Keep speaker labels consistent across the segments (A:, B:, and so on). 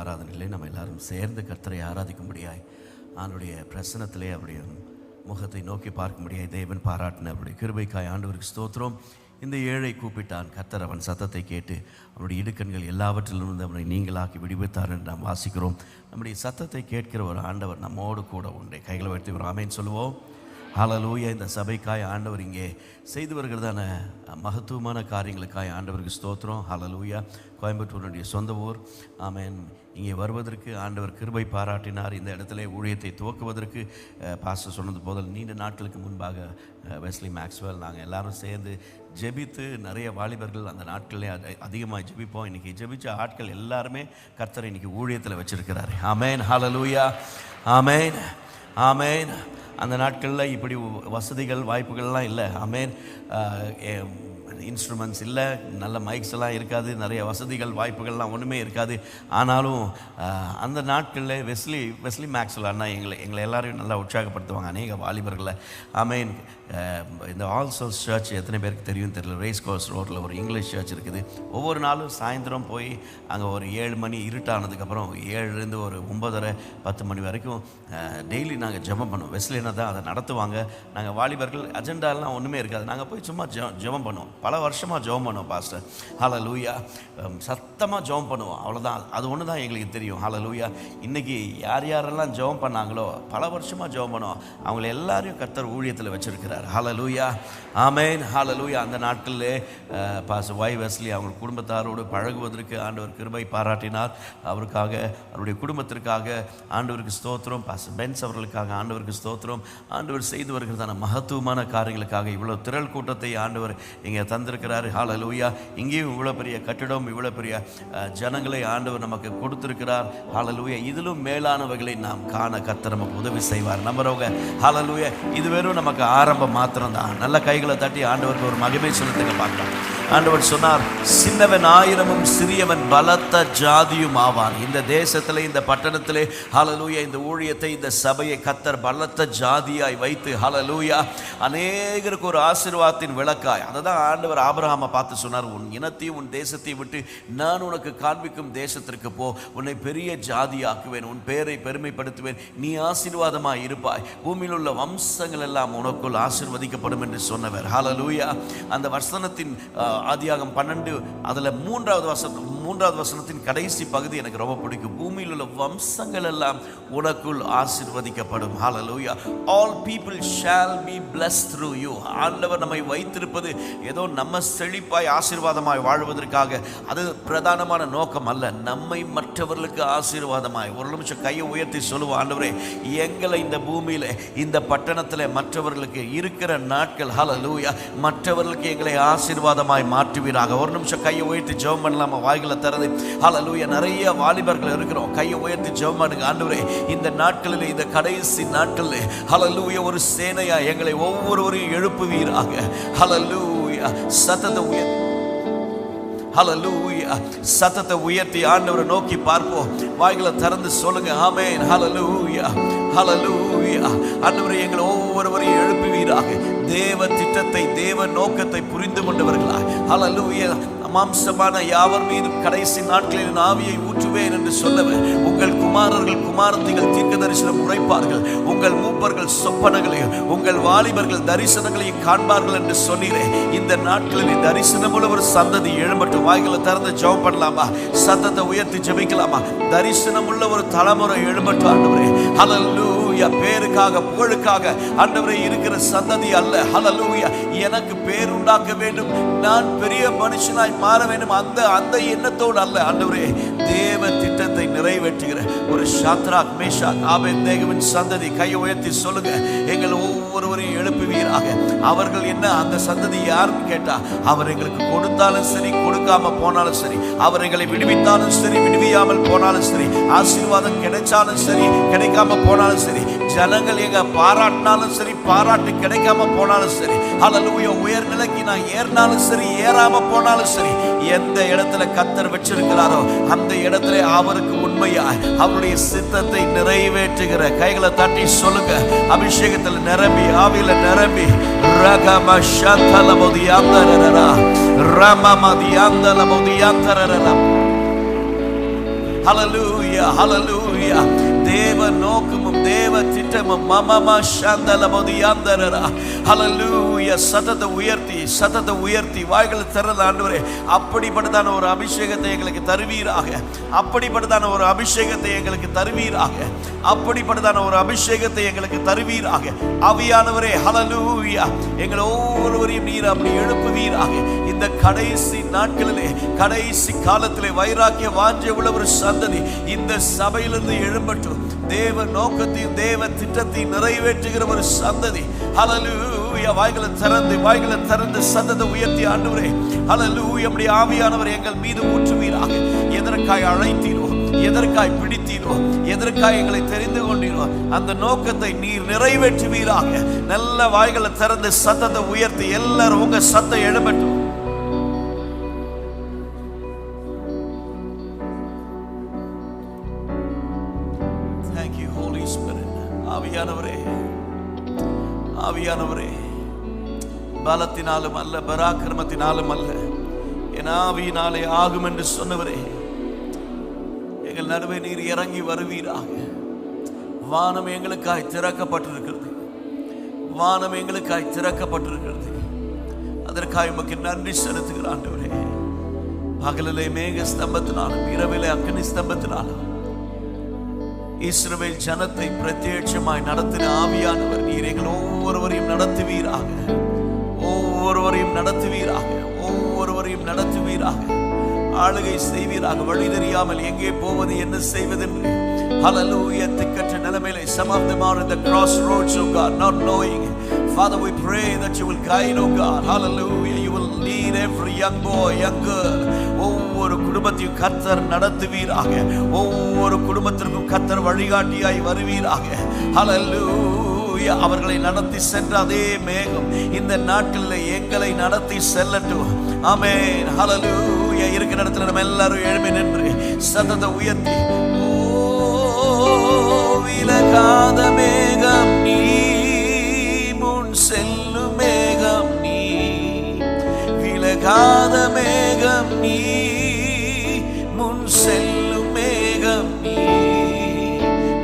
A: ஆராதனையிலே நம்ம எல்லாரும் சேர்ந்து கர்த்தரை ஆராதிக்கும்படியாய் ஆண்டுடைய பிரசனத்திலே அவருடைய முகத்தை நோக்கி பார்க்கும்படியாய் தேவன் பாராட்டின அவருடைய கிருபைக்காய் ஆண்டவருக்கு ஸ்தோத்திரம். இந்த ஏழை கூப்பிட்டான், கர்த்தர் அவன் சத்தத்தை கேட்டு அவனுடைய இடுக்கண்கள் எல்லாவற்றிலிருந்து அவனை நீங்களாக்கி விடுவித்தார் என்று நாம் வாசிக்கிறோம். நம்முடைய சத்தத்தை கேட்கிற ஒரு ஆண்டவர் நம்மோடு கூட உண்டே. கைகளை உயர்த்தி ஒரு ஆமென் சொல்லுவோம். ஹல்லேலூயா. இந்த சபைக்காய் ஆண்டவர் இங்கே செய்து வருகிறதான மகத்துவமான காரியங்களுக்காய் ஆண்டவருக்கு ஸ்தோத்திரம். ஹல்லேலூயா. கோயம்புத்தூருடைய சொந்த ஊர். ஆமென். இங்கே வருவதற்கு ஆண்டவர் கிருபை பாராட்டினார். இந்த இடத்துல ஊழியத்தை துவக்குவதற்கு பாஸ்டர் சொன்னது போதல் நீண்ட நாட்களுக்கு முன்பாக வெஸ்லி மேக்ஸ்வெல் நாங்கள் எல்லாரும் சேர்ந்து ஜெபித்து நிறைய வாலிபர்கள் அந்த நாட்களே அதிகமாக ஜெபிப்போம். இன்றைக்கி ஜெபித்த ஆட்கள் எல்லாருமே கர்த்தரை இன்றைக்கி ஊழியத்தில் வச்சுருக்கிறாரு. ஆமென். ஹல்லேலூயா. ஆமென். ஆமென். அந்த நாட்களில் இப்படி வசதிகள் வாய்ப்புகள்லாம் இல்லை. ஆமென். இன்ஸ்ட்ருமெண்ட்ஸ் இல்லை, நல்ல மைக்ஸ் எல்லாம் இருக்காது, நிறைய வசதிகள் வாய்ப்புகள்லாம் ஒன்றுமே இருக்காது. ஆனாலும் அந்த நாட்களில் வெஸ்லி மேக்ஸ்வெல் அண்ணா எங்களை எல்லாரையும் நல்லா உற்சாகப்படுத்துவாங்க, அநேக வாலிபர்களை. ஆமென். இந்த ஆல் சோல்ஸ் சர்ச் எத்தனை பேருக்கு தெரியும் தெரியல, ரேஸ் கோர்ஸ் ரோட்டில் ஒரு இங்கிலீஷ் சர்ச் இருக்குது. ஒவ்வொரு நாளும் சாயந்தரம் போய் அங்கே ஒரு 7 மணி இருட்டானதுக்கப்புறம் 7லேருந்து ஒரு 9:30-10 மணி வரைக்கும் டெய்லி நாங்கள் ஜெபம் பண்ணுவோம். வெஸ்லினா தான் அதை நடத்துவாங்க. நாங்கள் வாலிபர்கள் அஜெண்டாலாம் ஒன்றுமே இருக்காது, நாங்கள் போய் சும்மா ஜெபம் பண்ணுவோம். பல வருஷமாக ஜெபம் பண்ணுவோம் பாஸ்டர். ஹல்லேலூயா. சத்தமாக ஜெபம் பண்ணுவோம், அவ்வளோதான். அது ஒன்று தான் எங்களுக்கு தெரியும். ஹல்லேலூயா. இன்றைக்கி யாரெல்லாம் ஜெபம் பண்ணாங்களோ பல வருஷமாக ஜெபம் பண்ணுவோம், அவங்கள எல்லாரையும் கர்த்தர் ஊழியத்தில் வச்சுருக்கிறார். ஹல்லேலூயா. ஆமென். ஹல்லேலூயா. அந்த நாட்களில் பாஸ்டர் ஒய் வெஸ்லி அவங்க குடும்பத்தாரோடு பழகுவதற்கு ஆண்டவர் கிருபை பாராட்டினார். அவருக்காக அவருடைய குடும்பத்திற்காக ஆண்டவருக்கு ஸ்தோத்திரம். பாஸ்டர் பென்ஸ் அவர்களுக்காக ஆண்டவருக்கு ஸ்தோத்திரம். ஆண்டவர் செய்து வருகிறதான மகத்துவமான காரியங்களுக்காக இவ்வளோ திரள் கூட்டத்தை ஆண்டவர் இங்கே தந்திருக்கிறார். ஹல்லேலூயா. இங்கேயும் இவ்வளோ பெரிய கட்டிடம், இவ்வளோ பெரிய ஜனங்களை ஆண்டவர் நமக்கு கொடுத்திருக்கிறார். ஹல்லேலூயா. இதிலும் மேலானவைகளை நாம் காண கர்த்தர் நமக்கு உதவி செய்வார். நம்புறவங்க ஹல்லேலூயா. இது வெறும் நமக்கு ஆரம்பம் மாத்திரம்தான். நல்ல கைகளை தட்டி ஆண்டவருக்கு ஒரு மகிமை செலுத்துங்க பார்க்கலாம். ஆண்டவர் சொன்னார், சின்னவன் 1000 சிறியவன் பலத்த ஜாதியும் ஆவான். இந்த தேசத்திலே, இந்த பட்டணத்திலே ஹல்லேலூயா, இந்த ஊழியத்தை, இந்த சபையை கர்த்தர் பலத்த ஜாதியாய் வைத்து ஹல்லேலூயா அநேகருக்கு ஒரு ஆசீர்வாதத்தின் விளக்காய். அதை தான் ஆண்டவர் ஆபிரகாமை பார்த்து சொன்னார், உன் இனத்தையும் உன் தேசத்தையும் விட்டு நான் உனக்கு காண்பிக்கும் தேசத்திற்கு போ, உன்னை பெரிய ஜாதியாக்குவேன், உன் பேரை பெருமைப்படுத்துவேன், நீ ஆசீர்வாதமாய் இருப்பாய், பூமியில் உள்ள வம்சங்கள் எல்லாம் உனக்குள் ஆசீர்வதிக்கப்படும் என்று சொன்னவர். ஹல்லேலூயா. அந்த வசனத்தின் ஆதியாகம் 12 அதில் 3வது வசனத்தின் கடைசி பகுதி எனக்கு ரொம்ப பிடிக்கும். பூமியில் உள்ள வம்சங்கள் எல்லாம் உனக்குள் ஆசீர்வதிக்கப்படும். ஹல்லேலூயா. All people shall be blessed through you. ஆண்டவர் நம்மை வைத்திருப்பது ஏதோ நம்ம செழிப்பாய் ஆசீர்வாதமாய் வாழ்வதற்காக, அது பிரதானமான நோக்கம் அல்ல. நம்மை மற்றவர்களுக்கு ஆசீர்வாதமாய். ஒரு நிமிஷம் கையை உயர்த்தி சொல்லுவோம், ஆண்டவரே எங்களை இந்த பூமியில், இந்த பட்டணத்தில் மற்றவர்களுக்கு இருக்கிற நாட்கள் ஹல்லேலூயா மற்றவர்களுக்கு எங்களை ஆசீர்வாதமாய் மாற்றுவீராக. ஒரு நிமிஷம் கையை உயர்த்தி ஜெபம் பண்ணலாமா? வாய்களை திறந்து ஹல்லேலூயா. நிறைய வாலிபர்கள் இருக்கிறோம், கையை உயர்த்தி ஜெபம் பண்ணுங்க. ஆண்டவரே இந்த நாட்களில், இந்த கடைசி நாட்களில் ஹல்லேலூயா ஒரு சேனையா எங்களை ஒவ்வொருவரையும் எழுப்புவீராக. ஹல்லேலூயா. சத்தத்தை உயர்த்தி ஹல்லேலூயா சத்தத்தை உயர்த்தி ஆண்டவரை நோக்கி பார்ப்போம். வாய்களை திறந்து சொல்லுங்க ஆமென். ஹல்லேலூயா. ஹல்லேலூயா. ஆண்டவரே எங்களை ஒவ்வொருவரையும் எழுப்புவீராக. தேவ திட்டத்தை, தேவ நோக்கத்தை புரிந்து கொண்டவர்களாய் ஹல்லேலூயா. மாம்சமான யாவர் மீதும் கடைசி நாட்களில் ஆவியை ஊற்றுவேன் என்று சொல்லவர். உங்கள் குமாரர்கள் குமாரத்திகள் தீர்க்க தரிசனம் உரைப்பார்கள், உங்கள் மூப்பர்கள் சொப்பனங்களையும் உங்கள் வாலிபர்கள் தரிசனங்களையும் காண்பார்கள் என்று சொன்னீரே. இந்த நாட்களில் தரிசனம் உள்ள ஒரு சந்ததி எழும்பட்டும். வாய்களை திறந்து ஜெபம் பண்ணலாமா? சத்தத்தை உயர்த்தி ஜெபிக்கலாமா? தரிசனம் உள்ள ஒரு தலைமுறை எழும்பட்டும் ஆண்டவரே. ஹல்லேலூயா. பேருக்காக புகழுக்காக ஆண்டவரே இருக்கிற சந்ததி அல்ல. ஹல்லேலூயா. எனக்கு பேர் உண்டாக்க வேண்டும், நான் பெரிய மனுஷனாய் மாற வேண்டும், அந்த எண்ணத்தோடு அல்ல ஆண்டவரே. தேவ திட்டத்தை நிறைவேற்றுகிற ஒரு ஷாத்ராக் மேஷாக் ஆபேத்நேகோவின் சந்ததி. கையை உயர்த்தி சொல்லுங்க, எங்கள் ஒவ்வொருவரையும் எழுப்புவீராக. அவர்கள் என்ன அந்த சந்ததி யாருன்னு கேட்டா, அவர் எங்களுக்கு கொடுத்தாலும் சரி, கொடுக்காம போனாலும் சரி, அவர் எங்களை விடுவித்தாலும் சரி, விடுவியாமல் போனாலும் சரி, ஆசீர்வாதம் கிடைச்சாலும் சரி, கிடைக்காம போனாலும் சரி, ஜனங்கள் எங்க பாராட்டினாலும் சரி, பாராட்டு கிடைக்காம போனாலும் சரி, ஹல்லேலூயா உயர்நிலைக்கு நான் ஏறினாலும் சரி, ஏறாம போனாலும் சரி, எந்த இடத்துல கர்த்தர் வச்சிருக்கிறாரோ அந்த இடத்துல அவருக்கு உண்மையாய் அவருடைய சித்தத்தை நிறைவேற்றுகிற கைகளை தட்டி சொல்லுங்க. அபிஷேகத்தில் நிரம்பி, ஆவியில நிரம்பி, ரகம ஷதலமோதியாந்தரரா ரமமதியாந்தலமோதியாந்தரரா ஹல்லேலூயா ஹல்லேலூயா. தேவ நோக்கமும் தேவ திட்டமும் மமமா ஷந்தலபதியாந்தரரா. ஹல்லேலூயா. சத்தத்தை உயர்த்தி வாய்களை திறந்த ஆண்டவரே, அப்படிப்பட்டதான ஒரு அபிஷேகத்தை எங்களுக்கு தருவீராக. அப்படிப்பட்டதான ஒரு அபிஷேகத்தை எங்களுக்கு தருவீராக. அப்படிப்பட்டதான ஒரு அபிஷேகத்தை எங்களுக்கு தருவீராக. ஆவியானவரே ஹல்லேலூயா, எங்கள் ஒவ்வொருவரையும் நீர் அப்படி எழுப்புவீராக. இந்த கடைசி நாட்களிலே, கடைசி காலத்திலே வைராக்கிய வாஞ்சை உள்ள ஒரு சந்ததி இந்த சபையிலிருந்து எழும்பட்டும். தேவ நோக்கத்தையும் தேவ திட்டத்தையும் நிறைவேற்றுகிற ஒரு சந்ததி. ஹல்லேலூயா. வாய்களை திறந்து சத்தத்தை உயர்த்தி ஆண்டவரே ஹல்லேலூயா, நம்முடைய ஆவியானவர் எங்கள் மீது ஊற்றுவீராக. எதற்காய் அழைத்தீரோ, எதற்காய் பிடித்தீரோ, எதற்காய் எங்களை தெரிந்து கொண்டீரோ, அந்த நோக்கத்தை நீர் நிறைவேற்றுவீராக. நல்ல வாய்களை திறந்து சத்தத்தை உயர்த்தி எல்லாரும் உங்க சத்தம் எழும்பட்டும். ஆவியானவரே, பலத்தினாலும் அல்ல, பராக்கிரமத்தினாலும் அல்ல, என் ஆவியினாலே ஆகும் என்று சொன்னவரே, எங்கள் நடுவே நீர் இறங்கி வருவீராக. வானம் எங்களுக்காய் திறக்கப்பட்டிருக்கிறது. வானம் எங்களுக்காய் திறக்கப்பட்டிருக்கிறது. அதற்காக உமக்கு நன்றி செலுத்துகிற ஆண்டவரே. பகலிலே மேக ஸ்தம்பத்தினாலும் இரவிலே அக்னி ஸ்தம்பத்தினாலும் இஸ்ரவேல் ஜனத்தை பிரத்யட்சமாய் நடத்தின ஆவியானவர் நீர் எங்கள் ஒவ்வொருவரையும் நடத்துவீராக. ஒவ்வொருவரையும் நடத்துவீராக. ஒவ்வொருவரையும் நடத்துவீராக. ஆளுகை செய்வீராக. வழி தெரியாமல் எங்கே போவது என்ன செய்வதென்று ஹல்லேலூயா திக்கற்ற நிலைமையிலே some of them are in the crossroads, oh God, not knowing. Father, we pray that you will guide, oh God, hallelujah. You will lead every young boy, young girl. ஒவ்வொரு குடும்பத்தையும் கர்த்தர் நடத்துவீராக. ஒவ்வொரு குடும்பத்திற்கும் கர்த்தர் வழிகாட்டியாய் வருவீராக. ஹல்லேலூயா. அவர்களை நடத்தி சென்ற அதே மேகம் இந்த நாட்களில் எங்களை நடத்தி செல்லட்டும். ஆமென். ஹல்லேலூயா. இருக்கிற இடத்துல நம்ம எல்லாரும் எழும்பி நின்று சத்தத்தை உயர்த்தி, விலகாத மேகம் நீ, முன் செல்லும் மேகம் நீ, விலகாத மேகம் நீ, முன் செல்லும் மேகம் நீ,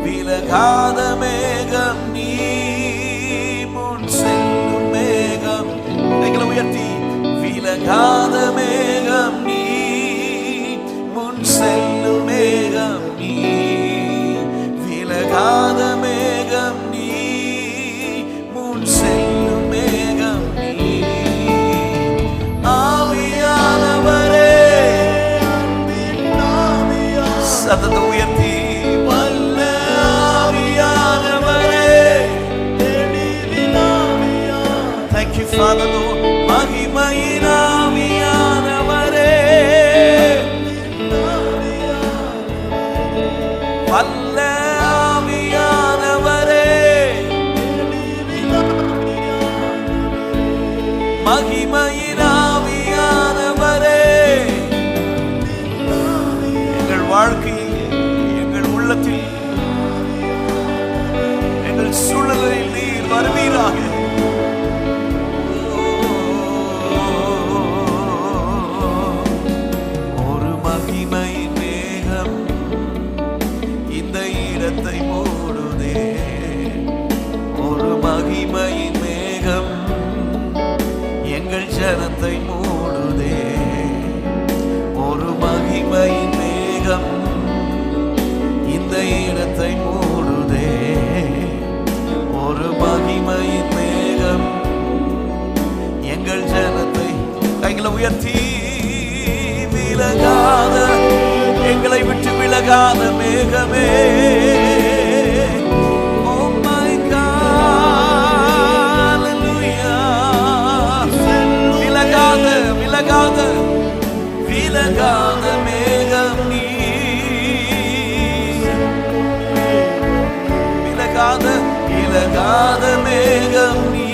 A: விலகாத மேகம் நீ, முன் செல்லும் மேகம். கைகளை உயர்த்தி, விலகாத மேகம் நீ, முன் செல்லும் மேகம் நீ, விலகாத மேகம் நீ, முன் செல்லும் மேகம் நீ. ஆவியானவரே, சத்தத்தை உயர்த்தி, வல்ல ஆவியானவரே, thank you Father Lord. மகிமையின் ஆவியானவரே, வல்ல மகிமையின் ஆவியானவரே, எங்கள் வாழ்க்கையில், எங்கள் உள்ளத்தில், எங்கள் சூழலில் நீர் வருவீராக. ஒரு மகிமையின் மேகம் இந்த இடத்தை மூடுதே. ஒரு மகிமையின் மேகம் எங்கள் ஜனத்தை மூடுதே. ஒரு மகிமையின் மேகம் இந்த இடத்தை மூடுதே. ஒரு மகிமையின் மேகம் எங்கள் ஜனத்தை. கைகளை உயர்த்தி, விலகாத, எங்களை விட்டு விலகாத மேகமே, விலகாத விலகாத மேகம் நீ, விலகாத விலகாத மேகம் நீ.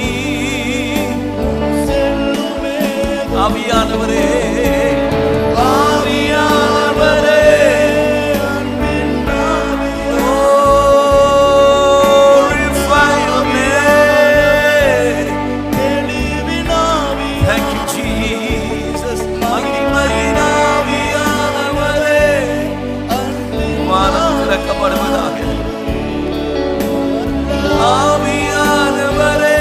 A: ஆவியானவரே, ஆவியானவரே, திறக்கப்படுவதாக. ஆவியானவரே,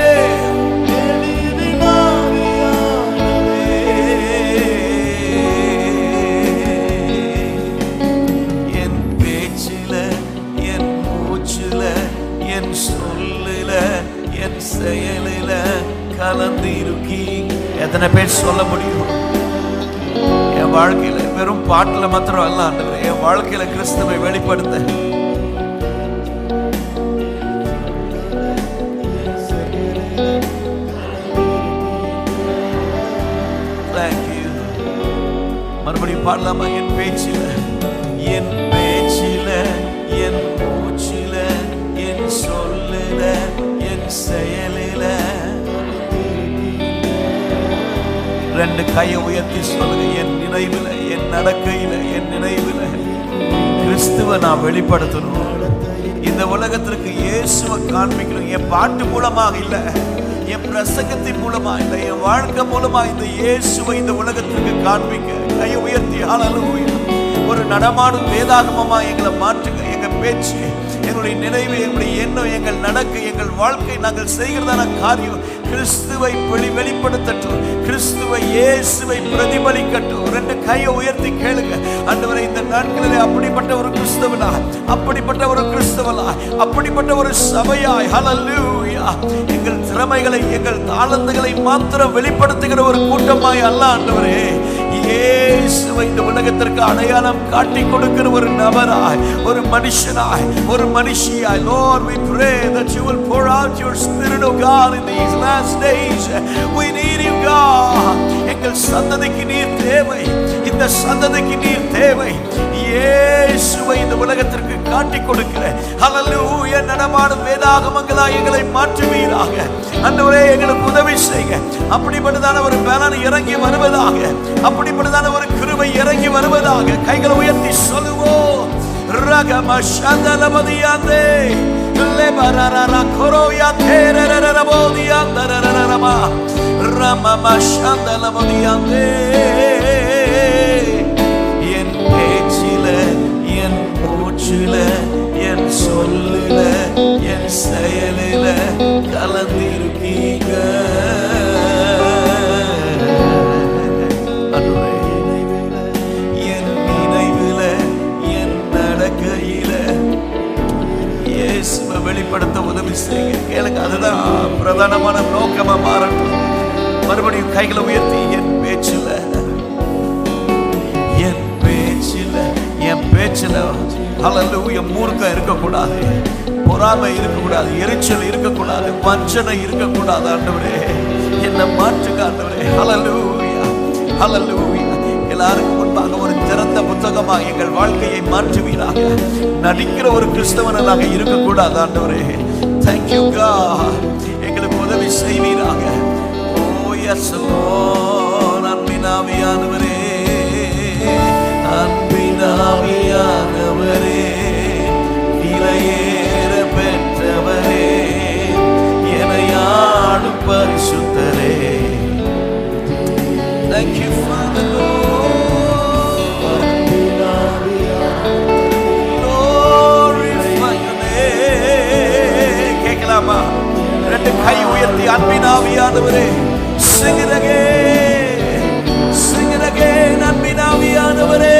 A: என் பேச்சில, என் மூச்சில, என் சொல்லில, என் செயலில கலந்து இருக்கி. எத்தனை பேர் சொல்ல முடியும்? என் வாழ்க்கையில வெறும் பாட்டுல மாத்திரம் அல்ல ஆண்டவரே, என் வாழ்க்கையில கிறிஸ்துவை வெளிப்படுத்த மறுபடியும் பாடலாமா? என் பேச்சில, என் பேச்சில, என் மூச்சில, என் சொல்லில, என் செயலில. ரெண்டு கையை உயர்த்தி சொல்லுங்க. என் நினைவுல, என் நடக்கையில, என் நினைவுல கிறிஸ்துவை நான் வெளிப்படுத்தணும். இந்த உலகத்திற்கு இயேசுவை காண்பிக்கணும். என் பாட்டு மூலமாக இல்ல, என் பிரசங்கத்தின் மூலமா இல்ல, என் வாழ்க்கை மூலமா இந்த இயேசுவை இந்த உலகத்திற்கு காண்பிக்க கையை உயர்த்தி ஹல்லேலூயா. ஒரு நடமாடும் வேதாகமமா எங்களை மாற்றுங்க. எங்க பேச்சு, எங்களுடைய நினைவு, எங்களுடைய எண்ணம், எங்கள் நடக்கை, எங்கள் வாழ்க்கை, நாங்கள் செய்கிறதான காரியம் கிறிஸ்துவை வெளிப்படுத்தட்டும். கிறிஸ்துவை, இயேசுவை பிரதிபலிக்கட்டும். ரெண்டு கையை உயர்த்தி கேளுங்க. ஆண்டவரே, இந்த நாட்களிலே அப்படிப்பட்ட ஒரு கிறிஸ்தவனா, அப்படிப்பட்ட ஒரு கிறிஸ்தவனா, அப்படிப்பட்ட ஒரு சபையாய் ஹல்லேலூயா எங்கள் திறமைகளை, எங்கள் தாளந்துகளை மாத்திரம் வெளிப்படுத்துகிற ஒரு கூட்டமாய் அல்ல ஆண்டவரே, இயேசுவை இந்த உலகத்திற்கு அடையாளம் காட்டி கொடுக்கிற ஒரு நபராய், ஒரு மனுஷனாய், ஒரு மனுஷியாய். Lord, we pray that you will pour out your spirit, oh God, in these last days. We need you, God. எங்கள் சந்ததிக்கு நீர் தேவை, இந்த சந்ததிக்கு நீர் தேவை. இயேசுவை இந்த உலகத்திற்கு காட்டி கொடுக்கிற ஹல்லேலூயா நடமாடும் வேதாகமங்களாய் எங்களை மாற்றுவீராக. ஆண்டவரே, எங்களுக்கு உதவி செய்க. அப்படிப்பட்டதான ஒரு பலன் இறங்கி வருவதாக, அப்படிப்பட்டதான ஒரு கிருபை இறங்கி வருவதாக. கைகளை உயர்த்தி சொல்லுவோம். ரகமஷந்தலபதியாந்தே லெபரரர கொரோயா தேரரரபோதியாந்தரரரமா ரமமஷந்தலபதியாந்தே. என் பேச்சில, என் மூச்சில, என் சொல்லில, என் செயலில கலந்திருக்கீங்க. என் நினைவுல, என் நடக்கையில இயேசுவை வெளிப்படுத்த உதவி செய்யுங்க. கேளுங்க, அதுதான் பிரதானமான நோக்கமா மாறட்டும். மறுபடியும் கைகளை உயர்த்தி, என் பேச்சில, என் பேச்சில, என் பேச்சில ஹல்லேலூயா மூர்க்கம் இருக்கக்கூடாது, பொறாமை இருக்கக்கூடாது, எரிச்சல் இருக்கக்கூடாது, வஞ்சனை இருக்கக்கூடாது. ஆண்டவரே, என்னை மாற்றுங்க ஆண்டவரே. ஹல்லேலூயா ஹல்லேலூயா. எல்லாருக்கும் முன்பாக ஒரு திறந்த புத்தகமாக எங்கள் வாழ்க்கையை மாற்றுவீராக. நடிக்கிற ஒரு கிறிஸ்தவனாக இருக்கக்கூடாது ஆண்டவரே. Thank you God. எங்களுக்கு உதவி செய்வீராக. ஓ எஸ் லார்ட். அன்பினாவியானவரே, அன்பினாவியானவரே, விலையேற பெற்றவரே, எனையாளும் பரிசுத்தரே. Thank you, Father Lord. Glorify your name. கேட்கலாமா? ரெண்டு கை உயர்த்தி, அன்பினாவியானவரே, sing it again, sing it again. அன்பினாவியானவரே,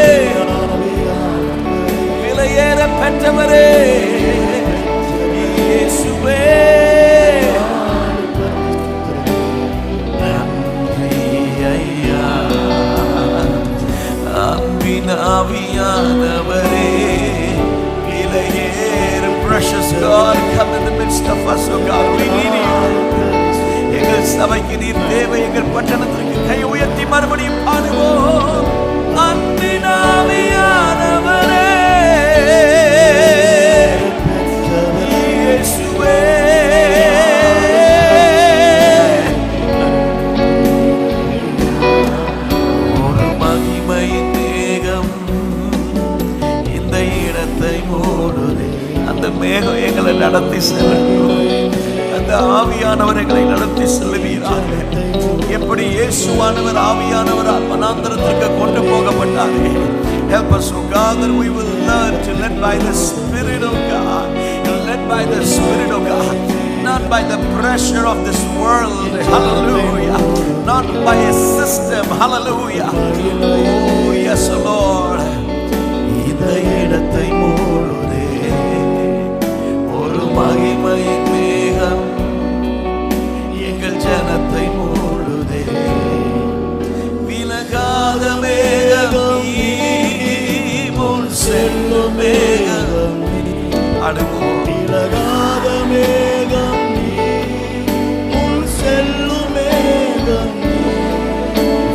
A: விலையேற பெற்றவரே, இயேசுவே, அன்பினாவியானவரே, விலையேற. Precious God, come in the midst of us, oh God, we need you. எங்கள் சபைக்கு நீர் தேவை. எங்கள் பட்டணத்திற்கு கை உயர்த்தி மறுபடியும் பாடுவோம். அன்பினாவியானவரே, இயேசுவே, ஒரு மகிமையின் மேகம் இந்த இடத்தை மூடுதே. அந்த மேகம் எங்களை நடத்தி செல்லட்டும். அந்த ஆவியானவர் எங்களை நடத்தி செல்வீராக. எப்படி இயேசுவானவர் ஆவியானவரால் வனாந்தரத்திற்கு கொண்டு போகப்பட்டாரே. Help us, O God, that we will learn to let by the Spirit of God, led by the Spirit of God, not by the pressure of this world, hallelujah, not by a system, hallelujah. Oh yes Lord, இந்த இடத்தை மூடுதே ஒரு மகிமையின் மேகம், எங்கள் ஜனத்தை மூடுதே, விலகாத மேகம், முன் செல்லும் மேகம், அடுவோம், விலகாத மேகம், முன் செல்லும் மேகம்,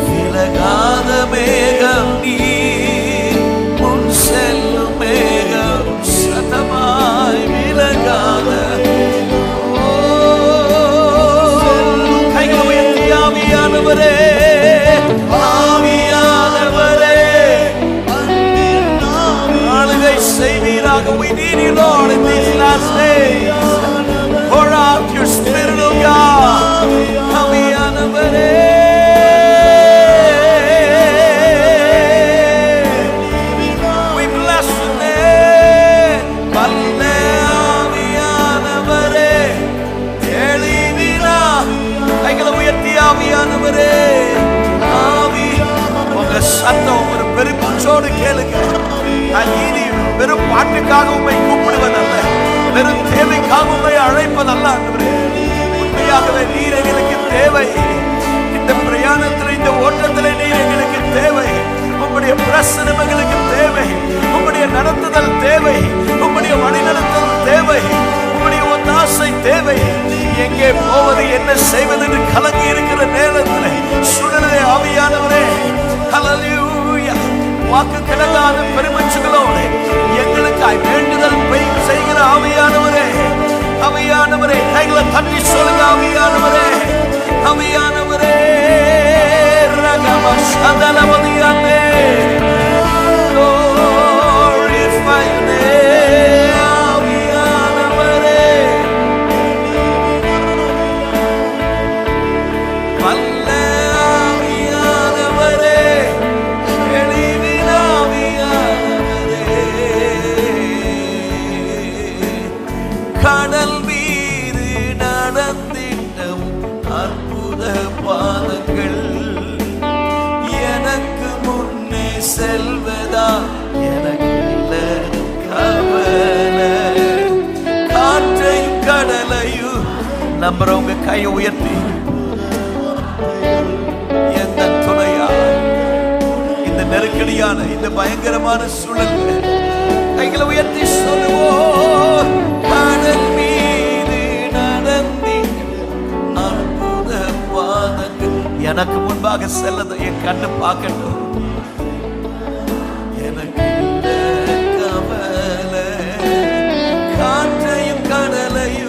A: விலகாத மேகம், முன் செல்லும் மேகம், சத்தமாய் விலகாத. கைகளை உயர்த்தி ஆவியானவரே, ஆவியானவரே ஆளுகை செய்வீராக. We need you Lord in these last days. Pour out your Spirit of God. ஆவியானவரே we bless your name. வல்ல ஆவியானவரே தெளிவீரா. கைகளை உயர்த்தி ஆவியானவரே, ஆவி உங்க சத்தம் ஒரு பெருமூச்சோடு கேளுங்க. நான் இனி வெறும் பாட்டுக்காக உம்மை கூப்பிடுவதல்ல, வெறும் தேவைக்காக உம்மை அழைப்பதல்ல ஆண்டவரே. உண்மையாகவே நீர் எங்களுக்கு தேவை. இந்த பிரயாணத்தில், இந்த ஓட்டத்தில் நீர் எங்களுக்கு தேவை. உம்முடைய பிரசன்னம் எங்களுக்கு தேவை. உம்முடைய நடத்துதல் தேவை. உம்முடைய வழிநடத்தல் தேவை. உம்முடைய ஒத்தாசை தேவை. எங்கே போவது, என்ன செய்வது என்று கலங்கி இருக்கிற நேரத்தில் சுடரே ஆவியானவரே, ஹல்லேலூயா, வாக்கு கிடங்காத பெருமூச்சுகளோடு எங்களுக்காய் வேண்டுதல் செய்கிற ஆவியானவரே, ஆவியானவரே கைகளை தட்டி சொல்லுங்க. ஆவியானவரே, ஆவியானவரே ரகம சதலவதியானே glorify your name. ஆவியானவரே வல்ல ஆவியானவரே எளிவின் ஆவியானவரே, கடல் மீது நடந்திடும் அற்புத பாதங்கள் எனக்கு முன்னே செல்வதா எனக்கு கவலை. காற்றையும் கடலையும் நம்புறவங்க கையை உயர்த்தி, எந்த துணையா இந்த நெருக்கடியான இந்த பயங்கரமான சூழல் கைகளை உயர்த்தி சொல்லுவோம். கடல் மீது நடந்தி அற்புத பாதங்கள் எனக்கு முன்பாக செல்லது என் கண்ணு பார்க்கட்டும். எனக்கு கவலை, காற்றையும் கடலையும்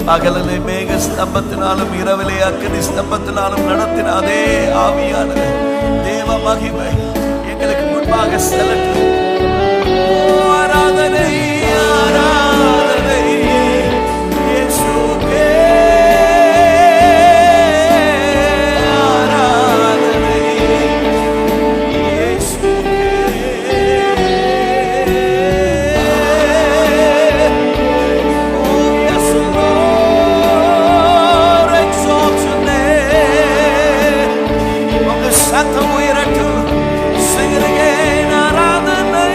A: பகலிலே மேக ஸ்தம்பத்தினாலும் இரவிலே அக்கினி ஸ்தம்பத்தினாலும் நடத்தின அதே ஆவியான தேவ மகிமை எங்களுக்கு முன்பாக செல்லட்டும். ஆராதனை ஆராதனை இயேசுவே, ஆராதனை இயேசுவே. Oh yes Lord, exalt your name. உங்க சத்தம் உயரட்டும். Sing it again. ஆராதனை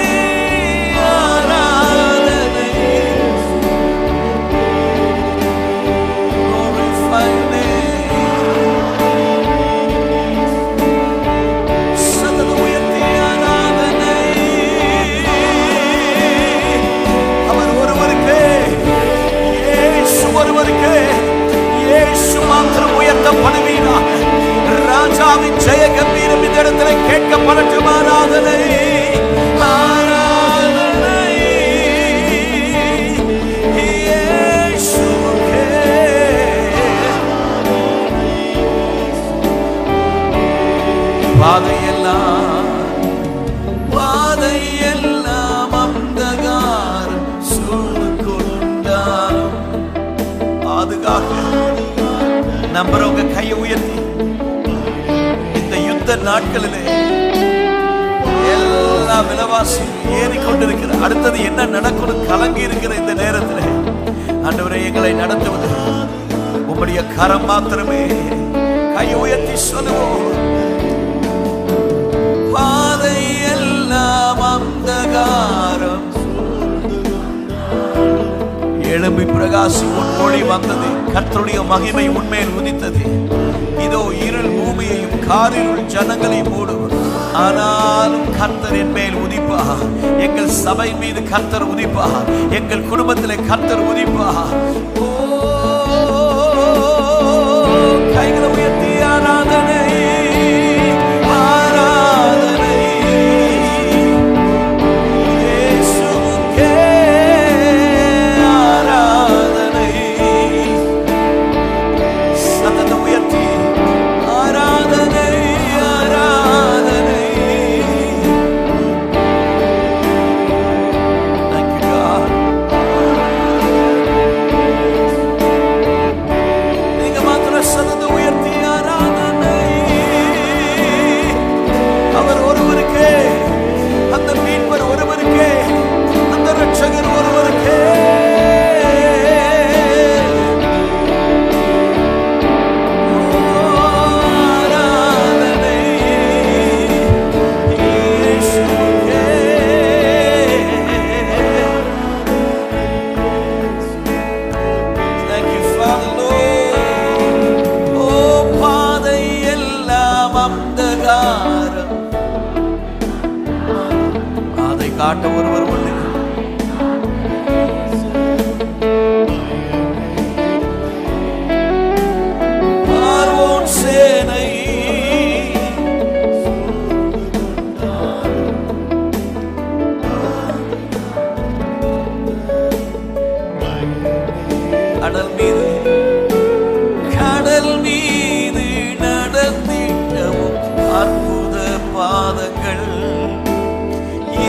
A: ஆராதனை. Glorify your name. சத்தம் உயர்த்தி ஆராதனை. அவர் ஒருவருக்கே, இயேசு ஒருவருக்கே, இயேசு மாத்திரம் உயர்த்தப்படுவீராக. ராஜாவின் ஜெய கம்பீரம் இந்த இடத்துல கேட்கப்படட்டும். ஆராதனை ஆராதனை இயேசுவே. பாதையெல்லாம் அந்தகாரம் சூழ்ந்து கொண்டாலும் பாதுகாக்க நம்புறவங்க கையை உயர்த்தி, இந்த யுத்த நாட்களிலே எல்லா விலைவாசியும் ஏறிக்கொண்டிருக்கிற, அடுத்தது நடக்கணும் கலங்கி இருக்கிற இந்த நேரத்தில் ஆண்டவரே எங்களை நடத்துவது உம்முடைய கரம் மாத்திரமே. கை உயர்த்தி சொல்லுவோம். பாதை எல்லாம் அந்தகாரம், எழும்பி பிரகாசி உன் ஒளி வந்தது. கர்த்தருடைய மகிமை உன்மேல் உதித்தது. இதோ இருள் பூமியையும் காரிருள் ஜனங்களை மூடும். ஆனாலும் கர்த்தர் என் மேல் உதிப்பா. எங்கள் சபை மீது கர்த்தர் உதிப்பா. எங்கள் குடும்பத்திலே கர்த்தர் உதிப்பா. கைகளை உயர்த்தி ஆராதனை ஆராதனை இயேசுவுக்கே ஆராதனை. சத்தத்தை உயர்த்தி ஆராதனை ஆராதனை. Thank you God. நீங்க மாத்திர சத்தத்தை உயர்த்தி ஆராதனை. அவர் ஒருவருக்கே, அந்த மீட்பர் ஒருவருக்கே, அந்த ரட்சகர் ஒருவருக்கே. ஆராதனை இயேசுவுக்கே. Thank you Father Lord. ஓ பாதை எல்லாம் அந்தகாரம், அதை காட்ட ஒருவர் உண்டு. பார்வோன் சேனை கடல் மீது நடந்திட்டவும் அற்புத பாதங்கள்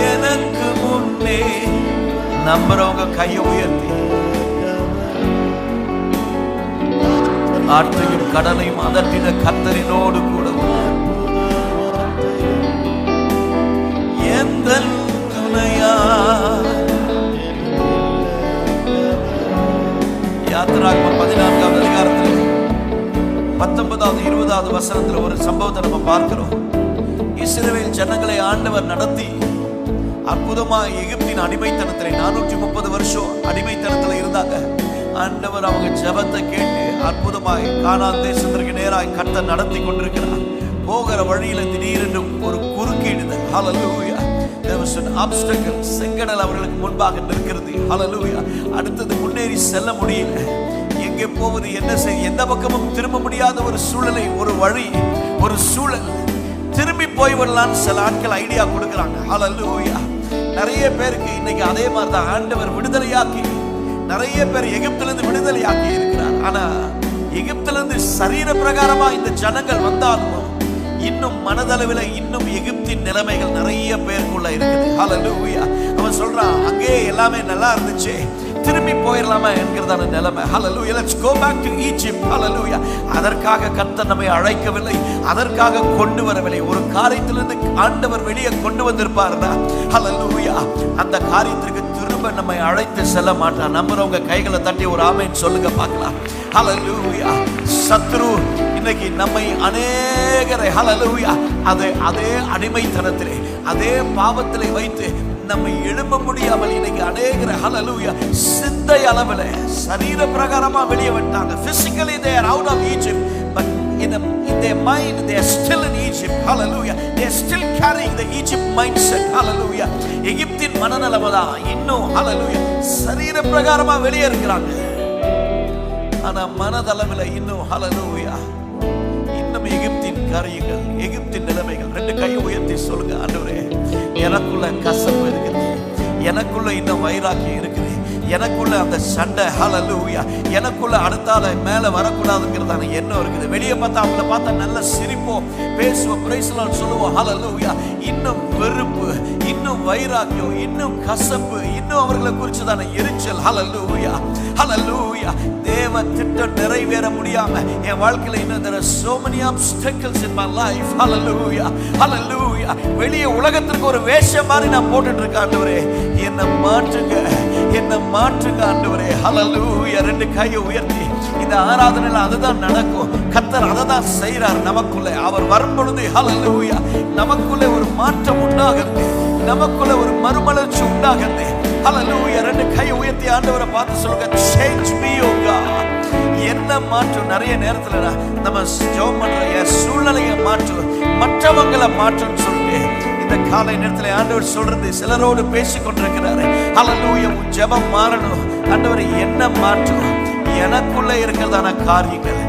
A: எனக்கு முன்னே. நம்புறவங்க கையை உயர்த்தி ஆற்றையும் கடலையும் அதட்டின கர்த்தரினோடு கூட எந்த துணையா. யாத்திராகமம் 14வது அதிகாரத்தில் 19வது 20வது வசனத்தில் ஒரு சம்பவத்தை நம்ம பார்க்கிறோம். இஸ்ரவேல் ஜனங்களை ஆண்டவர் நடத்தி அற்புதமாக எகிப்தின் அடிமைத்தனத்தில் 430 வருஷம் அடிமைத்தனத்தில் இருந்தாங்க. ஆண்டவர் அவங்க ஜெபத்தை கேட்டு அற்புதமாய் கானான் தேசத்திற்கு நேராய் கர்த்தர் நடத்தி கொண்டிருக்கிறார். போகிற வழியில திடீரென்று ஒரு குறுக்கீடுதல். ஹல்லேலூயா. There was an obstacle. செங்கடல் அவர்களுக்கு முன்பாக நிற்கிறது. ஹல்லேலூயா. அடுத்தது முன்னேறி செல்ல முடியல. எங்கே போவது, என்ன செய்ய, எந்த பக்கமும் திரும்ப முடியாத ஒரு சூழலை, ஒரு வழி, ஒரு சூழல். திரும்பி போய்விடலான்னு சில ஆட்கள் ஐடியா கொடுக்குறாங்க. ஹல்லேலூயா. நிறைய பேருக்கு இன்னைக்கு அதே மாதிரி தான் ஆண்டவர் விடுதலையாக்கி, நிறைய பேர் எகிப்திலிருந்து விடுதலையாக்கி இருக்கிறார். ஆனா எகிப்திலிருந்து சரீர பிரகாரமா இந்த ஜனங்கள் வந்தாலும் இன்னும் மனதளவில் இன்னும் எகிப்தின் நிலைமைகள் நிறைய பேருக்குள்ள இருக்குது. ஹல்லேலூயா. அவன் சொல்றான், அங்கே எல்லாமே நல்லா இருந்துச்சு, திரும்பி போயிடலாமா என்கிறதான நிலைமை. ஹல்லேலூயா. Let's go back to Egypt. ஹல்லேலூயா. அதற்காக கர்த்தர் நம்மை அழைக்கவில்லை, அதற்காக கொண்டு வரவில்லை. ஒரு காரியத்திலிருந்து ஆண்டவர் வெளியே கொண்டு வந்திருப்பாருன்னா ஹல்லேலூயா, அந்த காரியத்திற்கு திரும்ப நம்மை அழைத்து செல்ல மாட்டார். நம்புறவங்க கைகளை தட்டி ஒரு ஆமென் சொல்லுங்க பார்க்கலாம். ஹல்லேலூயா. சத்ரு இன்னைக்கு நம்மை அநேகரை ஹல்லேலூயா அதே அடிமைத்தனத்திலே, அதே பாவத்திலே வைத்து நம்மை எழும்ப முடியாமல் இன்னைக்கு அநேகரை ஹல்லேலூயா சிந்தை அளவில் சரீர பிரகாரமா வெளியே வந்துட்டாங்க. Physically they are out of Egypt, but in their mind they are still in Egypt. Hallelujah. They are still carrying the Egypt mindset. Hallelujah. எகிப்தின் மனநலமதா இன்னும் ஹல்லேலூயா சரீர பிரகாரமா வெளியே இருக்கிறாங்க. ஆனா மனதளவில் இன்னும் ஹல்லேலூயா இன்னும் எகிப்தின் காரியங்கள், எகிப்தின் நிலைமைகள். ரெண்டு கையை உயர்த்தி சொல்லுங்க, ஆண்டவரே எனக்குள்ள கசப்பு இருக்குது, எனக்குள்ள இன்னும் வைராக்கியம் இருக்குது, எனக்குள்ள அந்த சண்டை ஹல்லேலூயா, எனக்குள்ள அடுத்தால மேல வரக்கூடாதுங்கிறதான எண்ணம் இருக்குது. வெளியே பார்த்தா அவங்கள பார்த்தா நல்ல சிரிப்போம், பேசுவோம், பிரைஸ் லார்ட் சொல்லுவோம். ஹல்லேலூயா. இன்னும் வெறுப்பு, இன்னும் வைராக்கியம், இன்னும் கசப்பு, இன்னும் அவர்களை குறிச்சுதான எரிச்சல். ஹல்லேலூயா. ஹல்லேலூயா. தேவ திட்டம் நிறைவேற முடியாம என் வாழ்க்கையில இன்னும் there are so many obstacles in my life. Hallelujah. Hallelujah. வெளிய உலகத்துக்கு ஒரு வேஷம் மாதிரி நான் போட்டுட்டு இருக்கேன். ஆண்டவரே என்னை மாற்றுங்க, என்ன மாற்றுங்க ஆண்டவரே. ஹல்லேலூயா. ரெண்டு கையை உயர்த்தி இந்த ஆராதனையில அதுதான் நடக்கும். கர்த்தர் அதை தான் செய்கிறார் நமக்குள்ளே. அவர் வரும் பொழுது ஹல்லேலூயா நமக்குள்ளே ஒரு மாற்றம் உண்டாகிறது, நமக்குள்ள ஒரு மறுமலர்ச்சி உண்டாகிறது. ஹல்லேலூயா. ரெண்டு கையை உயர்த்தி ஆண்டவரை பார்த்து சொல்லுங்க, change me oh God. என்ன மாற்றும்? நிறைய நேரத்துல நம்ம ஜெபம் பண்ற சூழ்நிலையை மாற்றும், மற்றவங்களை மாற்றும் சொல்லிட்டு இந்த காலை நேரத்தில் ஆண்டவர் சொல்றது சிலரோடு பேசிக் கொண்டிருக்கிறாரு. ஹல்லேலூயா. உன் ஜெபம் மாறணும். ஆண்டவரை என்ன மாற்றும்? எனக்குள்ளே இருக்கிறதான காரியங்கள்,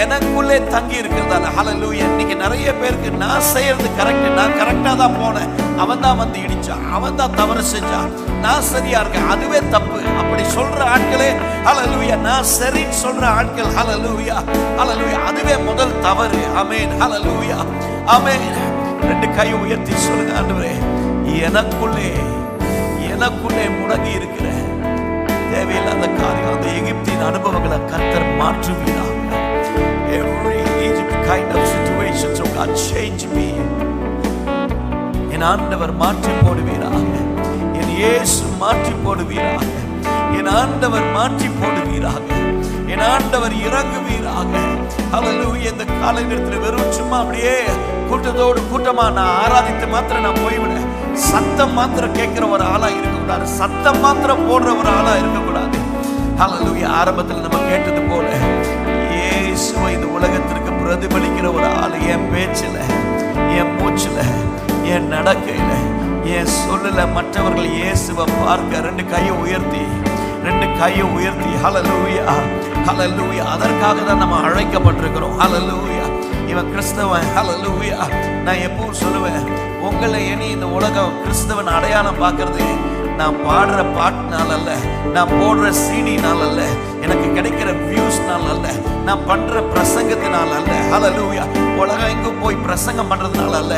A: எனக்குள்ளே தங்கி இருக்கிறதான. ஹல்லேலூயா. இன்னைக்கு நிறைய பேருக்கு நான் செய்யறது கரெக்ட், நான் கரெக்டா தான் போனேன், அவன் தான் வந்து இடிச்சான், அவன் தான் தவறு செஞ்சான், நான் சரியா இருக்கேன், அதுவே தப்பு அப்படி சொல்ற ஆட்களே. ஹல்லேலூயா. நான் சரின்னு சொல்ற ஆட்கள், ஹல்லேலூயா ஹல்லேலூயா, அதுவே முதல் தவறு. ஆமென். ஹல்லேலூயா. ஆமென். ரெண்டு கையை உயர்த்தி சொல்லுங்க, ஆண்டவரே எனக்குள்ளே முடங்கி இருக்கிற தேவையில்லாத காரியம், அந்த எகிப்தின் அனுபவங்களை கர்த்தர் மாற்றுவீராக. Every Egypt kind of situations, oh God, change me. என் ஆண்டவர் மாற்றி போடுவீராக, என் இயேசு மாற்றி போடுவீராக, என் ஆண்டவர் மாற்றி போடுவீராக, என் ஆண்டவர் இறங்குவீராக. ஹல்லேலூயா. இந்த காலை நேரத்தில் வெறும் சும்மா அப்படியே கூட்டத்தோடு கூட்டமா நான் ஆராதித்து மாத்திரம் நான் போய்விட, சத்தம் மாத்திரம் கேட்கிற ஒரு ஆளா இருக்கக்கூடாது, சத்தம் மாத்திரம் போடுற ஒரு ஆளா இருக்கக்கூடாது. ஹல்லேலூயா. ஆரம்பத்தில் நம்ம கேட்டது போல இயேசுவை இந்த உலகத்திற்கு பிரதிபலிக்கிற ஒரு ஆள் என் பேச்சுல, என் மூச்சுல, என் நடக்கையில, என் சொல்லல மற்றவர்கள் இயேசுவை பார்க்க ரெண்டு கையை உயர்த்தி ஹல்லேலூயா ஹல்லேலூயா. அதற்காக தான் நம்ம அழைக்கப்பட்டிருக்கிறோம். ஹல்லேலூயா. இவன் கிறிஸ்தவன். ஹல்லேலூயா. நான் எப்பவும் சொல்லுவேன், உங்களை இனி இந்த உலகம் கிறிஸ்தவன் அடையாளம் பார்க்கறது நான் பாடுற பாட்டுனால அல்ல, நான் போடுற சீடினால அல்ல, எனக்கு கிடைக்கிற வியூஸ்னால அல்ல, நான் பண்ற பிரசங்கத்தினால அல்ல. ஹல்லேலூயா. உலகம் எங்கும் போய் பிரசங்கம் பண்றதுனால அல்ல,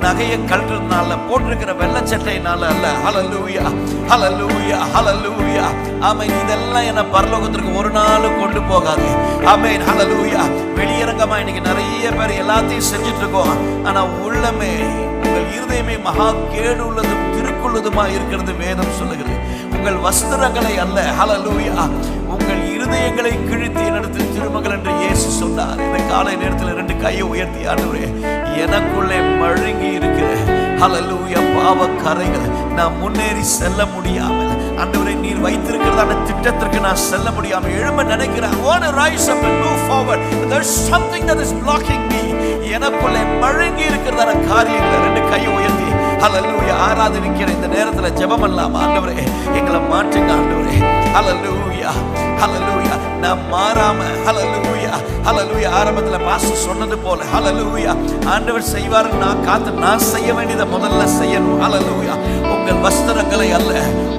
A: நகையை கழட்டுறதுனால, போட்டிருக்கிற வெள்ளச்சட்டையினால அல்ல. ஹல்லேலூயா ஹல்லேலூயா ஹல்லேலூயா. ஆமென். இதெல்லாம் என்ன பரலோகத்திற்கு ஒரு நாளும் கொண்டு போகாது. ஆமென். ஹல்லேலூயா. வெளியரங்கமா இன்னைக்கு நிறைய பேர் எல்லாத்தையும் செஞ்சுட்டு இருக்கோம், ஆனா உள்ளமே உங்கள் இருதயமே மகா கேடு உள்ளதும் திருக்குள்ளதுமா இருக்கிறது வேதம் சொல்லுகிறது. உங்கள் வஸ்திரங்களை அல்ல, ஹல்லேலூயா, உங்கள் இருதயங்களை கிழித்து என்னிடத்தில் திருமகள் என்று இயேசு சொன்னார். இந்த காலை நேரத்தில் ரெண்டு கையை உயர்த்தி, ஆண்டவரே எனக்குள்ளே மழுங்கி இருக்கிற ஹல்லேலூயா பாவ கரைகள் நான் முன்னேறி செல்ல முடியாமல், ஆண்டவரே நீர் வைத்திருக்கிறதான திட்டத்திற்கு நான் செல்ல முடியாமல் எழும்ப நினைக்கிறேன். I want to rise up and move forward. There's something that is blocking me. எனக்குள்ளே மழுங்கி இருக்கிறதான காரியங்களை ரெண்டு கையை உயர்த்தி ஹல்லேலூயா ஆராதனைக்கிற இந்த நேரத்தில் ஜெபம் பண்ணலாம். ஆண்டவரே எங்களை மாற்றுங்க ஆண்டவரே. ஹல்லேலூயா ஹல்லேலூயா. நான் மாறாம ஹல்லேலூயா ஹல்லேலூயா. ஆரம்பத்தில் பாஸ்டர் சொன்னது போல ஹல்லேலூயா ஆண்டவர் செய்வார், நான் செய்ய வேண்டியதை முதல்ல செய்யணும். ஹல்லேலூயா. உங்கள் வஸ்திரங்களை அல்ல,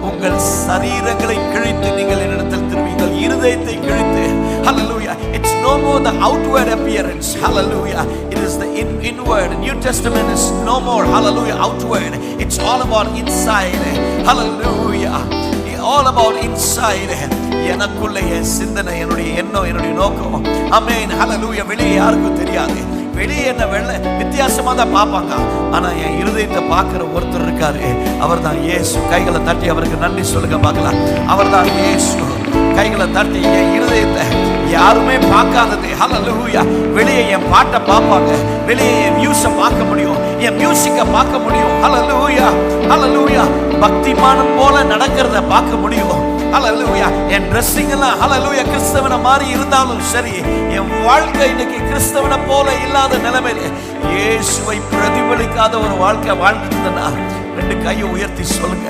A: உங்கள் சரீரங்களை கிழித்து நீங்கள் என்னிடத்தில் திரும்புங்கள், இருதயத்தை கிழித்து. Hallelujah. It's no more the outward appearance. Hallelujah. It is the inward. New Testament is no more, hallelujah, outward. It's all about inside. Hallelujah. All about inside. எனக்குள்ளே என் சிந்தனை, என்னுடைய எண்ணம், என்னுடைய நோக்கம். ஆமென். ஹல்லேலூயா. வெளியே யாருக்கும் தெரியாது. வெளியே என்ன வெள்ள வித்தியாசமா தான் பார்ப்பாங்க, ஆனா என் இருதயத்தை பார்க்கிற ஒருத்தர் இருக்காரு, அவர் தான் இயேசு. கைகளை தட்டி அவருக்கு நன்றி சொல்லுங்க பார்க்கலாம். அவர் தான் இயேசு. கைகளை தட்டி என் இருதயத்தை யாருமே பார்க்காதது. ஹல்லேலூயா. வெளியே என் பாட்டை பார்ப்பாங்க, வெளியே என் வியூஸை பார்க்க முடியும், என் மியூசிக்கை பார்க்க முடியும். ஹல்லேலூயா ஹல்லேலூயா. பக்திமானம் போல நடக்கிறத பார்க்க முடியும். ஹல்லேலூயா. என் ட்ரெஸ்ஸிங் எல்லாம் ஹல்லேலூயா கிறிஸ்தவனை மாதிரி இருந்தாலும் சரி, என் வாழ்க்கை இன்னைக்கு கிறிஸ்தவனை போல இல்லாத நிலைமையில இயேசுவை பிரதிபலிக்காத ஒரு வாழ்க்கை வாழ்ந்துட்டா ரெண்டு கையை உயர்த்தி சொல்லுங்க.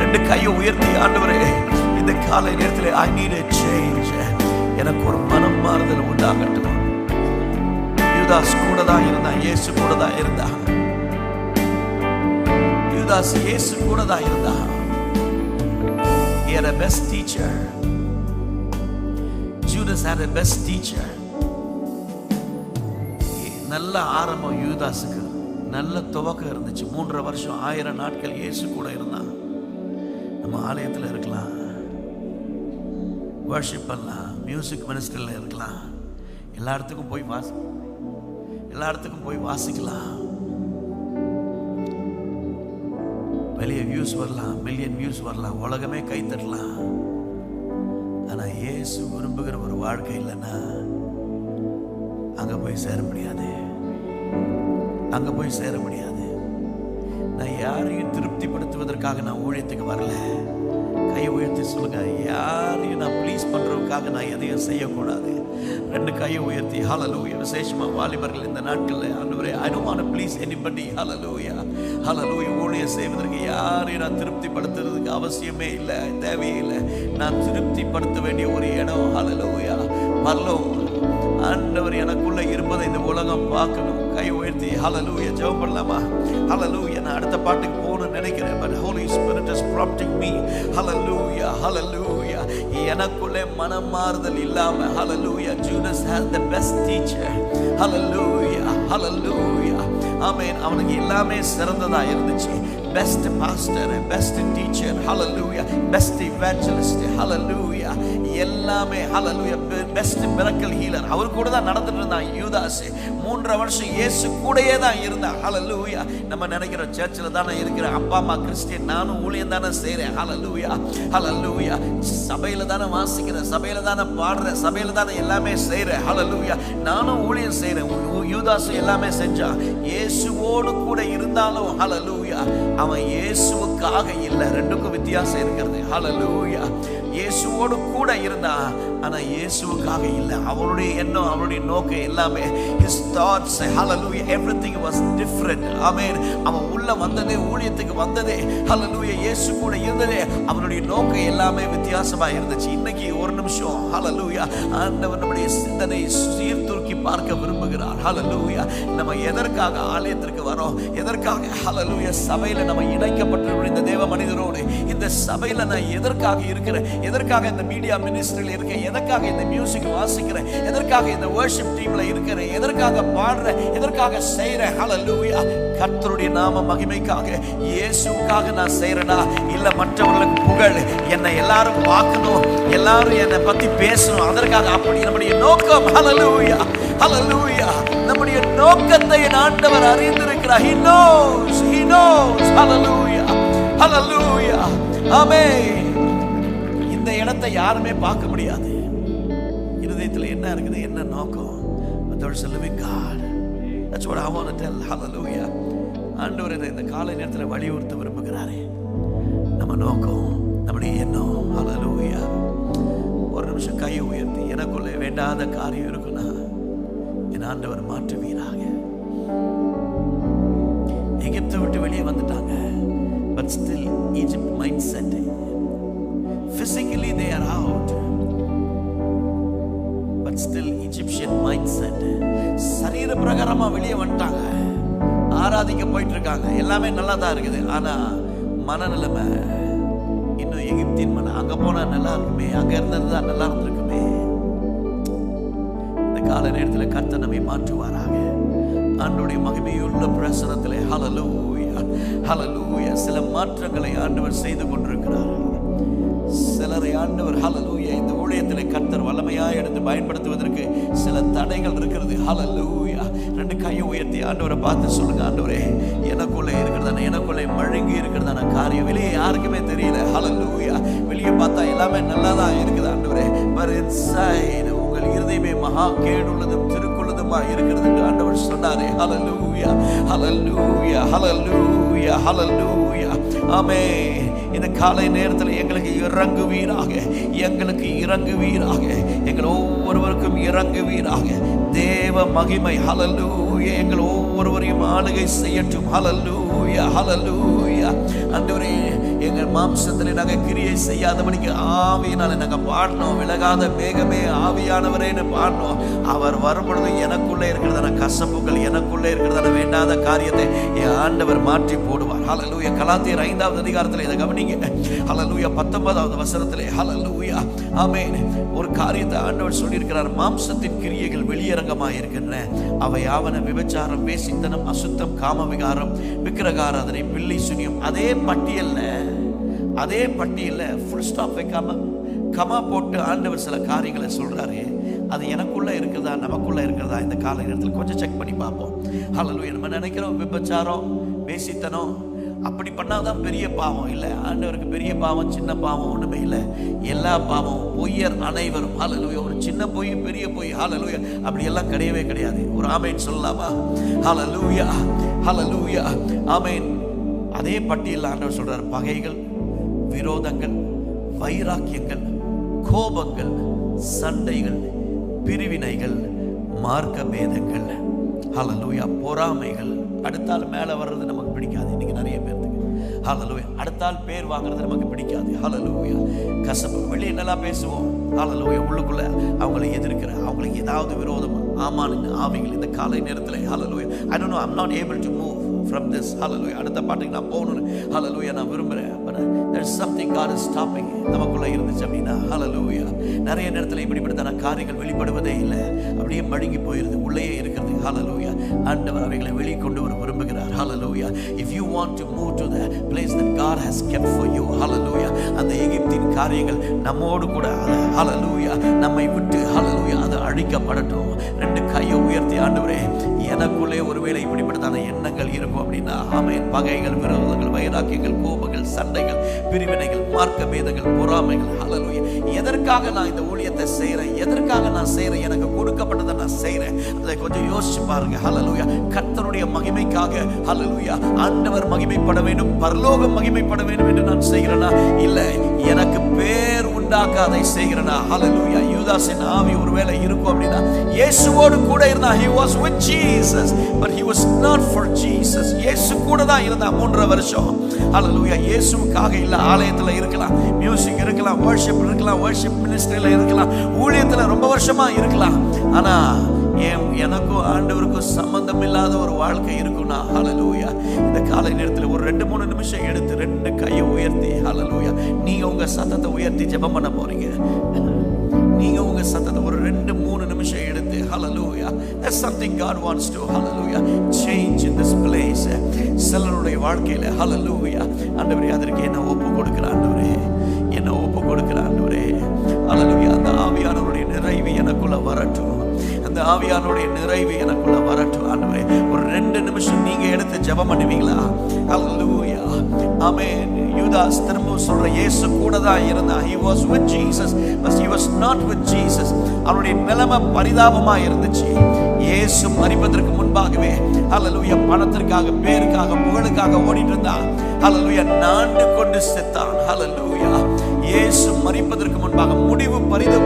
A: ரெண்டு கையை உயர்த்தி, ஆண்டவரே இந்த காலை நேரத்தில் I need a change. எனக்கு ஒரு மனம் மாறுதல் உண்டாகட்டும். யூதாஸ் கூட தான் இருந்தான், இயேசு கூட தான் இருந்தான். யூதாஸ் இயேசு கூட தான் இருந்தான். He had a best teacher. Judas had a best teacher. நல்ல ஆரம்பம் யூதாஸுக்கு, நல்ல துவக்கம் இருந்துச்சு. 3.5 வருஷம் 1000 நாட்கள் இயேசு கூட இருந்தான். நம்ம ஆலயத்தில் இருக்கலாம், வர்ஷிப் பண்ணலாம், மியூசிக் மினிஸ்டரில் இருக்கலாம், எல்லா இடத்துக்கும் போய் வாசிக்கலாம். வெளியே வியூஸ் வரலாம், மில்லியன் வியூஸ் வரலாம், உலகமே கை தட்டலாம். ஆனா இயேசு விரும்புகிற ஒரு வாழ்க்கை இல்லைன்னா அங்க போய் சேர முடியாது. அங்க போய் சேர முடியாது. நான் யாரையும் திருப்திப்படுத்துவதற்காக நான் ஊழியத்துக்கு வரல. கையை உயர்த்தி சொல்லுங்க, யாரையும் நான் ப்ளீஸ் பண்றதுக்காக நான் எதையும் செய்யக்கூடாது. 2 கையை உயர்த்தி ஹல்லேலூயா. விசேஷமா வாலிபர்கள் இந்த நாட்களில் ஆண்டவரே, I don't want to please anybody. ஹல்லேலூயா, ஹல்லேலூயா. ஊழியம் செய்வதற்கு யாரையும் நான் திருப்திப்படுத்துறதுக்கு அவசியமே இல்லை, தேவையே இல்லை. நான் திருப்திப்படுத்த வேண்டிய ஒரு இடம் ஹல்லேலூயா பரலோகம். ஆண்டவர் எனக்குள்ள இருப்பதை இந்த உலகம் பார்க்கணும். கை உயர்த்தி ஹல்லேலூயா ஜெபம் பண்ணலாமா? ஹல்லேலூயா. நான் அடுத்த பாட்டுக்கு போகணும்னு நினைக்கிறேன். But Holy Spirit is prompting me. ஹல்லேலூயா, ஹல்லேலூயா. எனக்குள்ளே மனமாறுதல் இல்லாம ஹல்லேலூயா. Judas has the best teacher. ஹல்லேலூயா, ஹல்லேலூயா. ஆமென். அவனுக்கு எல்லாமே சிறந்ததா இருந்துச்சு. பெஸ்ட் பாஸ்டர், பெஸ்ட் டீச்சர், ஹல்லேலூயா, பெஸ்ட் இவாஞ்சலிஸ்ட், ஹல்லேலூயா, எல்லாமே ஹல்லேலூயா, பெஸ்ட் மிரக்கல் ஹீலர். அவர் கூட தான் நடந்துட்டு இருந்தான் யூதாஸ். 3 வருஷம் இயேசு கூடயே தான் இருந்தான். ஹல்லேலூயா. நம்ம நினைக்கிற சர்ச்சில் தானே இருக்கிறேன், அப்பா அம்மா கிறிஸ்டியன், நானும் ஊழியம் தானே செய்கிறேன். ஹல்லேலூயா, ஹல்லேலூயா. சபையில தானே வாசிக்கிறேன், சபையில தானே பாடுறேன், சபையில தானே எல்லாமே செய்கிறேன். ஹல்லேலூயா. நானும் ஊழியம் செய்கிறேன். யூதாஸ் எல்லாமே செஞ்சான். இயேசுவோடு கூட இருந்தாலும் ஹல்லேலூயா, அவன் இயேசுவுக்காக இல்லை. 2க்கும் வித்தியாசம் இருக்கிறது. ஹல்லேலூயா. இயேசுவோடு கூட இருந்தா, ஆனா இயேசுவுக்காக இல்லை. அவருடைய எண்ணம், அவருடைய நோக்கம் எல்லாமே, his thoughts, hallelujah, everything was different. ஆமென். அவன் உள்ள வந்ததே, ஊழியத்துக்கு வந்ததே ஹல்லேலூயா இயேசு கூட இருந்ததே, அவருடைய நோக்கம் எல்லாமே வித்தியாசமா இருந்துச்சு. இன்னைக்கு ஒரு நிமிஷம் ஹல்லேலூயா, ஆண்டவர் நம்முடைய சிந்தனை சீர்தூக்கி பார்க்க விரும்புகிறார். ஹல்லேலூயா. நம்ம எதற்காக ஆலயத்திற்கு வரோம், எதற்காக ஹல்லேலூயா சபையில நம்ம இணைக்கப்பட்டிருக்கிற இந்த தேவ மனிதரோடு, இந்த சபையில நான் எதற்காக இருக்கிறேன், எதற்காக இந்த மீடியா மினிஸ்ட்ரியில் இருக்கேன், எதற்காக இந்த மியூசிக் வாசிக்கிறேன், எதற்காக இந்த வர்ஷிப் டீம்ல இருக்கிறேன், எதற்காக பாடுறேன், எதற்காக செய்றேன். ஹல்லேலூயா. கர்த்தருடைய நாம மகிமைக்காக, இயேசுவுக்காக நான் செய்றேனா, இல்ல மற்றவர்களுக்கு புகழ், என்னை எல்லாரும் பார்க்கணும், எல்லாரும் என்னை பத்தி பேசணும், அதற்காக? அப்படி நம்முடைய நோக்கம் ஹல்லேலூயா, ஹல்லேலூயா. நம்முடைய நோக்கத்தை ஆண்டவர் அறிந்திருக்கிறார். He knows, he knows. ஹல்லேலூயா, ஹல்லேலூயா. ஆமென். இந்த இடத்தை யாருமே பார்க்க முடியாது. இருதயத்தில் என்ன இருக்குது, என்ன நோக்கம்? But there's a living God. That's what I want to tell. Hallelujah. ஆண்டவர் இந்த காலை நேரத்தில் வலியுறுத்த விரும்புகிறாரே, நம்ம நோக்கம், நம்முடைய எண்ணம். Hallelujah. ஒரு நிமிஷம் கையை உயர்த்தி, எனக்குள்ளே வேண்டாத காரியம் இருக்குன்னா என் ஆண்டவர் மாற்றுவீராக. எகிப்தை விட்டு வெளியே வந்துட்டாங்க, but still Egypt mindset. Physically they are out, but still Egyptian mindset. சரீர பிரகாரமா வெளியே வந்துட்டாங்க, ஆராதிக்க போயிட்டு இருக்காங்க, எல்லாமே நல்லா தான் இருக்குது. ஆனா மனநிலைமை இன்னும் எகிப்தின் மன. அங்க போனா நல்லா இருக்குமே, அங்க இருந்தது தான் நல்லா இருந்திருக்குமே. இந்த கால நேரத்தில் கர்த்தர் நம்மை மாற்றுவாராக. ஆண்டவருடைய மகிமையுள்ள பிரசனத்திலே ஹல்லேலூயா, ஹல்லேலூயா. சில மாற்றங்களை ஆண்டவர் செய்து கொண்டிருக்கிறார். சிலரை ஆண்டவர் ஹல்லேலூயா இந்த ஊழியத்திலே கர்த்தர் வல்லமையாய் எடுத்து பயன்படுத்துவதற்கு சில தடைகள் இருக்கிறது. ஹல்லேலூயா. 2 கையை உயர்த்தி ஆண்டவரை பார்த்து சொல்லுங்க, ஆண்டவரே எனக்குள்ளே இருக்கிறதான, எனக்குள்ளே மழுங்கி இருக்கிறதான காரியம் வெளியே யாருக்குமே தெரியல. ஹல்லேலூயா. வெளியே பார்த்தா எல்லாமே நல்லா தான் இருக்குது ஆண்டவரே, but inside உங்கள் இருதயமே மகா கேடுள்ளதும் திருக்குள்ளதுமா இருக்கிறது என்று ஆண்டவர் சொன்னாரே. ஹல்லேலூயா, ஹல்லேலூயா, ஹல்லேலூயா, ஹல்லேலூயா. ஆமென். இந்த காலை நேரத்தில் எங்களுக்கு இறங்குவீராக, எங்களுக்கு இறங்குவீராக, எங்கள் ஒவ்வொருவருக்கும் இறங்குவீராக. தேவ மகிமை ஹல்லேலூயா எங்கள் ஒவ்வொருவரையும் ஆளுகை செய்யட்டும். ஹல்லேலூயா, ஹல்லேலூயா. ஆண்டவரே எங்கள் மாம்சத்தில் நாங்கள் கிரியை செய்யாதபடிக்கு ஆவியினால நாங்கள் பாடணும். விலகாத மேகமே ஆவியானவரேன்னு பாடணும். அவர் வரும்பொழுது எனக்குள்ளே இருக்கிறதான கசப்புகள், எனக்குள்ளே இருக்கிறதான வேண்டாத காரியத்தை என் ஆண்டவர் மாற்றி போடுவார். ஹல்லேலூயா. கலாத்தியர் 5வது அதிகாரத்தில் இதை கவனிங்க. ஹல்லேலூயா 19வது வசனத்திலே ஹல்லேலூயா ஆமென். ஒரு காரியத்தை ஆண்டவர் சொல்லியிருக்கிறார். மாம்சத்தின் கிரியைகள் வெளியரங்கமாக இருக்கின்றன. அவை யாவன விபச்சாரம், வேசித்தனம், அசுத்தம், காம விகாரம், விக்கிரகாராதனை, பில்லி சுனியம். அதே பட்டியல்ல ஃபுல் ஸ்டாப் வைக்காம கமா போட்டு ஆண்டவர் சில காரியங்களை சொல்றாரு. அது எனக்குள்ள இருக்கிறதா, நமக்குள்ள இருக்கிறதா? இந்த கால நேரத்தில் கொஞ்சம் செக் பண்ணி பார்ப்போம். ஹல்லேலூயா. நம்ம நினைக்கிறோம் விபச்சாரம், வேசித்தனம், அப்படி பண்ணாதான் பெரிய பாவம் இல்லை. ஆண்டவருக்கு பெரிய பாவம் சின்ன பாவம் ஒண்ணுமே இல்லை. எல்லா பாவம் பொய்யர் அனைவரும். ஹல்லேலூயா. ஒரு சின்ன பொய் பெரிய பொய், ஹல்லேலூயா, அப்படி எல்லாம் கிடையவே கிடையாது. ஒரு ஆமென் சொல்லலாமா? ஹல்லேலூயா, ஹல்லேலூயா, ஆமென். அதே பட்டியலில் ஆண்டவர் சொல்றார், பகைகள், விரோதங்கள், வைராக்கியங்கள், கோபங்கள், சண்டைகள், பிரிவினைகள், மார்க்க பேதங்கள், ஹல்லேலூயா, பொறாமைகள். அடுத்தால் மேலே வர்றது நமக்கு பிடிக்காது. இன்னைக்கு நிறைய பேருக்கு ஹல்லேலூயா. அடுத்தால் பேர் வாங்குறது நமக்கு பிடிக்காது. ஹல்லேலூயா. கசப்பு. வெளியே நல்லா பேசுவோம், ஹல்லேலூயா. உள்ளுக்குள்ள அவங்களை எதிர்க்கிற, அவங்களுக்கு ஏதாவது விரோதம் ஆமான்னு ஆவிகள் இந்த காலை நேரத்தில், ஹல்லேலூயா, I don't know, I'm not able to move from this, hallelujah. அடுத்த பாட்டுக்கு நான் போகணும்னு, hallelujah, நான் விரும்புகிறேன். but there's something God is stopping நமக்குள்ள இருந்துச்சு அப்படின்னா, hallelujah. நிறைய நேரத்தில் இப்படிப்பட்ட காரியங்கள் வெளிப்படுவதே இல்லை, அப்படியே மழுங்கி போயிருது, உள்ளேயே இருக்கிறது. hallelujah. ஆண்டவர் அவைகளை வெளியே கொண்டு வர விரும்புகிறார். hallelujah. If you want to move to the place that God has kept for you, hallelujah, அந்த எகிப்தின் காரியங்கள் நம்மோடு கூட, hallelujah, நம்மை விட்டு, hallelujah, அது அழிக்கப்படட்டும். ரெண்டு கையை உயர்த்தி, ஆண்டவரே, எனக்குள்ளே ஒருவேளை இப்படிப்பட்டதான எண்ணங்கள் இருக்கும் அப்படின்னா, ஆமென், பகைகள், விரோதங்கள், வைராக்கியங்கள், கோபங்கள், சண்டைகள், பிரிவினைகள், மார்க்க பேதங்கள், பொறாமைகள், ஹல்லேலூயா. எதற்காக நான் இந்த ஊழியத்தை செய்கிறேன், எதற்காக நான் செய்கிறேன், எனக்கு கொடுக்கப்பட்டதை நான் செய்கிறேன், அதை கொஞ்சம் யோசிச்சு பாருங்க. ஹல்லேலூயா. கர்த்தருடைய மகிமைக்காக, ஹல்லேலூயா, ஆண்டவர் மகிமைப்பட வேண்டும், பரலோகம் மகிமைப்பட வேண்டும் என்று நான் செய்கிறேனா, இல்லை எனக்கு பேர் உண்டாக்க அதை செய்கிறேனா? ஹல்லேலூயா. யூதாஸின் ஆவி ஒருவேளை இருக்கும் அப்படின்னா, இயேசுவோடு கூட இருந்தா, he was with Jesus but he was not for Jesus. இயேசு கூட தான் இருந்தா 3 வருஷம். ஹல்லேலூயா. இயேசுவுக்காக இல்ல, ஆலயத்துல இருக்கலாம், மியூசிக் இருக்கலாம், வர்ஷிப் இருக்கலாம், வர்ஷிப் மினிஸ்ட்ரியில இருக்கலாம், ஊழியத்துல ரொம்ப வருஷமா இருக்கலாம். ஆனா எனக்கும் ஆண்டவருக்கும் சம்பந்தம் இல்லாத ஒரு வாழ்க்கை இருக்கும்னா, ஹல்லேலூயா, இந்த காலை நேரத்தில் ஒரு 2-3 நிமிஷம் எடுத்து 2 கையை உயர்த்தி, ஹல்லேலூயா, நீங்க உங்க சத்தத்தை உயர்த்தி ஜெபம் பண்ண போறீங்க. நீங்க உங்க சத்தத்தை ஒரு 2-3 நிமிஷம் எடுத்து, hallelujah, there's something God wants to, hallelujah, change in this place. சிலருடைய வாழ்க்கையில, hallelujah, ஆண்டவரே, அதற்கு என்ன ஒப்பு கொடுக்கிற ஆண்டவரே, என்ன ஒப்பு கொடுக்கிற ஆண்டவரே, hallelujah, அந்த ஆவியானவருடைய நிறைவு எனக்குள்ள வரட்டும், அந்த ஆவியானவருடைய நிறைவு எனக்குள்ள வரட்டும். ஆண்டவரே, ஒரு 2 நிமிஷம் நீங்க எடுத்து ஜெபம் பண்ணுவீங்களா? ஹல்லேலூயா, ஆமென். யூதாஸ் திரும்ப சொல்ற, இயேசு கூட தான் இருந்தான். he was with Jesus but he was not with Jesus. அவருடைய நிலைமை பரிதாபமா இருந்துச்சு. இயேசு மரிப்பதற்கு முன்பாகவே, ஹல்லேலூயா, பணத்திற்காக, பேருக்காக, புகழுக்காக ஓடிட்டு இருந்தான். ஹல்லேலூயா, நாண்டு கொண்டு செத்தான். ஹல்லேலூயா. இயேசு மரிப்பதற்கு முன்பாக முடிவு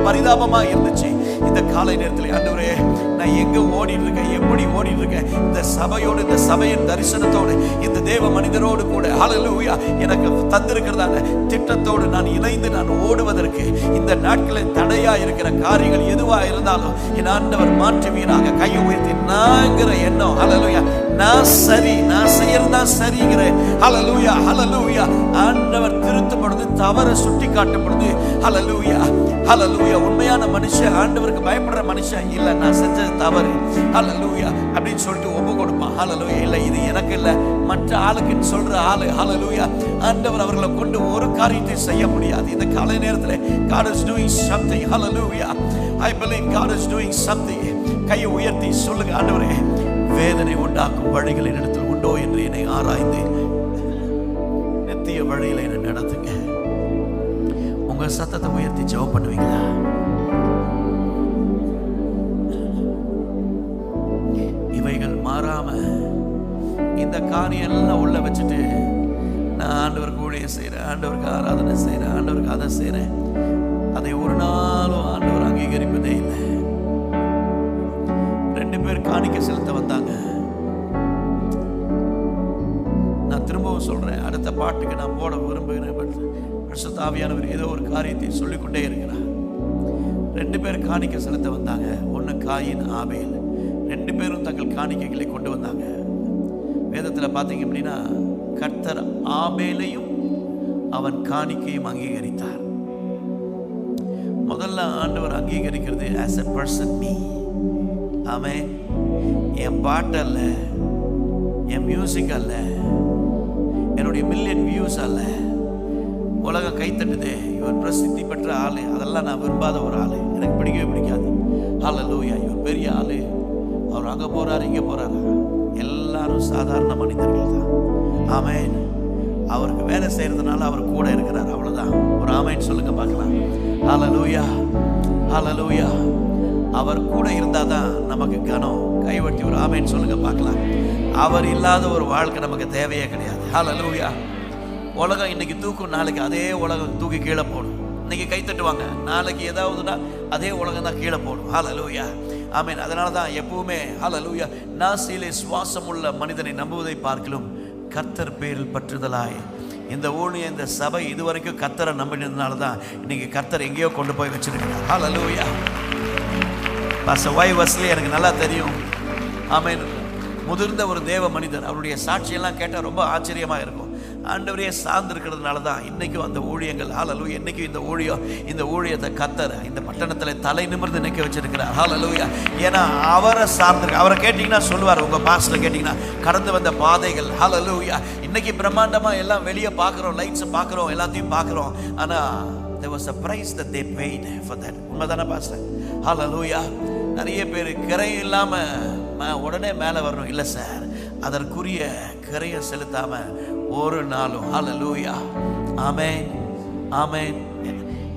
A: பரிதாபமா இருந்துச்சு. இந்த காலை நேரத்தில், ஆண்டவரே, நான் எங்க ஓடிட்டு இருக்கேன், எப்படி ஓடிட்டு இருக்கேன், இந்த சபையோடு, இந்த சபையின் தரிசனத்தோடு, இந்த தேவ மனிதரோடு கூட, ஹல்லேலூயா, எனக்கு தந்திருக்கிறதான திட்டத்தோடு நான் இணைந்து நான் ஓடுவதற்கு இந்த நாட்களில் தடையா இருக்கிற காரியங்கள் எதுவா இருந்தாலும் என் ஆண்டவர் மாற்றுவீராக. கையை உயர்த்தி நான்கிற எண்ணம், ஹல்லேலூயா, நான் சரி, நான் செய்யறதா சரிங்கிற, ஹல்லேலூயா, ஹல்லேலூயா, ஆண்டவர் திருத்தும் பொழுது, தவற சுட்டி காட்டும் பொழுது, ஹல்லேலூயா, ஹல்லேலூயா, உண்மையான மனுஷன், ஆண்டவருக்கு பயப்படுற மனுஷன், இல்ல நான் செஞ்சது தவறு, ஹல்லேலூயா அப்படின்னு சொல்லிட்டு ஒப்பு கொடுப்பான். ஹல்லேலூயா. இல்ல இது எனக்கு இல்ல, மற்ற ஆளுக்குன்னு சொல்ற ஆளு, ஹல்லேலூயா, ஆண்டவர் அவர்களை கொண்டு ஒரு காரியத்தை செய்ய முடியாது. இந்த காலை நேரத்தில் God is doing something. hallelujah, I believe God is doing something. கையை உயர்த்தி சொல்லுங்க, ஆண்டவரே, வேதனை உண்டாக்கும் வழிகள் என்னிடத்தில் உண்டோ என்று என்னை ஆராய்ந்து நித்திய வழியில என்னை நடத்துங்க. உங்க சத்தத்தை உயர்த்தி ஜெபம் பண்ணுவீங்களா? இவைகள் மாறாம இந்த காரியம் எல்லாம் உள்ள வச்சுட்டு, நான் ஆண்டவருக்கு ஊழியம் செய்யறேன், ஆண்டவருக்கு ஆராதனை செய்யறேன், ஆண்டவருக்கு அதை செய்யறேன், அதை ஒரு நாளும் ஆண்டவர் அங்கீகரிப்பதே இல்லை. 2 பேர் காணிக்கை செலுத்த வந்தாங்க. நான் திரும்பவும் சொல்றேன், அடுத்த பாட்டுக்கு நான் போட விரும்புகிறேன். பட் பரிசுத்த ஆவியானவர் ஏதோ ஒரு காரியத்தை சொல்லிக்கொண்டே இருக்கிறார். 2 பேர் காணிக்கை செலுத்த வந்தாங்க. ஒன்னு காயின், ஆபேல். 2 பேரும் தங்கள் காணிக்கைகளை கொண்டு வந்தாங்க. வேதத்துல பாத்தீங்க அப்படின்னா, கர்த்தர் ஆபேலையும் அவன் காணிக்கையும் அங்கீகரித்தார். முதல்ல ஆண்டவர் அங்கீகரிக்கிறது as a person, me. ஆமென். என் பாட்டு அல்ல, என் மியூசிக் அல்ல, என்னுடைய மில்லியன் வியூஸ் அல்ல, உலகம் கைத்தட்டுது, இவர் பிரசித்தி பெற்ற ஆளு, அதெல்லாம் நான் விரும்பாத ஒரு ஆளு, எனக்கு பிடிக்கவே பிடிக்காது. ஹல்லேலூயா, இவர் பெரிய ஆளு, அவர் அங்கே போறாரு, இங்கே போறாரு, எல்லாரும் சாதாரண மனிதர்கள் தான். ஆமென். அவருக்கு வேலை செய்யறதுனால அவர் கூட இருக்கிறார், அவ்வளவுதான். ஒரு ஆமென் சொல்லுங்க பார்க்கலாம். ஹல்லேலூயா, ஹல்லேலூயா. அவர் கூட இருந்தாதான் நமக்கு கனம். கைவட்டி ஒரு ஆமென் சொல்லுங்க பார்க்கலாம். அவர் இல்லாத ஒரு வாழ்க்கை நமக்கு தேவையே கிடையாது. ஹல்லேலூயா. உலகம் இன்னைக்கு தூக்கும், நாளைக்கு அதே உலகம் தூக்கி கீழே போடும். இன்னைக்கு கை தட்டுவாங்க, நாளைக்கு ஏதாவதுன்னா அதே உலகம் தான் கீழே போடும். ஹல்லேலூயா, ஆமென். அதனால தான் எப்பவுமே ஹல்லேலூயா, நாசியிலே சுவாசம் உள்ள மனிதனை நம்புவதை பார்க்கலும் கர்த்தர் பேரில் பற்றுதலாய். இந்த ஊழியம், இந்த சபை இதுவரைக்கும் கர்த்தரை நம்பினதுனால தான் இன்னைக்கு கர்த்தர் எங்கேயோ கொண்டு போய் வச்சிருக்கிறார். ஹல்லேலூயா. பாஸ்டர் ஒய் வெஸ்லி எனக்கு நல்லா தெரியும். ஆமென். முதிர்ந்த ஒரு தேவ மனிதர். அவருடைய சாட்சியெல்லாம் கேட்டால் ரொம்ப ஆச்சரியமாக இருக்கும். ஆண்டவரையே சார்ந்து இருக்கிறதுனால தான் இன்றைக்கும் அந்த ஊழியங்கள் ஹல்லேலூயா, இன்றைக்கும் இந்த ஊழியத்தை கர்த்தர் இந்த பட்டணத்தில் தலை நிமிர்ந்து நிற்க வச்சிருக்கிறார். ஹல்லேலூயா. ஏன்னா அவரை சார்ந்திருக்கு. அவரை கேட்டிங்கன்னா சொல்லுவார், உங்கள் பாஸ்டர் கேட்டிங்கன்னா கடந்து வந்த பாதைகள். ஹல்லேலூயா. இன்றைக்கி பிரம்மாண்டமாக எல்லாம் வெளியே பார்க்குறோம், லைட்ஸை பார்க்குறோம், எல்லாத்தையும் பார்க்குறோம். ஆனால் there was a price that they paid for that. உண்மைதானே பாஸ்டர்? ஹல்லேலூயா. நிறைய பேர் கிரை இல்லாமல் உடனே மேலே வரணும், இல்லை சார், அதற்குரிய கிரையை செலுத்தாமல் ஒரு நாளும். ஹல்லேலூயா, ஆமென், ஆமென்.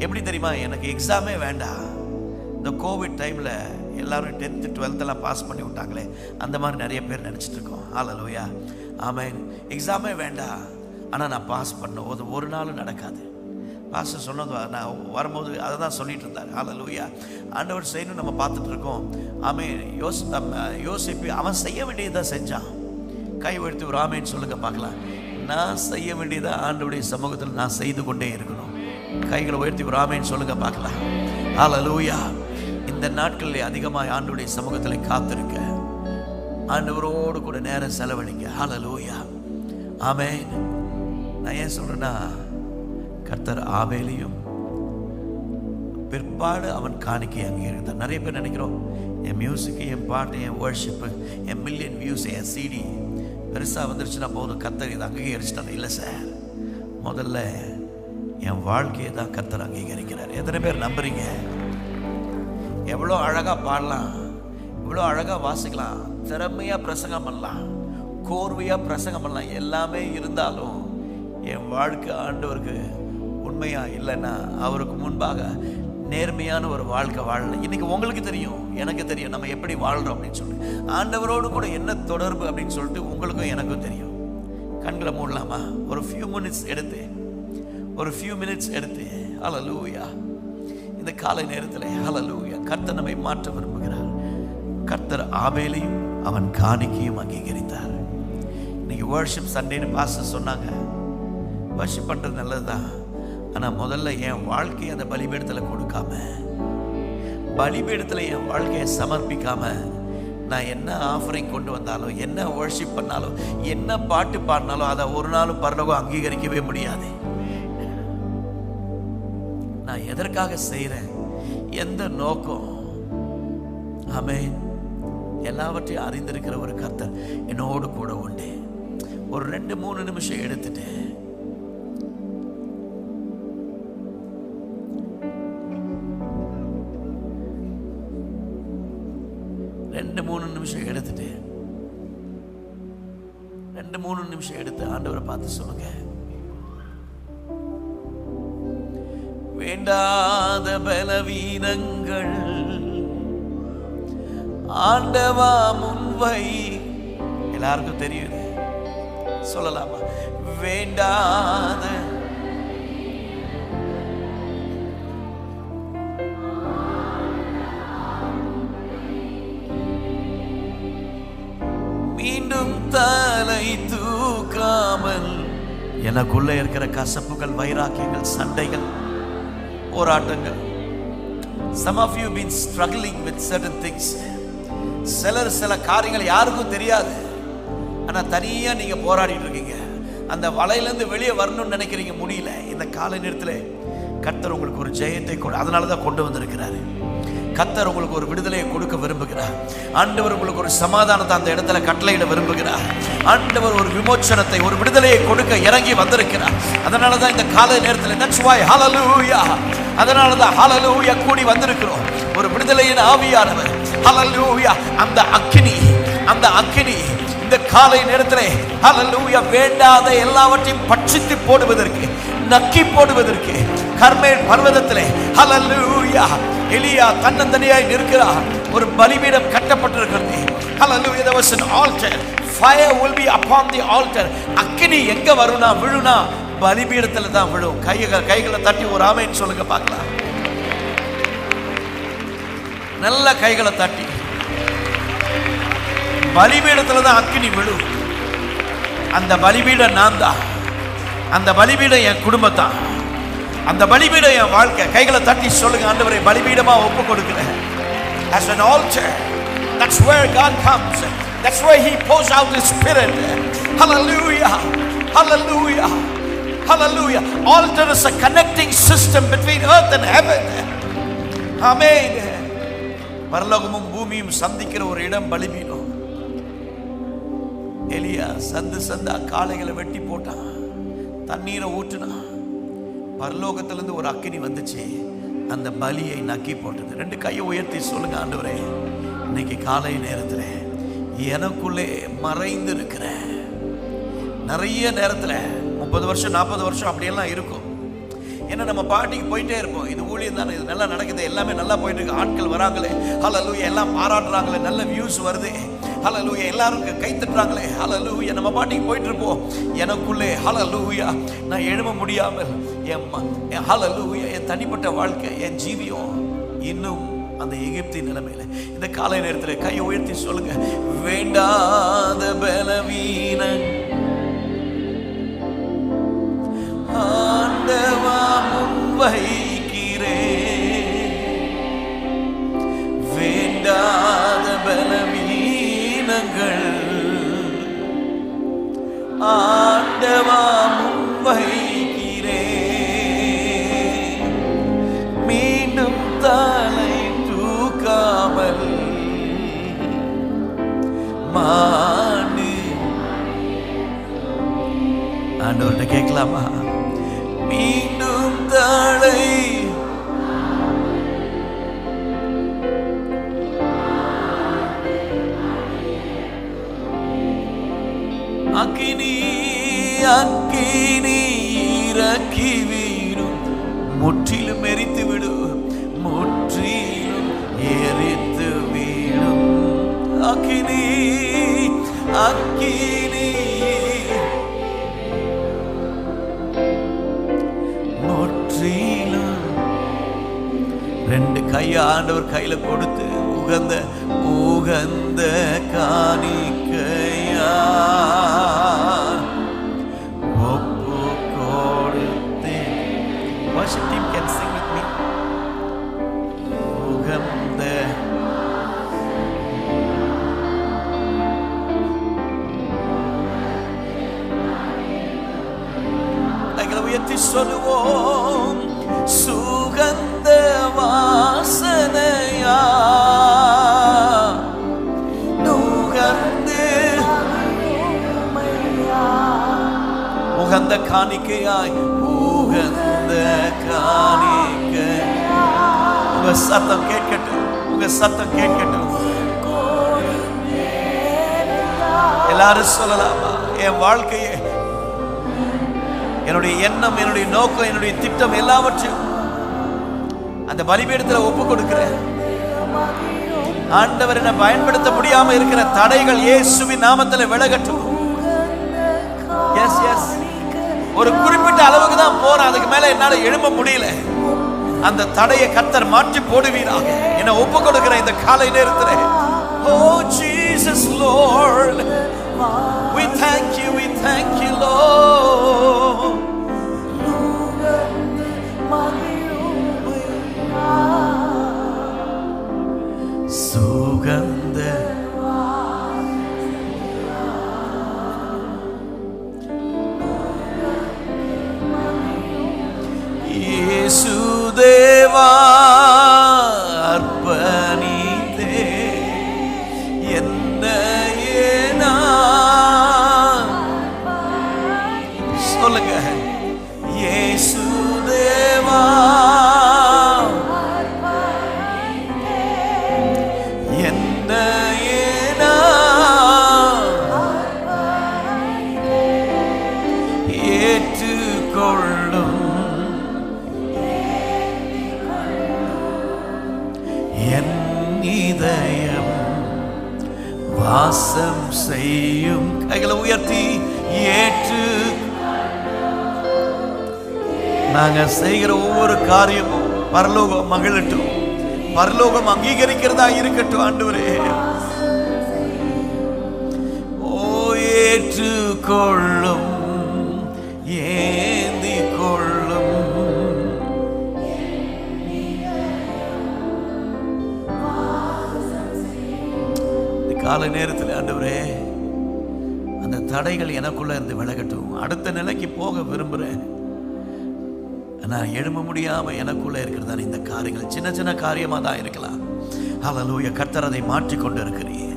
A: எப்படி தெரியுமா, எனக்கு எக்ஸாமே வேண்டாம். இந்த கோவிட் டைமில் எல்லாரும் 10th 12th பாஸ் பண்ணி விட்டாங்களே, அந்த மாதிரி நிறைய பேர் நினச்சிட்டு இருக்கோம். ஹல்லேலூயா, ஆமென். எக்ஸாமே வேண்டாம், ஆனால் நான் பாஸ் பண்ண ஒரு நாளும் நடக்காது. பாஸ்டர் சொன்னது நான் வரும்போது அதை தான் சொல்லிட்டு இருந்தார். ஹல்லேலூயா. ஆண்டவர் செய்யணும் நம்ம பார்த்துட்டு இருக்கோம். ஆமென். யோசிப்பு அவன் செய்ய வேண்டியதை செஞ்சான். கை உயர்த்தி ஒரு ஆமென் சொல்லுங்க பார்க்கலாம். நான் செய்ய வேண்டியதை ஆண்டவருடைய சமூகத்தில் நான் செய்து கொண்டே இருக்கணும். கைகளை உயர்த்தி ஒரு ஆமென் சொல்லுங்க பார்க்கலாம். ஹல்லேலூயா. இந்த நாட்களில் அதிகமாக ஆண்டவருடைய சமூகத்தில் காத்திருக்க, ஆண்டவரோடு கூட நேரம் செலவழிக்க. ஹல்லேலூயா, ஆமென். நான் ஏன் சொல்றேன்னா, கர்த்தர் ஆபேலையும் பிற்பாடு அவன் காணிக்கை அங்கீகரித்தார். நிறைய பேர் நினைக்கிறோம், என் மியூசிக்கு, என் பாட்டு, என் வர்ஷிப்பு, என் மில்லியன் வியூஸ், என் சிடி பெருசாக வந்துருச்சுன்னா போதும், கர்த்தர் இதை அங்கீகரிச்சிட்டாங்க. இல்லை சார், முதல்ல என் வாழ்க்கையை தான் கர்த்தர் அங்கீகரிக்கிறார். எத்தனை பேர் நம்புறீங்க? எவ்வளோ அழகாக பாடலாம், இவ்வளோ அழகாக வாசிக்கலாம், திறமையாக பிரசங்கம் பண்ணலாம், கோர்வையாக பிரசங்கம் பண்ணலாம், எல்லாமே இருந்தாலும் என் வாழ்க்கை ஆண்டவருக்கு உண்மையா இல்லைன்னா, அவருக்கு முன்பாக நேர்மையான ஒரு வாழ்க்கை வாழல. இன்னைக்கு உங்களுக்கு தெரியும், எனக்கு தெரியும் நம்ம எப்படி வாழ்றோம் அப்படின்னு சொல்லி. ஆண்டவரோடு கூட என்ன தொடர்பு அப்படின்னு சொல்லிட்டு உங்களுக்கும் எனக்கும் தெரியும். கண்களை மூடலாமா? ஒரு ஃபியூ மினிட்ஸ் எடுத்து ஹல்லேலூயா, இந்த காலை நேரத்தில் ஹல்லேலூயா, கர்த்தர் நம்மை மாற்ற விரும்புகிறார். கர்த்தர் ஆபேலையும் அவன் காணிக்கையும் அங்கீகரித்தார். இன்னைக்கு வர்ஷிப் சண்டேன்னு பாஸ்டர் சொன்னாங்க. வர்ஷிப் பண்ணுறது நல்லதுதான், ஆனால் முதல்ல என் வாழ்க்கையை அந்த பலிபீடத்தில் கொடுக்காம, பலிபீடத்தில் என் வாழ்க்கையை சமர்ப்பிக்காம, நான் என்ன ஆஃபரிங் கொண்டு வந்தாலும், என்ன வர்ஷிப் பண்ணாலும், என்ன பாட்டு பாடினாலும் அதை ஒரு நாளும் பரலோகம் அங்கீகரிக்கவே முடியாது. நான் எதற்காக செய்கிறேன், எந்த நோக்கம், ஆமென், எல்லாவற்றையும் அறிந்திருக்கிற ஒரு கர்த்தர் என்னோடு கூட உண்டு. ஒரு 2-3 நிமிஷம் எடுத்துட்டு எடுத்து ஆண்டவரை பார்த்து சொல்லுங்க, வேண்டாத பலவீனங்கள் ஆண்டவா முன்வை. எல்லாருக்கும் தெரியுது, சொல்லலாமா? வேண்டாத மீண்டும் தலை தூக்காமல், எனக்குள்ள இருக்கிற கசப்புகள், வைராக்கியங்கள், சண்டைகள், போராட்டங்கள். Some of you been struggling with certain things. சில காரியங்கள் யாருக்கும் தெரியாது, ஆனா தனியா நீங்க போராடிட்டு இருக்கீங்க. அந்த வலையிலிருந்து வெளியே வரணும்னு நினைக்கிறீங்க, முடியல. இந்த காலை நேரத்தில் கர்த்தர் உங்களுக்கு ஒரு ஜெயத்தை அதனாலதான் கொண்டு வந்திருக்கிறாரு. கர்த்தர் உங்களுக்கு ஒரு விடுதலையை கொடுக்க விரும்புகிறார். ஆண்டவர் உங்களுக்கு ஒரு சமாதானத்தை அந்த இடத்துல கட்டளையிட விரும்புகிறார். ஆண்டவர் ஒரு விமோச்சனத்தை, ஒரு விடுதலையை கொடுக்க இறங்கி வந்திருக்கிறார். அதனாலதான் இந்த காலை நேரத்தில், that's why hallelujah, அதனாலதான் hallelujah கூடி வந்திருக்கிறோம். ஒரு விடுதலையின் ஆவியானவர், hallelujah, அந்த அக்கினி இந்த காலை நேரத்திலே ஹல்லேலூயா வேண்டாத எல்லாவற்றையும் பட்சித்து போடுவதற்கு, நக்கி போடுவதற்கு கர்மேல் பர்வதத்திலே ஹல்லேலூயா எலியா தன்னந்தனியாய் நிற்கிறார். ஒரு பலிபீடம் கட்டப்பட்டிருக்கிறது. Hallelujah, there was an altar. Fire will be upon the altar. அக்கினி எங்க வரும்னா விழுனா பலிபீடத்துல தான் விழும். கைகளை தட்டி ஒரு ஆமென் சொல்லுங்க பார்க்கலாம். நல்ல கைகளை தட்டி. பலிபீடத்துல தான் அக்கினி விழும். அந்த பலிபீடம் நான் தான். அந்த பலிபீடம் என் குடும்பத்தான். அந்த பலிபீடம் என் வாழ்க்கை. கைகளை தட்டி சொல்லுங்க, ஆண்டவரே பலிபீடமா ஒப்பு கொடுக்கிறேன். As an altar, that's where God comes. That's where He pours out His Spirit. Hallelujah, hallelujah, hallelujah. Altar is a connecting system between earth and heaven. Amen. பரலோகமும் பூமியும் சந்திக்கிற ஒரு இடம் பலிபீடம். எலியா சந்தா காளைகளை வெட்டி போட்டான், தண்ணீரை ஊற்றினான். பரலோகத்திலிருந்து ஒரு அக்கினி வந்துச்சு, அந்த பலியை நக்கி போட்டது. 2 கையை உயர்த்தி சொல்லுங்க, ஆண்டவரே இன்னைக்கு காலை நேரத்தில் எனக்குள்ளே மறைந்து இருக்கிற நிறைய நேரத்தில் 30 வருஷம் 40 வருஷம் அப்படியெல்லாம் இருக்கும். ஏன்னா நம்ம பாட்டிக்கு போயிட்டே இருப்போம், இது ஊழியம் தானே, இது நல்லா நடக்குது, எல்லாமே நல்லா போயிட்டு இருக்கு, ஆட்கள் வராங்களே ஹல்லேலூயா, எல்லாம் பாராட்டுறாங்களே, நல்ல வியூஸ் வருது ஹல்லேலூயா, எல்லாரும் கை தட்டுறாங்களே ஹல்லேலூயா, நம்ம பாட்டிக்கு போயிட்டு இருப்போம். எனக்குள்ளே ஹல்லேலூயா நான் எழும்ப முடியாமல் என் ஹல்லேலூயா என் தனிப்பட்ட வாழ்க்கை, என் ஜீவியம் இன்னும் அந்த எகிப்தி நிலைமையில. இந்த காலை நேரத்தில் கையை உயர்த்தி சொல்லுங்க, வேண்டாத பலவீன ஆண்டவா முன்வைக்கிறே, வேண்டாத பலவீனங்கள் ஆண்டவா முன்வைக்கிறே, மீண்டும் தலை தூக்காமல் மானு. ஆண்டவர்கிட்ட கேட்கலாமா? மீண்டும் தலை அக்கினி அக்கினி இறக்கி வீடும், முற்றிலும் எரித்து விடும், முற்றிலும் எரித்து வீடும். அக்கினி அக்கினி முற்றிலும். 2 கையை ஆண்டவர் கையில கொடுத்து உகந்த உகந்த காணிக்கையா ஒப்பு கொடுத்தேன். Worship team can sing with me. உகந்த கைகளை உயர்த்தி சொல்லுவோம், சுகந்த வாசனையா நுகர்ந்து உகந்த காணிக்கையாய் உகந்த காணிக்கை. உங்க சத்தம் கேட்கட்டும், உங்க சத்தம் கேட்கட்டும். எல்லாரும் சொல்லலாமா? என் வாழ்க்கையே, என்னுடைய எண்ணம், என்னுடைய நோக்கம், என்னுடைய திட்டம் எல்லாவற்றையும் அந்த பலிபீடத்தில் ஒப்பு கொடுக்கிறேன். ஆண்டவர் என்னை பயன்படுத்த முடியாம இருக்கிற தடைகள் இயேசுவின் நாமத்தில் விலகட்டும். எஸ் எஸ், ஒரு குறிப்பிட்ட அளவுக்கு தான் போறேன், அதுக்கு மேல என்னால எழும்ப முடியல. அந்த தடையை கர்த்தர் மாற்றி போடுவீராக. என்னை ஒப்பு கொடுக்கிறேன் இந்த காலை நேரத்தில். Oh Jesus Lord, we thank you, we thank you Lord. சுகந்த இயேசு தேவா அர்ப்பணித்தே என்னையே நான். சொல்லுங்க, என் இதயம் வாசம் செய்யும். கைகளை உயர்த்தி ஏற்று நாங்க செய்கிற ஒவ்வொரு காரியமும் பரலோகம் மகிழட்டும், பரலோகம் அங்கீகரிக்கிறதா இருக்கட்டும். ஆண்டவரே ஏற்றுக்கொள்ளும், ஏந்தி கொள்ளும். இந்த காலை நேரத்தில் ஆண்டவரே அந்த தடைகள் எனக்குள்ள இருந்து விலகட்டும். அடுத்த நிலைக்கு போக விரும்புறேன், நான் எழும்ப முடியாம எனக்குள்ள இருக்கிறதான இந்த காரியங்கள் சின்ன சின்ன காரியமா தான் இருக்கலாம். ஹல்லேலூயா. கர்த்தர் அதை மாற்றிக்கொண்டு இருக்கிறீர்,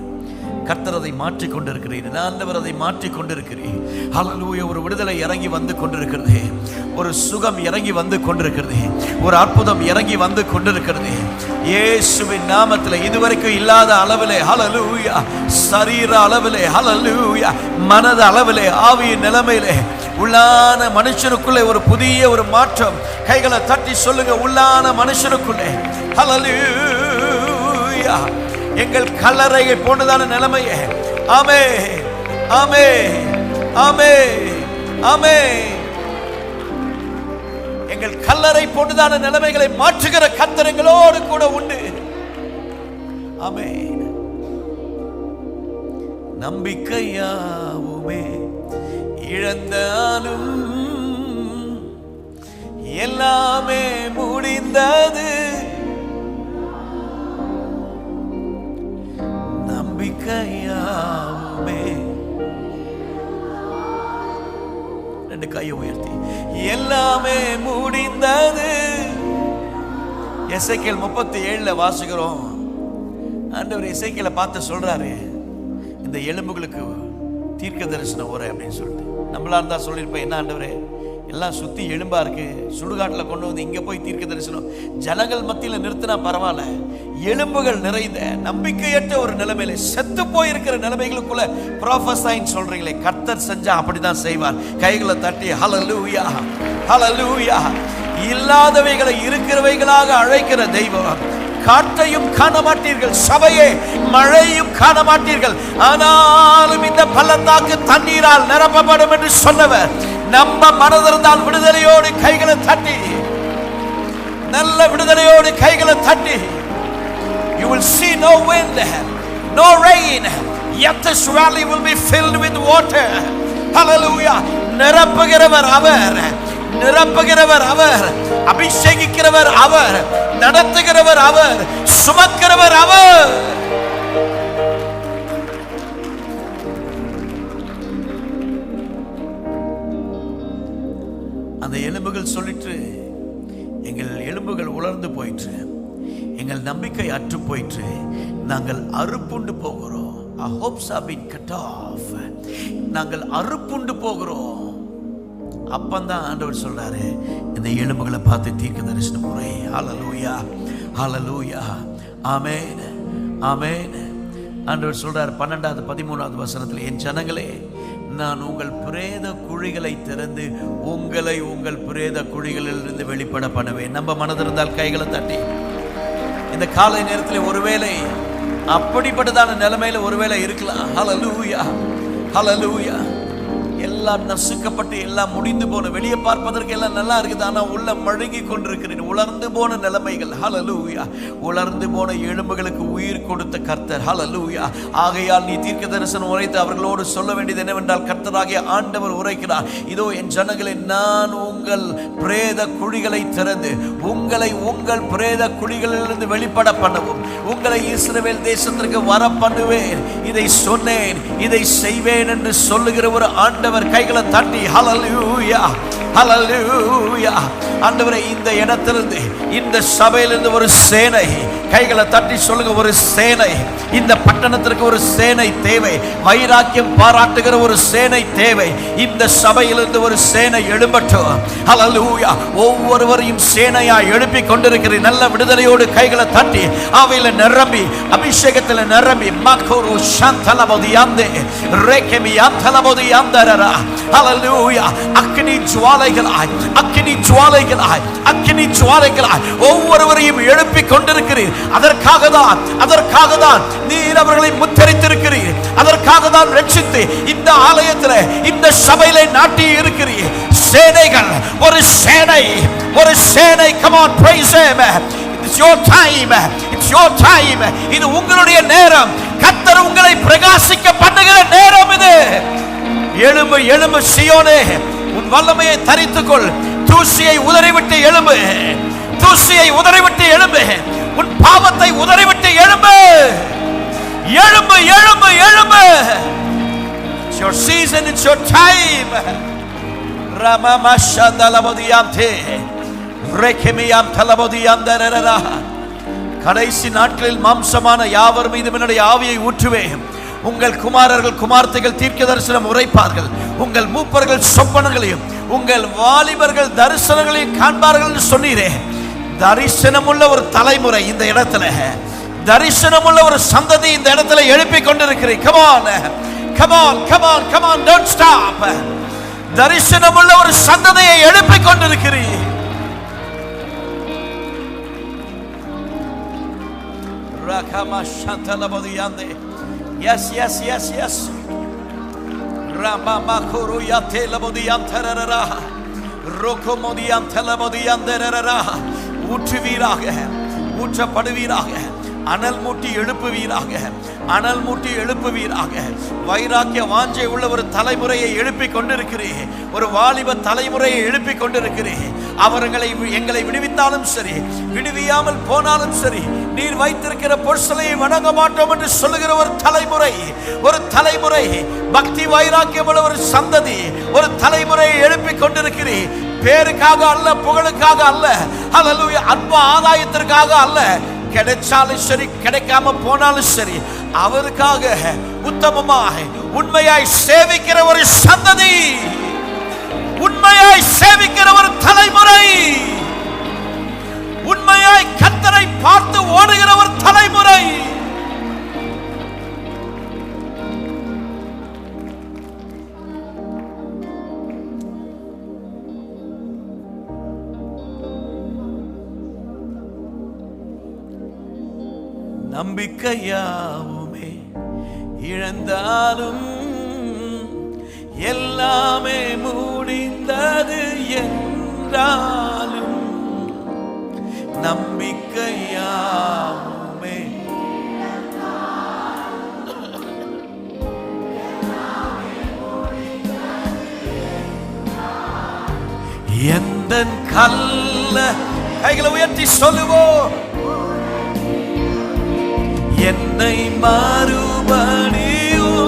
A: கர்த்தர் அதை மாற்றிக்கொண்டு இருக்கிறீர், ஆண்டவர் அதை மாற்றிக்கொண்டு இருக்கிறீர். ஹல்லேலூயா. ஒரு விடுதலை இறங்கி வந்து கொண்டிருக்கிறது, ஒரு சுகம் இறங்கி வந்து கொண்டிருக்கிறது, ஒரு அற்புதம் இறங்கி வந்து கொண்டிருக்கிறது. இயேசுவின் நாமத்தில் இதுவரைக்கும் இல்லாத அளவிலே ஹல்லேலூயா, சரீர அளவிலே ஹல்லேலூயா, மனது அளவிலே, ஆவியின் நிலைமையிலே, உள்ளான மனுஷனுக்குள்ளே ஒரு புதிய ஒரு மாற்றம். கைகளை தட்டி சொல்லுங்க, உள்ளான மனுஷனுக்குள்ளே ஹல்லேலூயா. எங்கள் கல்லறையை போன்றதான நிலைமையே ஆமே ஆமே ஆமே ஆமே, எங்கள் கல்லறை போன்றதான நிலைமைகளை மாற்றுகிற கர்த்தர் எங்களோடு கூட உண்டு. ஆமென். நம்பிக்கையாவுமே இழந்தாலும் எல்லாமே முடிந்தது, நம்பிக்கையாவுமே. ரெண்டு கையை உயர்த்தி எல்லாமே முடிந்தது. எசேக்கியேல் 37 வாசிக்கிறோம். ஆண்டவர் எசேக்கியேலை பார்த்து சொல்றாரு, இந்த எலும்புகளுக்கு தீர்க்க தரிசனம் உரை அப்படின்னு சொல்லிட்டு. நம்மளா இருந்தா சொல்லியிருப்பேன், என்ன ஆண்டவரே எல்லாம் சுத்தி எலும்பா இருக்கு, சுடுகாட்டில் கொண்டு வந்து இங்க போய் தீர்க்க தரிசனம் ஜனங்கள் மத்தியில் நிறுத்தினா பரவாயில்ல, எலும்புகள் நிறைந்த நம்பிக்கையற்ற ஒரு நிலைமையில செத்து போயிருக்கிற நிலைமைகளுக்குள்ள ப்ராஃபஸைன்னு சொல்றீங்களே, கர்த்தர் செஞ்சா அப்படிதான் செய்வார். கைகளை தட்டி ஹல்லேலூயா ஹல்லேலூயா. இல்லாதவைகளை இருக்கிறவைகளாக அழைக்கிற தெய்வம். காற்றையும் காண மாட்டீர்கள், சபையே மழையும் காண மாட்டீர்கள், ஆனாலும் இந்த பள்ளத்தாக்கு தண்ணீரால் நிரப்பப்படும் என்று சொன்னவர். நம்ம மனதிருந்தால் விடுதலையோடு கைகளை தட்டி, நல்ல விடுதலையோடு கைகளை தட்டி. You will see no wind, no rain, yet this valley will be filled with water. Hallelujah. நிரப்புகிறவர் அவர், நிரப்புகிறவர் அவர், அபிஷேகிக்கிறவர் அவர், நடத்துகிறவர் அவர், சுமக்கிறவர் அவர். அந்த எலும்புகள் சொல்லிட்டு, எங்கள் எலும்புகள் உலர்ந்து போயிற்று, எங்கள் நம்பிக்கை அற்று போயிற்று, நாங்கள் அறுப்புண்டு போகிறோம். Our hopes have been cut off. நாங்கள் அறுப்புண்டு போகிறோம். அப்பந்தான் ஆண்டவர் சொல்றாரு, இந்த எலும்புகளை பார்த்து தீர்க்க தரிசனம் உரை. ஹல்லேலூயா ஹல்லேலூயா ஆமென் ஆமென். ஆண்டவர் சொல்றார் 12வது 13வது வசனத்தில், என் ஜனங்களே, நான் உங்கள் பிரேத குழிகளை திறந்து உங்களை உங்கள் பிரேத குழிகளிலிருந்து வெளிப்பட பண்ணுவேன். நம்ம மனதிருந்தால் கைகளை தட்டி இந்த காலை நேரத்தில் ஒருவேளை அப்படிப்பட்டதான நிலைமையில ஒருவேளை இருக்கலாம். ஹல்லேலூயா ஹல்லேலூயா. எல்லாம் நசுக்கப்பட்டு எல்லாம் முடிந்து போன, வெளியே பார்ப்பதற்கு எல்லாம் நல்லா இருக்குது, ஆனா உள்ள மழுங்கி கொண்டிருக்கிறேன். உலர்ந்து போன நிலைமைகள். ஹல்லேலூயா. உலர்ந்து போன எலும்புகளுக்கு உயிர் கொடுத்த கர்த்தர். ஹல்லேலூயா. ஆகையால் நீ தீர்க்க தரிசனம் உரைத்து அவர்களோடு சொல்ல வேண்டியது என்னவென்றால், கர்த்தராகிய ஆண்டவர் உரைக்கிறார், இதோ என் ஜனங்களே, நான் உங்கள் பிரேத குழிகளை திறந்து உங்களை உங்கள் பிரேத குழிகளிலிருந்து வெளிப்பட பண்ணவும் உங்களை இஸ்ரவேல் தேசத்திற்கு வர பண்ணுவேன். இதை சொன்னேன், இதை செய்வேன் என்று சொல்லுகிற ஒரு ஆண்டவர். கைகளை தட்டி ஹல்லேலூயா ஹல்லேலூயா. ஆண்டவரே, இந்த இடத்திலிருந்து, இந்த சபையிலிருந்து ஒரு சேனை, கைகளை தட்டி சொல்லுங்க, ஒரு சேனை. இந்த பட்டணத்திற்கு ஒரு சேனை தேவை, வைராக்கியம் பாராட்டுகிற ஒரு சேனை தேவை. இந்த சபையிலிருந்து ஒரு சேனை எழும்பட்டும். ஹல்லேலூயா. ஒவ்வொருவரையும் சேனையா எழுப்பி கொண்டிருக்கிறேன். நல்ல விடுதலையோடு கைகளை தட்டி அவையில நிரம்பி, அபிஷேகத்தில் நிரம்பி, மக்கோரு சந்தலபதி அந்தே ரேகமி அந்தலபதி அந்தரரா ஹalleluya. அக்கினி ஜுவாலைகளாய், அக்கினி ஜுவாலைகளாய், அக்கினி ஜுவாலைகளாய் ஒவ்வொருவரையும் எழுப்பிக் கொண்டிருக்கிறீர். அதற்காக தான் நீர் அவர்களை முத்தரித்திருக்கிறீர். அதற்காக தான் ரட்சித்து இந்த ஆலயத்தில், இந்த சபையிலே நாட்டி இருக்கிறீர். சேனைகள், ஒரு சேனை. Come on, praise him. It's your time. It's your time. இது உங்களுடைய நேரம். கர்த்தர் உங்களை பிரகாசிக்க பண்ணுகிற நேரம் இது. எழும்பு சீயோனே, உன் வல்லமையை தரித்துக்கொள். தூசியை உதறிவிட்டு எழும்பு. உன் பாவத்தை உதறிவிட்டு எழும்பு. It's your season, it's your time. Ramamashandalabodiyante rekemiyam talabodiyandara. கடைசி நாட்களில் மாம்சமான யாவர் மீதும் என்னுடைய ஆவியை ஊற்றுவேன். உங்கள் குமாரர்கள் குமார்த்தைகள் தீர்க்க தரிசனம் உரைப்பார்கள். உங்கள் மூப்பர்கள் சொப்பனங்களையும் உங்கள் வாலிபர்கள் தரிசனங்களையும் காண்பார்கள் என்று சொன்னீரே. தரிசனமுள்ள ஒரு தலைமுறை இந்த இடத்துல, தரிசனமுள்ள ஒரு சந்ததி இந்த இடத்துல எழுப்பிக் கொண்டிருக்கிறேன். Come on, don't stop. தரிசனமுள்ள ஒரு சந்ததியை எழுப்பிக் கொண்டிருக்கிறேன். Yes. Ramamakuru labodiyantarara. Rokomodiyantalabodiyandarara. ஊற்றப்படுவீராக. அனல் மூட்டி எழுப்புவீராக. வைராக்கிய வாஞ்சை உள்ள ஒரு தலைமுறையை எழுப்பிக் கொண்டிருக்கிறேன். ஒரு வாலிப தலைமுறையை எழுப்பிக் கொண்டிருக்கிறேன். எங்களை விடுவித்தாலும் சரி, விடுவியாமல் போனாலும் சரி, நீர் வைத்திருக்கிற பொருட்களை வணங்க மாட்டோம் என்று சொல்லுகிற ஒரு தலைமுறை பக்தி வைராக்கியம் உள்ள ஒரு சந்ததி, ஒரு தலைமுறையை எழுப்பிக் கொண்டிருக்கிறேன். பேருக்காக அல்ல, புகழுக்காக அல்ல, ஹல்லேலூயா, அன்பு ஆதாயத்திற்காக அல்ல. கிடைச்சாலும் சரி, கிடைக்காம போனாலும் சரி, அவருக்காக உத்தமமாய் உண்மையாய் சேவிக்கிற ஒரு சந்ததி, உண்மையாய் சேவிக்கிற ஒரு தலைமுறை, உண்மையாய் கர்த்தரை பார்த்து ஓடுகிற ஒரு தலைமுறை. நம்பிக்கையாவுமே இழந்தாலும் எல்லாமே முடிந்தது என்றாலும், நம்பிக்கையாவுமே எந்தன் கல்ல கைகளை உயர்த்தி சொல்லுவோம். என்னை மறுபடியும்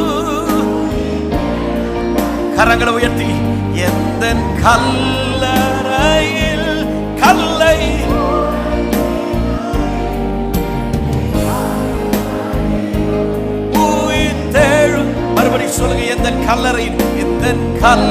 A: கரங்களை உயர்த்தி, எந்தன் கல்லறையில் கல்லை உயிர்த்தெழும். மறுபடியும் சொல்லுங்க, எந்தன் கல்லறையில், எந்தன் கல்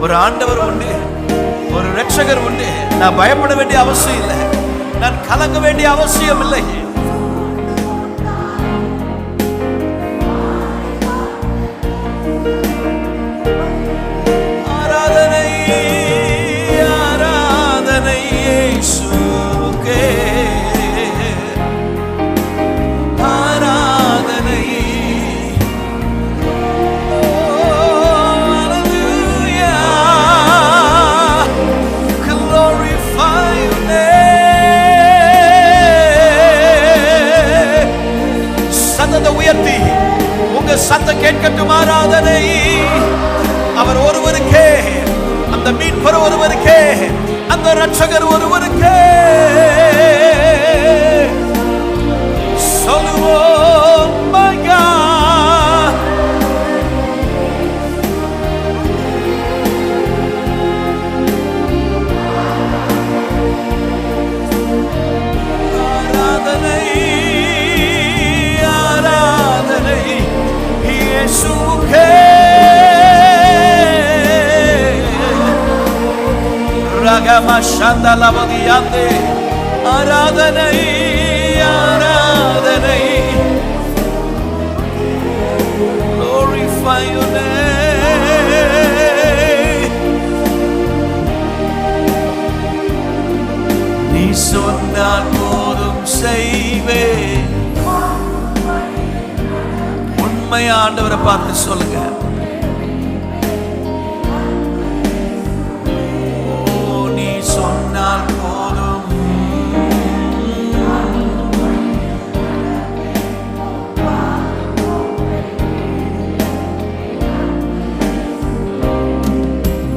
A: ஒரு ஆண்டவர் உண்டு, ஒரு ரட்சகர் உண்டு. நான் பயப்பட வேண்டிய அவசியம் இல்லை. நான் கலங்க வேண்டிய அவசியம் இல்லை. ஆராதனை ஆராதனை இயேசுவுக்கே, ஆராதனை. உயர்த்தி உங்க சத்தம் கேட்கட்டும். ஆராதனை அவர் ஒருவருக்கே, அந்த மீட்பர் ஒருவருக்கே, அந்த இரட்சகர் ஒருவருக்கே. சொல்லுவோம் my God. ஆராதனை ஆராதனை இயேசுவுக்கே, ரகமஷந்தலவதியாந்தே. ஆராதனை ஆராதனை, glorify your name. நீ சொன்னால் போதும் செய்வேன். உண்மையா ஆண்டவரை பார்த்து சொல்லுங்க. நீ சொன்னால் போதும்,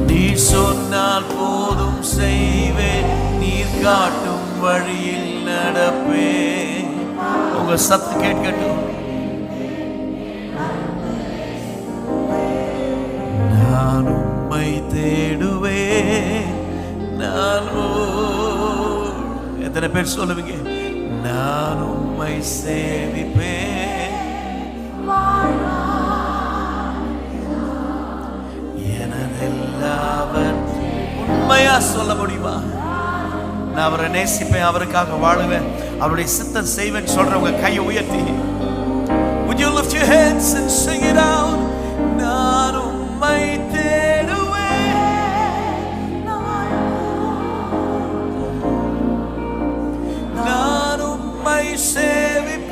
A: நீ சொன்னால் போதும் செய்வேன், நீர் காட்டும் வழியில் நடப்பேன். உங்க சத்தம் கேட்கட்டும். நான் உம்மை தேடுவேன். எத்தனை பேர் சொல்லுவீங்க? நான் உம்மை சேவிப்பேன். எனதெல்லாம் உண்மையா சொல்ல முடியுமா? நான் அவரை நேசிப்பேன், அவருக்காக வாழுவேன், அவருடைய சித்தம் செய்வேன் சொல்றவங்க கையை உயர்த்தி, would you lift your hands and sing it out? நான் உம்மை தேடுவேன், நான் உம்மை சேவிப்பேன்,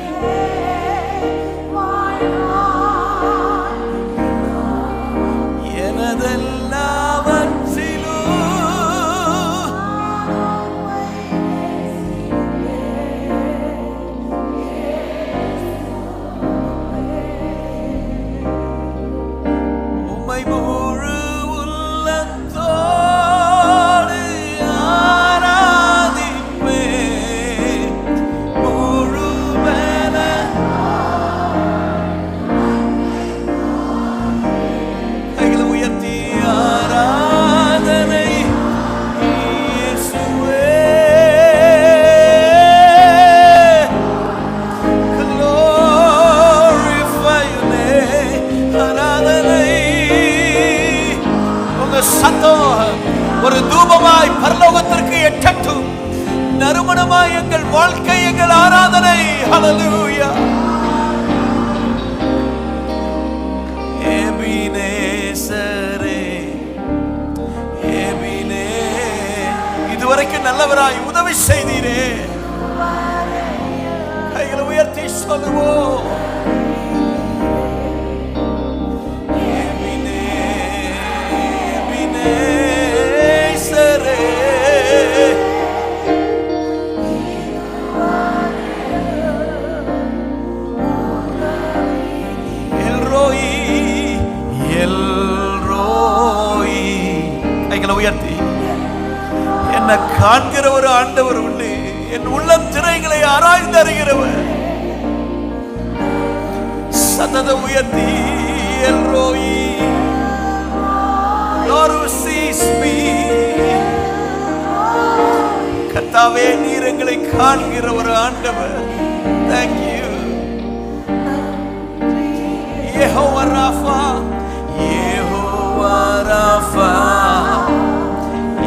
A: எனதெல்லாவற்றிலும் உம்மை முழு உள்ளத்தோடு ஆராதிப்பேன். முழு பல கைகளை உயர்த்தி ஆராதனை இயேசுவே, glorify your name. ஆராதனை. உங்க சத்தம் ஒரு தூபமாய் பரலோகத்திற்கு எட்டட்டும். நறுமணமாய் எங்கள் வாழ்க்கை, எங்கள் ஆராதனை. ஹல்லேலூயா. எபினேசரே, எபினே, இதுவரைக்கும் நல்லவராய் உதவி செய்தீரே. கைகளை உயர்த்தி சொல்லுவோம். எபினே, எபினேசரே, எல்ரோயி, எல்ரோயி. கைகளை உயர்த்தி, என்னை காண்கிற ஒரு ஆண்டவர் உண்டு, என் உள்ள திரைகளை ஆராய்ந்து அறிகிறவர். சத்தத உயர்த்தி, எல்ரோயி, Lord who sees me. கர்த்தாவே, நீர் எங்களை காண்கிற ஒரு ஆண்டவர். Thank you. யெகோவா ராஃபா, யெகோவா ராஃபா,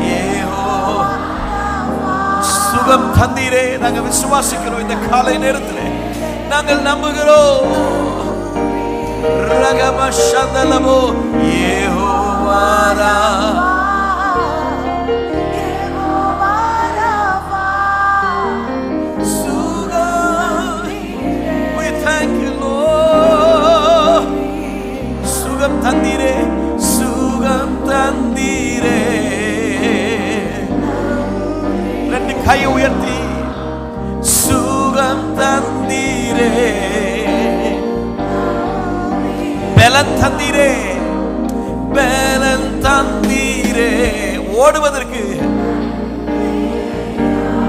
A: யெகோவா சுகம் தந்தீரே. நாங்கள் விசுவாசிக்கிறோம். இந்த காலை நேரத்தில் நாங்கள் நம்புகிறோம். ரகமஷந்தலமோ யெகோவாரா தந்தீரே, சுகம் தந்தீரே. ரெண்டு கையை உயர்த்தி சுகம் தந்தீரே, பலன் தந்தீரே, பலன் தந்தீரே. ஓடுவதற்கு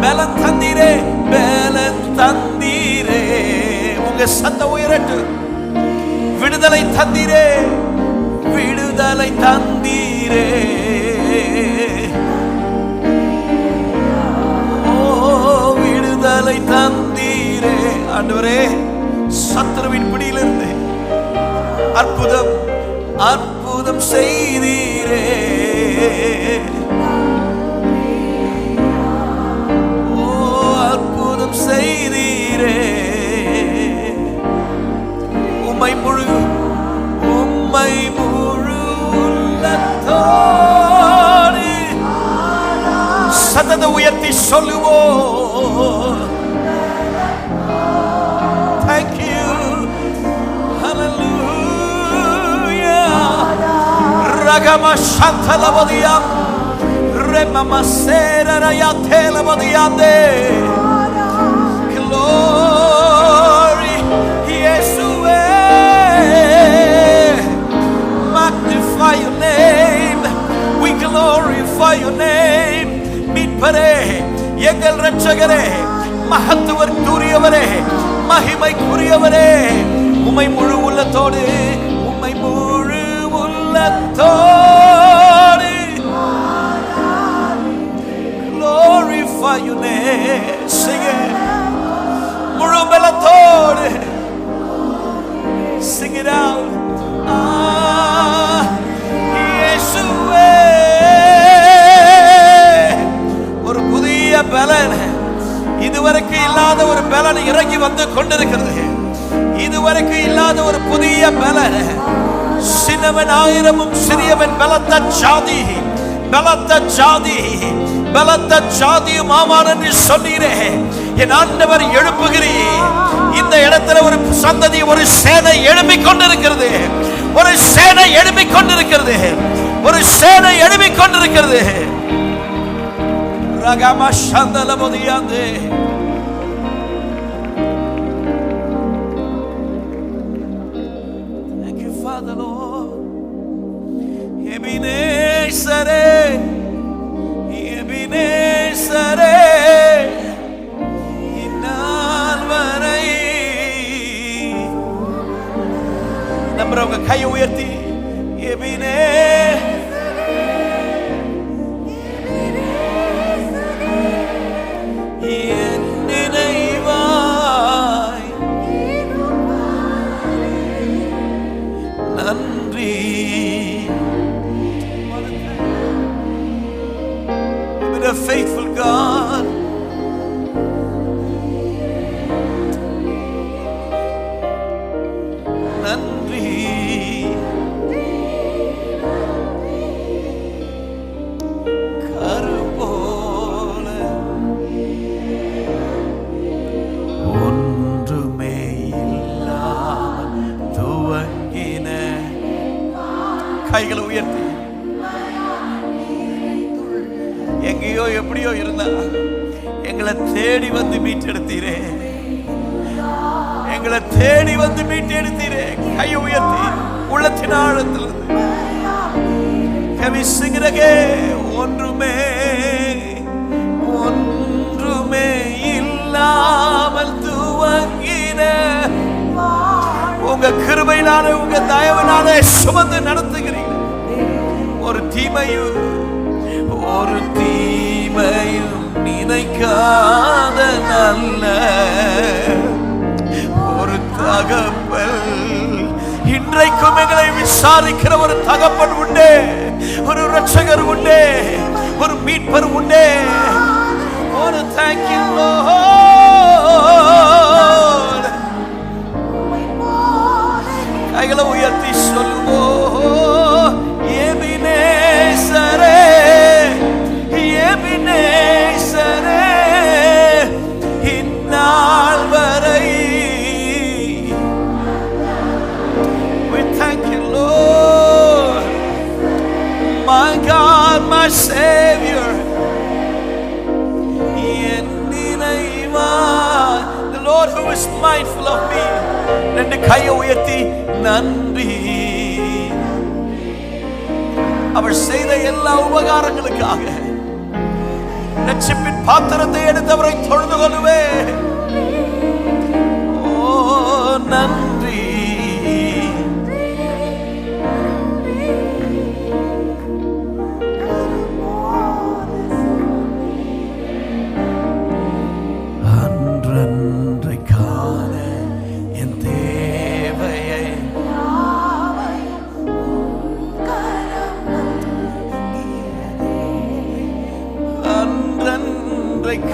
A: பலன் தந்தீரே, பலன் தந்தீரே. உங்க சத்தம் உயரட்டு. விடுதலை தந்தீரே, விடுதலை தந்தீரே. ஓ விடுதலை தந்தீரே. ஆண்டவரே, சத்துருவின் பிடியிலிருந்து அற்புதம் அற்புதம் செய்தீரே. ஓ அற்புதம் செய்தீரே. உம்மை முழு உள்ளத்தோடு சத்தத்தை உயர்த்தி சொல்லுவோம். Thank you. Hallelujah. Ragama shantalavadiyam remama serarayatelavadiyande. Glory Yeshua. Magnify your name. We glorify your name. மீட்பரே, எங்கள் இரட்சகரே, மகத்துவத்துரியவரே, மகிமைக்குரியவரே, உம்மை முழு உள்ளத்தோடு, உம்மை முழு உள்ளத்தோடு glorify your name. Sing it. முழு பலத்தோடு sing it out. இயேசுவே, ஒரு புதிய பலன், இதுவரைக்கும் இல்லாத ஒரு பலன் இறங்கி வந்து கொண்டிருக்கிறது. இதுவரைக்கும் இல்லாத ஒரு புதிய பலன். சின்னவன் ஆயிரமும் சிறியவன் பலத்த ஜாதி, பலத்த ஜாதி, பலத்த ஜாதியும் ஆவான் என்று சொன்னீரே. என் ஆண்டவர் எழுப்புகிறீர். இந்த இடத்துல ஒரு சந்ததி, ஒரு சேனை எழும்பிக் கொண்டிருக்கிறது. ஒரு சேனை எழும்பிக் கொண்டிருக்கிறது. ஒரு சேனை எழும்பிக் கொண்டிருக்கிறது. ரகமா சந்தலமோதியாந்தே. Thank you, Father Lord. எபினேசரே, எபினேசரே, இந்நாள் வரை. நம்புறவங்க கையை உயர்த்தி எபினே என் நினைவாய் நன்றி. You've been a faithful God. நன்றி. கருபோல ஒன்றுமே இல்லாமல் துவங்கின. கைகளை உயர்த்தி. எங்கேயோ எப்படியோ இருந்தா எங்களை தேடி வந்து மீட்டெடுத்தீரே. எங்களை தேடி வந்து மீட்டெடுத்தீரே. கையை உயர்த்தி உள்ளத்தின் ஆழத்தில் ஒன்றுமே ஒன்றுமே இல்லாமல் துவங்கின உங்க கிருபையினாலே, உங்க தயவினாலே சுமந்து நடத்துகிறீங்க. ஒரு தீமையும் நினைக்காத நல்ல ஒரு தகப்பன். இன்றைக்கும் எங்களை விசாரிக்கிற ஒரு தகப்பன் உண்டே, ஒரு இரட்சகர் உண்டே, ஒரு மீட்பர் உண்டே. ஓ want to thank you, Lord. கைகளை உயர்த்தி சொல்லுவோம், எபினேசரே, எபினேசரே, இந்நாள் வரை. We thank you, Lord, my God, my Savior. The Lord who is mindful of me. ரெண்டு கையை உயர்த்தி நன்றி. அவர் செய்த எல்லா உபகாரங்களுக்காக ரட்சிப்பின் பாத்திரத்தை எடுத்தவரை தொழுது கொள்ளுவே. ஓ நன்றி.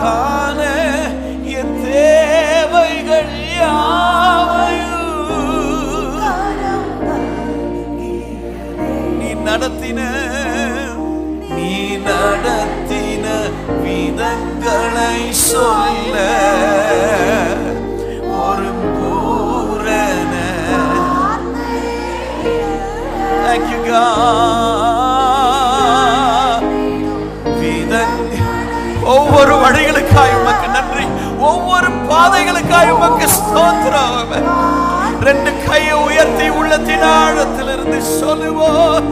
A: காண என் தேவைகள் யாவையும் நீ நடத்தின விதங்களை சொல்ல ஒரு பூரண. Thank you, God. ஒவ்வொரு வழிகளுக்காய் உமக்கு நன்றி, ஒவ்வொரு பாதைகளுக்காய் உமக்கு ஸ்தோத்திரம். ரெண்டு கையை உயர்த்தி உள்ளத்தின் ஆழத்திலிருந்து சொல்லுவோம்,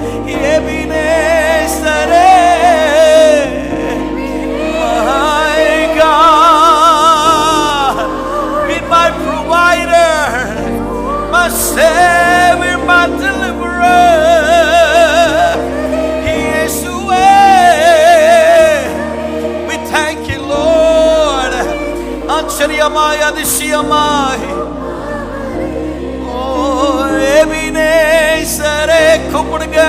A: எபினேசரே, my God, be my provider, my Savior, my deliverer. ஆச்சரியமாய் அதிசயமாய். ஓ எபினேசரே, கூப்பிடுங்க.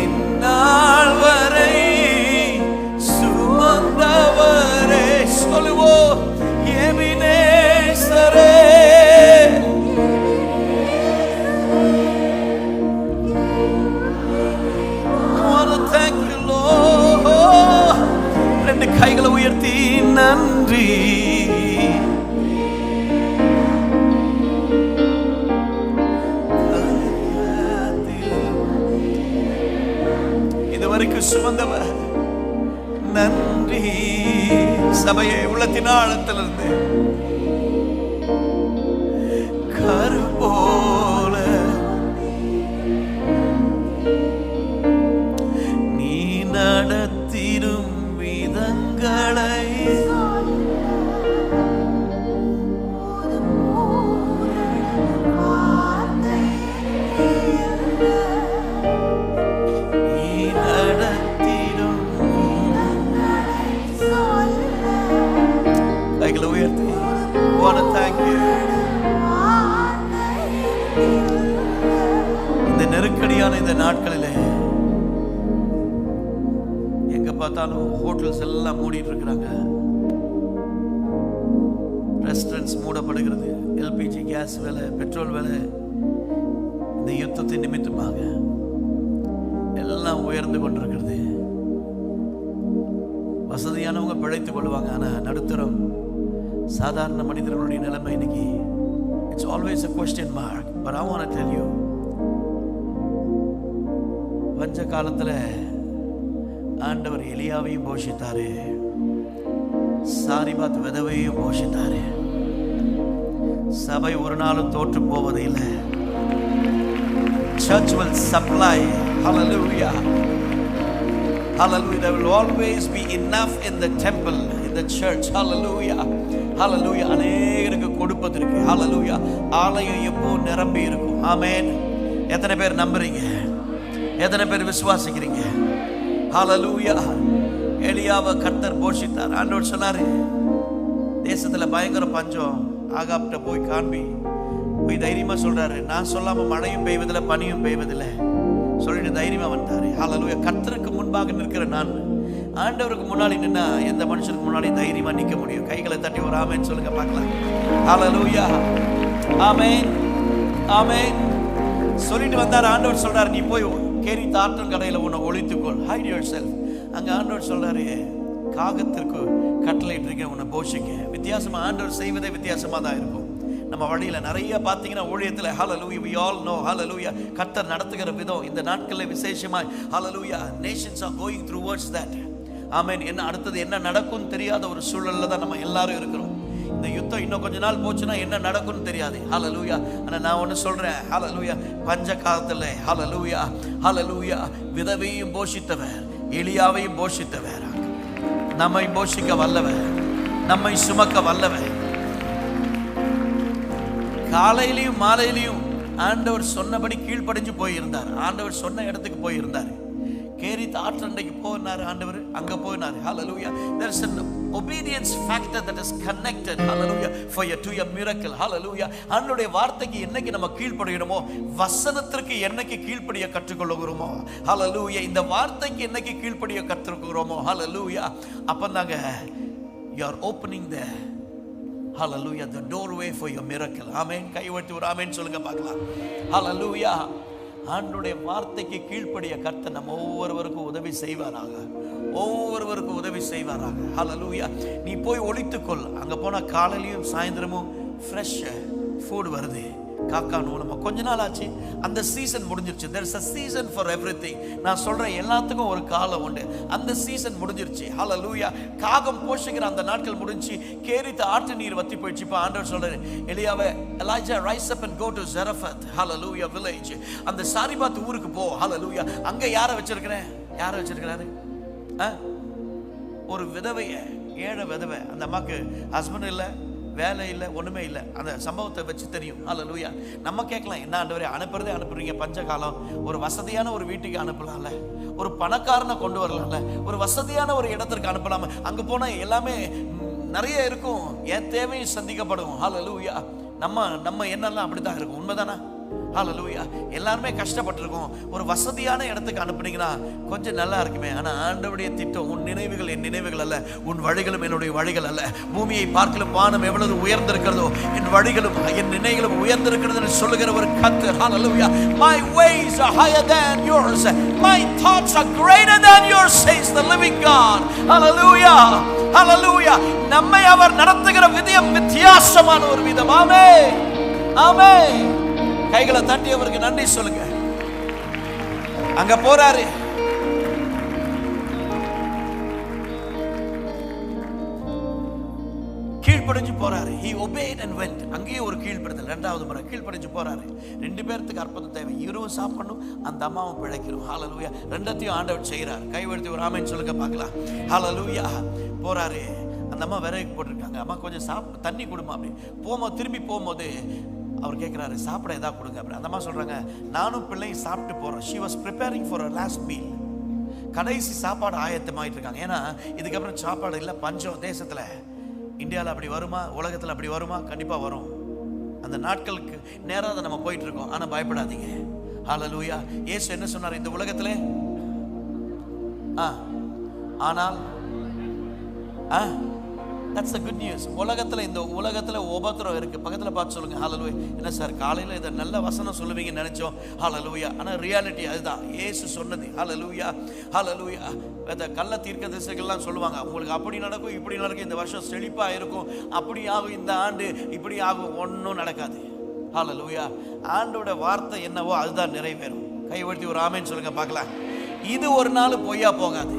A: இந்நாள் வரை சுமந்தவரே, சொல்லுவோம், எபினேசரே. கைகளை உயர்த்தி நன்றி. இதுவரைக்கும் சுமந்தவர் நன்றி. சபையை உள்ளத்தின் ஆழத்திலிருந்து கரு போல நீ நடத்திடும் விதங்களை நீ நடத்திடும். கைகளை உயர்த்தி wanna thank you. இந்த நெருக்கடியான இந்த நாட்களிலே பார்த்தாலும் ஹோட்டல்ஸ் எல்லாம் மூடிட்டு இருக்கிறாங்க, ரெஸ்டாரண்ட்ஸ் மூடப்படுகிறது, எல்பிஜி கேஸ் விலை, பெட்ரோல் விலை இந்த யுத்தத்தின் நிமித்தமாக எல்லாம் உயர்ந்து கொண்டிருக்கிறது. வசதியானவங்க பிழைத்துக் கொள்வாங்க, ஆனால் நடுத்தரம் சாதாரண மனிதர்களுடைய நிலைமை இன்னைக்கு it's always a question mark. But I want to tell you, பஞ்ச காலத்தில் ஆண்டவர் எலியாவையும் போஷித்தாரு, சாரிபாத் விதவையும் போஷித்தாரு. சபை ஒரு நாளும் தோற்று போவது இல்லை. Church will supply. Hallelujah. Hallelujah. There will always be enough in the temple, in the church. Hallelujah. Hallelujah. அநேகருக்கு கொடுப்பதற்கு. Hallelujah. ஆலயம் எப்போ நிரம்பி இருக்கும். ஆமென். எத்தனை பேர் நம்புறீங்க? எத்தனை பேர் விசுவாசிக்கிறீங்க? ஹalleluya. எலியாவை கர்த்தர் போஷித்தார். ஆண்டவர் சொன்னாரு, தேசத்துல பயங்கர பஞ்சம், ஆகாப்ட போய் காண்பி. போய் தைரியமா சொல்றாரு, நான் சொல்லாம மழையும் பெய்வதில்லை, பனியும் பெய்வதில்லை. சொல்லிட்டு தைரியமா வந்தாரு. ஹல்லேலூயா. கர்த்தருக்கு முன்பாக நிற்கிற நான் ஆண்டவருக்கு முன்னாடி நின்னா எந்த மனுஷனுக்கு முன்னாடி தைரியமா நிக்க முடியும்? கைகளை தட்டி ஒரு ஆமென் சொல்லுங்க பார்க்கலாம். ஹல்லேலூயா. ஆமென், ஆமென் சொல்லிட்டு வந்தார். ஆண்டவர் சொல்றாரு, நீ போய் கேரித் ஆற்றல் கடையில உன்னை ஒளித்துக்கொள், ஹைட் யுவர் செல்ஃப். அங்க ஆண்டவர் சொல்றாரு, காகத்திற்கு கட்டளையிட்டு இருக்க உன்னை போஷிக்க. வித்தியாசமா ஆண்டவர் செய்வதே வித்தியாசமா தான் இருக்கும். நம்ம வழியில நிறைய பார்த்தீங்கன்னா ஊழியத்தில் ஹல்லேலூயா we all know ஹல்லேலூயா கர்த்தர் நடத்துகிற விதம் இந்த நாட்களில் விசேஷமாய் ஹல்லேலூயா nations are going through towards that. ஆமென். என்ன அடுத்தது என்ன நடக்கும் தெரியாத ஒரு சூழல்ல தான் நம்ம எல்லாரும் இருக்கிறோம். இந்த யுத்தம் இன்னும் கொஞ்ச நாள் போச்சுன்னா என்ன நடக்கும்னு தெரியாது. ஹல்லேலூயா. ஆனா நான் ஒன்னு சொல்றேன், ஹல்லேலூயா பஞ்ச காலத்துல ஹல்லேலூயா ஹல்லேலூயா விதவையும் போஷித்தவர், எலியாவையும் போஷித்தவர், நம்மை போஷிக்க வல்லவர், நம்மை சுமக்க வல்லவர். காலையிலையும் மாலையிலையும் ஆண்டவர் சொன்னபடி கீழ்ப்படிஞ்சு போயிருந்தார். ஆண்டவர் சொன்ன இடத்துக்கு போயிருந்தார். கேரித் ஆற்றண்டைக்கு போனார் ஆண்டவர், அங்க போனார். ஹல்லேலூயா. there is an obedience factor that is connected hallelujah for your to your miracle. hallelujah. ஆண்டவருடைய வார்த்தைக்கு என்னைக்கு நம்ம கீழ்ப்படியணுமோ, வசனத்திற்கு என்னைக்கு கீழ்ப்படிய கற்றுக்கொள்கிறோமோ, hallelujah, இந்த வார்த்தைக்கு என்னைக்கு கீழ்ப்படிய கற்றுக்கொள்கிறோமோ, hallelujah, அப்பந்தாங்க you are opening the hallelujah the doorway for your miracle. amen. கைவர்த்தி ஒரு ஆமென் சொல்லுங்க பார்க்கலாம். hallelujah. ஆண்டவருடைய வார்த்தைக்கு கீழ்ப்படிய கர்த்தர் நம்ம ஒவ்வொருவருக்கும் உதவி செய்வாராக, ஒவ்வொருவருக்கும் உதவி செய்வாராக. ஹல்லேலூயா. நீ போய் ஒளித்துக்கொள். அங்க போனா காலையிலயும் சாயந்தரமும் ஃப்ரெஷ் ஃபுட் வருது. காக்கா நூலமா கொஞ்ச நாள் ஆச்சு, அந்த சீசன் முடிஞ்சிருச்சு. there is a season for everything. நான் சொல்றேன் எல்லாத்துக்கும் ஒரு காலம் உண்டு. அந்த சீசன் முடிஞ்சிருச்சு. ஹல்லேலூயா. காகம் போஷிக்கிற அந்த நாட்கள் முடிஞ்சு, கேரித் ஆற்று நீர் வத்தி போயிடுச்சு. இப்ப ஆண்டவர் சொல்றாரு, எலியாவே, Elijah rise up and go to Zarephath, hallelujah village. அந்த சாரிபாத் ஊருக்கு போ. ஹல்லேலூயா. அங்க யாரை வச்சிருக்கிறேன்? யாரை வச்சிருக்கிறாரு? ஒரு விதவைய, ஏழை விதவை. அந்த அம்மாக்கு ஹஸ்பண்ட் இல்லை, வேலை இல்லை, ஒண்ணுமே இல்லை. அந்த சம்பவத்தை வச்சு தெரியும். ஹல்லேலூயா. நம்ம கேட்கலாம், என்ன ஆண்டவரே அனுப்புறதே அனுப்புறீங்க, பஞ்சகாலம், ஒரு வசதியான ஒரு வீட்டுக்கு அனுப்பலாம்ல, ஒரு பணக்காரனை கொண்டு வரலாம்ல, ஒரு வசதியான ஒரு இடத்திற்கு அனுப்பலாம. அங்க போனா எல்லாமே நிறைய இருக்கும், என் தேவையும் சந்திக்கப்படும். ஹல்லேலூயா. நம்ம என்னெல்லாம் அப்படித்தான் இருக்கும். உண்மைதானா? ஹல்லேலூயா. எல்லாருமே கஷ்டப்பட்டிருக்கோம். ஒரு வசதியான இடத்துக்கு அனுப்புனீங்கன்னா கொஞ்சம் நல்லா இருக்குமே. ஆனா ஆண்டவருடைய திட்டம், உன் நினைவுகள் என் நினைவுகள் அல்ல, உன் வழிகளும் என்னுடைய வழிகள் அல்ல. பூமியை பார்க்கலும் வானம் எவ்வளவு உயர்ந்திருக்கிறதோ, என் வழிகளும் என் நினைவுகளும் உயர்ந்திருக்கிறது சொல்லுகிற ஒரு கர்த்தர். ஹல்லேலூயா. My ways are higher than yours, my thoughts are greater than yours, says the living God. ஹல்லேலூயா. ஹல்லேலூயா. நம்மை அவர் நடத்துகிற விதம் வித்தியாசமான ஒரு விதம். ஆமென், ஆமென். கைகளை தட்டி அவருக்கு நன்றி சொல்லுங்க. அங்க போறாரு. கீழ்ப்படிஞ்சு போறாரு. he obeyed and went. அங்கேயே ஒரு கீழ்ப்படிதல். இரண்டாவது முறை கீழ்ப்படிஞ்சு போறாரு. ரெண்டு பேருக்கு அற்புதம் தேவை. இவரும் சாப்பிடணும், அந்த அம்மாவும் பிழைக்கணும். ஹல்லேலூயா. ரெண்டத்தையும் ஆண்டவர் செய்கிறார். கைவர்த்தி ஒரு ஆமென் சொல்லுங்க பார்க்கலாம். ஹல்லேலூயா. போறாரு. அந்த அம்மா விறகு போட்டிருக்காங்க. அம்மா கொஞ்சம் தண்ணி கொடுமா அப்படி. திரும்பி போகும்போது அவர் கேட்குறாரு, சாப்பிட ஏதாவது கொடுங்க அப்படி. அந்த அம்மா சொல்றாங்க, நானும் பிள்ளையும் சாப்பிட்டு போறோம். she was preparing for her last meal. கடைசி சாப்பாடு ஆயத்தமாயிட்டு இருக்காங்க. ஏன்னா இதுக்கப்புறம் சாப்பாடு இல்லை, பஞ்சம் தேசத்துல. இந்தியாவில் அப்படி வருமா? உலகத்தில் அப்படி வருமா? கண்டிப்பா வரும். அந்த நாட்களுக்கு நேராக தான் நம்ம போயிட்டு இருக்கோம். ஆனா பயப்படாதீங்க. ஹல்லேலூயா. இயேசு என்ன சொன்னார்? இந்த உலகத்திலே ஆனால் that's the good news. உலகத்துல, இந்த உலகத்துல உபத்திரம் இருக்கு. பக்கத்துல பார்த்து சொல்லுங்க, ஹல்லேலூயா. என்ன சார் காலையில இத நல்ல வசனம் சொல்லுவீங்கன்னு நினைச்சோம். ஹல்லேலூயா. ஆனா ரியாலிட்டி அதுதான். இயேசு சொன்னது. ஹல்லேலூயா. ஹல்லேலூயா. அந்த கள்ள தீர்க்கதரிசிகள்லாம் சொல்லுவாங்க, உங்களுக்கு அப்படி நடக்கும், இப்படி நடக்கும், இந்த வருஷம் செழிப்பா இருக்கும், அப்படி ஆகும், இந்த ஆண்டு இப்படி ஆகும். ஒன்றும் நடக்காது. ஹல்லேலூயா. ஆண்டோட வார்த்தை என்னவோ அதுதான் நிறைவேறும். கைவர்த்தி ஒரு ஆமென் சொல்லுங்க பார்க்கலாம். இது ஒரு நாள் பொய்யா போகாது.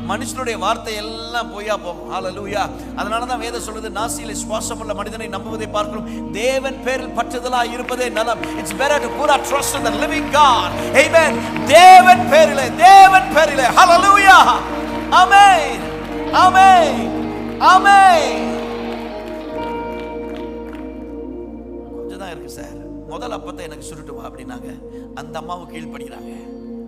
A: மனுஷனுடைய வார்த்தை எல்லாம் பொய்யா போகும். ஹல்லேலூயா. அதனால தான் வேதம் சொல்லுது, நாசியிலே சுவாசமுள்ள மனிதனை நம்புவதை பார்க்கிறோம், தேவன் பேரில் பற்றுதலாய் இருப்பதே நலம். It's better to put our trust in the living God. Amen. தேவன் பேரிலே. ஹல்லேலூயா. ஆமென், ஆமென், ஆமென். கொஞ்சம் தான் இருக்கு சார், முதல் அப்பத்தை எனக்கு சுருட்டுவா அப்படின்னாங்க. அந்த அம்மாவும் கீழ்ப்படுகிறாங்க.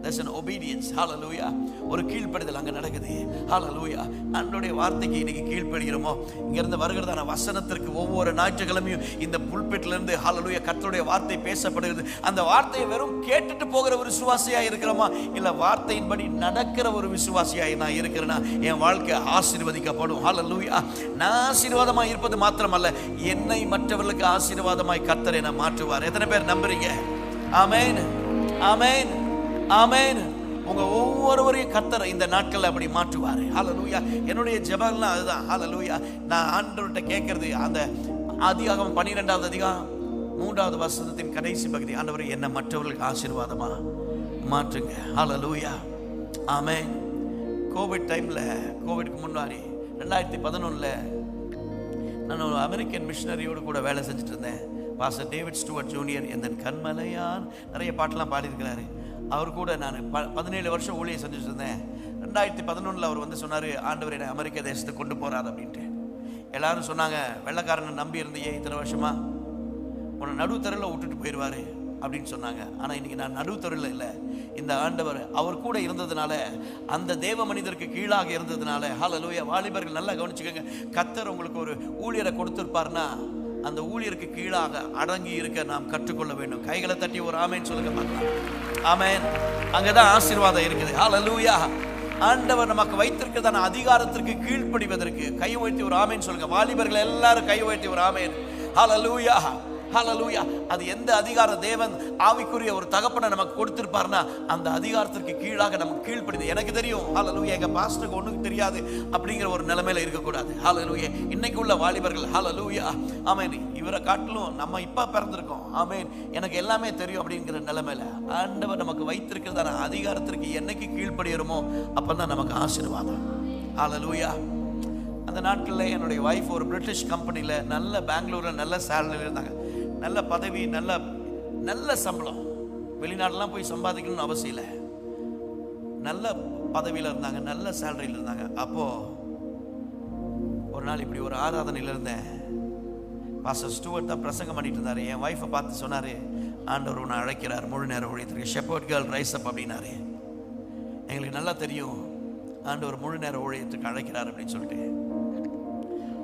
A: there's an obedience. Hallelujah. ஒரு கீழ்ப்படிதல் அங்க நடக்குது. Hallelujah. ஆண்டவருடைய வார்த்தைக்கு இன்னைக்கு கீழ்ப்படிகிறோமோ? இங்க இருந்து வருகிறதான வசனத்திற்கு ஒவ்வொரு ஞாயிற்றுக்கிழமையும் இந்த புல்பிட்ல இருந்து Hallelujah கர்த்தருடைய வார்த்தை பேசப்படுகிறது. அந்த வார்த்தையை வெறும் கேட்டுட்டு போகிற ஒரு விசுவாசியா இருக்கிறோமா, இல்ல வார்த்தையின்படி நடக்கிற ஒரு விசுவாசியா நான் இருக்கிறேனா, என் வாழ்க்கை ஆசீர்வதிக்கப்படும். Hallelujah. நான் ஆசீர்வாதமா இருப்பது மாத்திரமல்ல, என்னை மற்றவர்களுக்கு ஆசீர்வாதமாய் கர்த்தர் என்னை மாற்றுவார். எத்தனை பேர் நம்புறீங்க? ஆமென், ஆமென், ஆமென். உங்க ஒவ்வொருவரையும் கர்த்தர் இந்த நாட்கள்ல அப்படி மாற்றுவாரு. ஹல்லேலூயா. என்னுடைய ஜெபம்லாம் அதுதான். ஹல்லேலூயா. நான் ஆண்டவர்கிட்ட கேட்கறது அந்த ஆதியாகமம் 12வது அதிகாரம் 3வது வசனத்தின் கடைசி பகுதி, ஆண்டவரே என்னை மற்றவர்களுக்கு ஆசீர்வாதமா மாற்றுங்க. ஹல்லேலூயா. ஆமென். கோவிட் டைம்ல, கோவிட்க்கு முன்னாடி 2011ல நான் ஒரு அமெரிக்கன் மிஷனரியோடு கூட வேலை செஞ்சுட்டு இருந்தேன். Pastor David Stuart junior N கண்மலையான் நிறைய பாட்டெல்லாம் பாடியிருக்கிறாரு. அவர் கூட நான் 17 வருஷம் ஊழியம் செஞ்சுட்டு இருந்தேன். 2011ல் அவர் வந்து சொன்னார், ஆண்டவர் என்னை அமெரிக்க தேசத்துக்கு கொண்டு போகிறார் அப்படின்ட்டு. எல்லாரும் சொன்னாங்க, வெள்ளைக்காரனை நம்பி இருந்தையே இத்தனை வருஷமா, உன்னை நடுத்தரில் விட்டுட்டு போயிடுவார் அப்படின்னு சொன்னாங்க. ஆனால் இன்னைக்கு நான் நடுத்தரில் இல்லை. இந்த ஆண்டவர் அவர் கூட இருந்ததுனால, அந்த தேவ மனிதருக்கு கீழாக இருந்ததுனால, ஹல்லேலூயா. வாலிபர்கள் நல்லா கவனிச்சுக்கோங்க. கர்த்தர் உங்களுக்கு ஒரு ஊழியரை கொடுத்துருப்பார்னா அந்த ஊழியருக்கு கீழாக அடங்கி இருக்க நாம் கற்றுக்கொள்ள வேண்டும். கைகளை தட்டி ஒரு ஆமேன் சொல்லுங்க பார்க்கலாம். ஆமேன். அங்கதான் ஆசீர்வாதம் இருக்குது. ஹல்லேலூயா. ஆண்டவர் நமக்கு வைத்திருக்கிறதான அதிகாரத்திற்கு கீழ்ப்படிவதற்கு கை உயர்த்தி ஒரு ஆமேன் சொல்லுங்க. வாலிபர்கள் எல்லாரும் கை உயர்த்தி ஒரு ஆமேன். ஹல்லேலூயா, ஹல்லேலூயா. அது எந்த அதிகார தேவன் ஆவிக்குரிய ஒரு தகப்பனை நமக்கு கொடுத்திருப்பார்னா அந்த அதிகாரத்திற்கு கீழாக நமக்கு கீழ்ப்படிது. எனக்கு தெரியும், ஹல்லேலூயா, எங்க பாஸ்டருக்கு ஒண்ணுக்கு தெரியாது அப்படிங்கிற ஒரு நிலைமையில இருக்கக்கூடாது. ஹல்லேலூயா. இன்னைக்கு உள்ள வாலிபர்கள், ஹல்லேலூயா, ஆமென், இவரை காட்டிலும் நம்ம இப்ப பிறந்திருக்கோம், ஆமென், எனக்கு எல்லாமே தெரியும் அப்படிங்கிற நிலைமையில ஆண்டவர் நமக்கு வைத்திருக்கிறதான அதிகாரத்திற்கு என்னைக்கு கீழ்ப்படுகிறோமோ அப்பதான் நமக்கு ஆசீர்வாதம். ஹல்லேலூயா. அந்த நாட்களில் என்னுடைய வைஃப் ஒரு பிரிட்டிஷ் கம்பெனியில் நல்ல பெங்களூர்ல நல்ல சேலரியில் இருந்தாங்க. நல்ல பதவி, நல்ல நல்ல சம்பளம். வெளிநாடுலாம் போய் சம்பாதிக்கணும்னு அவசியம் இல்லை. நல்ல பதவியில் இருந்தாங்க, நல்ல சேலரியில் இருந்தாங்க. அப்போது ஒரு நாள் இப்படி ஒரு ஆராதனையில் இருந்தேன். பாஸ்டர் ஸ்டூவர்ட் தான் பிரசங்கம் பண்ணிட்டு இருந்தார். என் ஒய்ஃபை பார்த்து சொன்னார், ஆண்டவர் உன்னை அழைக்கிறார் முழு நேரம் ஊழியத்திற்கு, ஷெப்பர்ட் கேர்ள் ரைஸ் அப் அப்படின்னாரு. எங்களுக்கு நல்லா தெரியும் ஆண்டவர் முழு நேரம் ஊழியத்துக்கு அழைக்கிறார் அப்படின்னு சொல்லிட்டு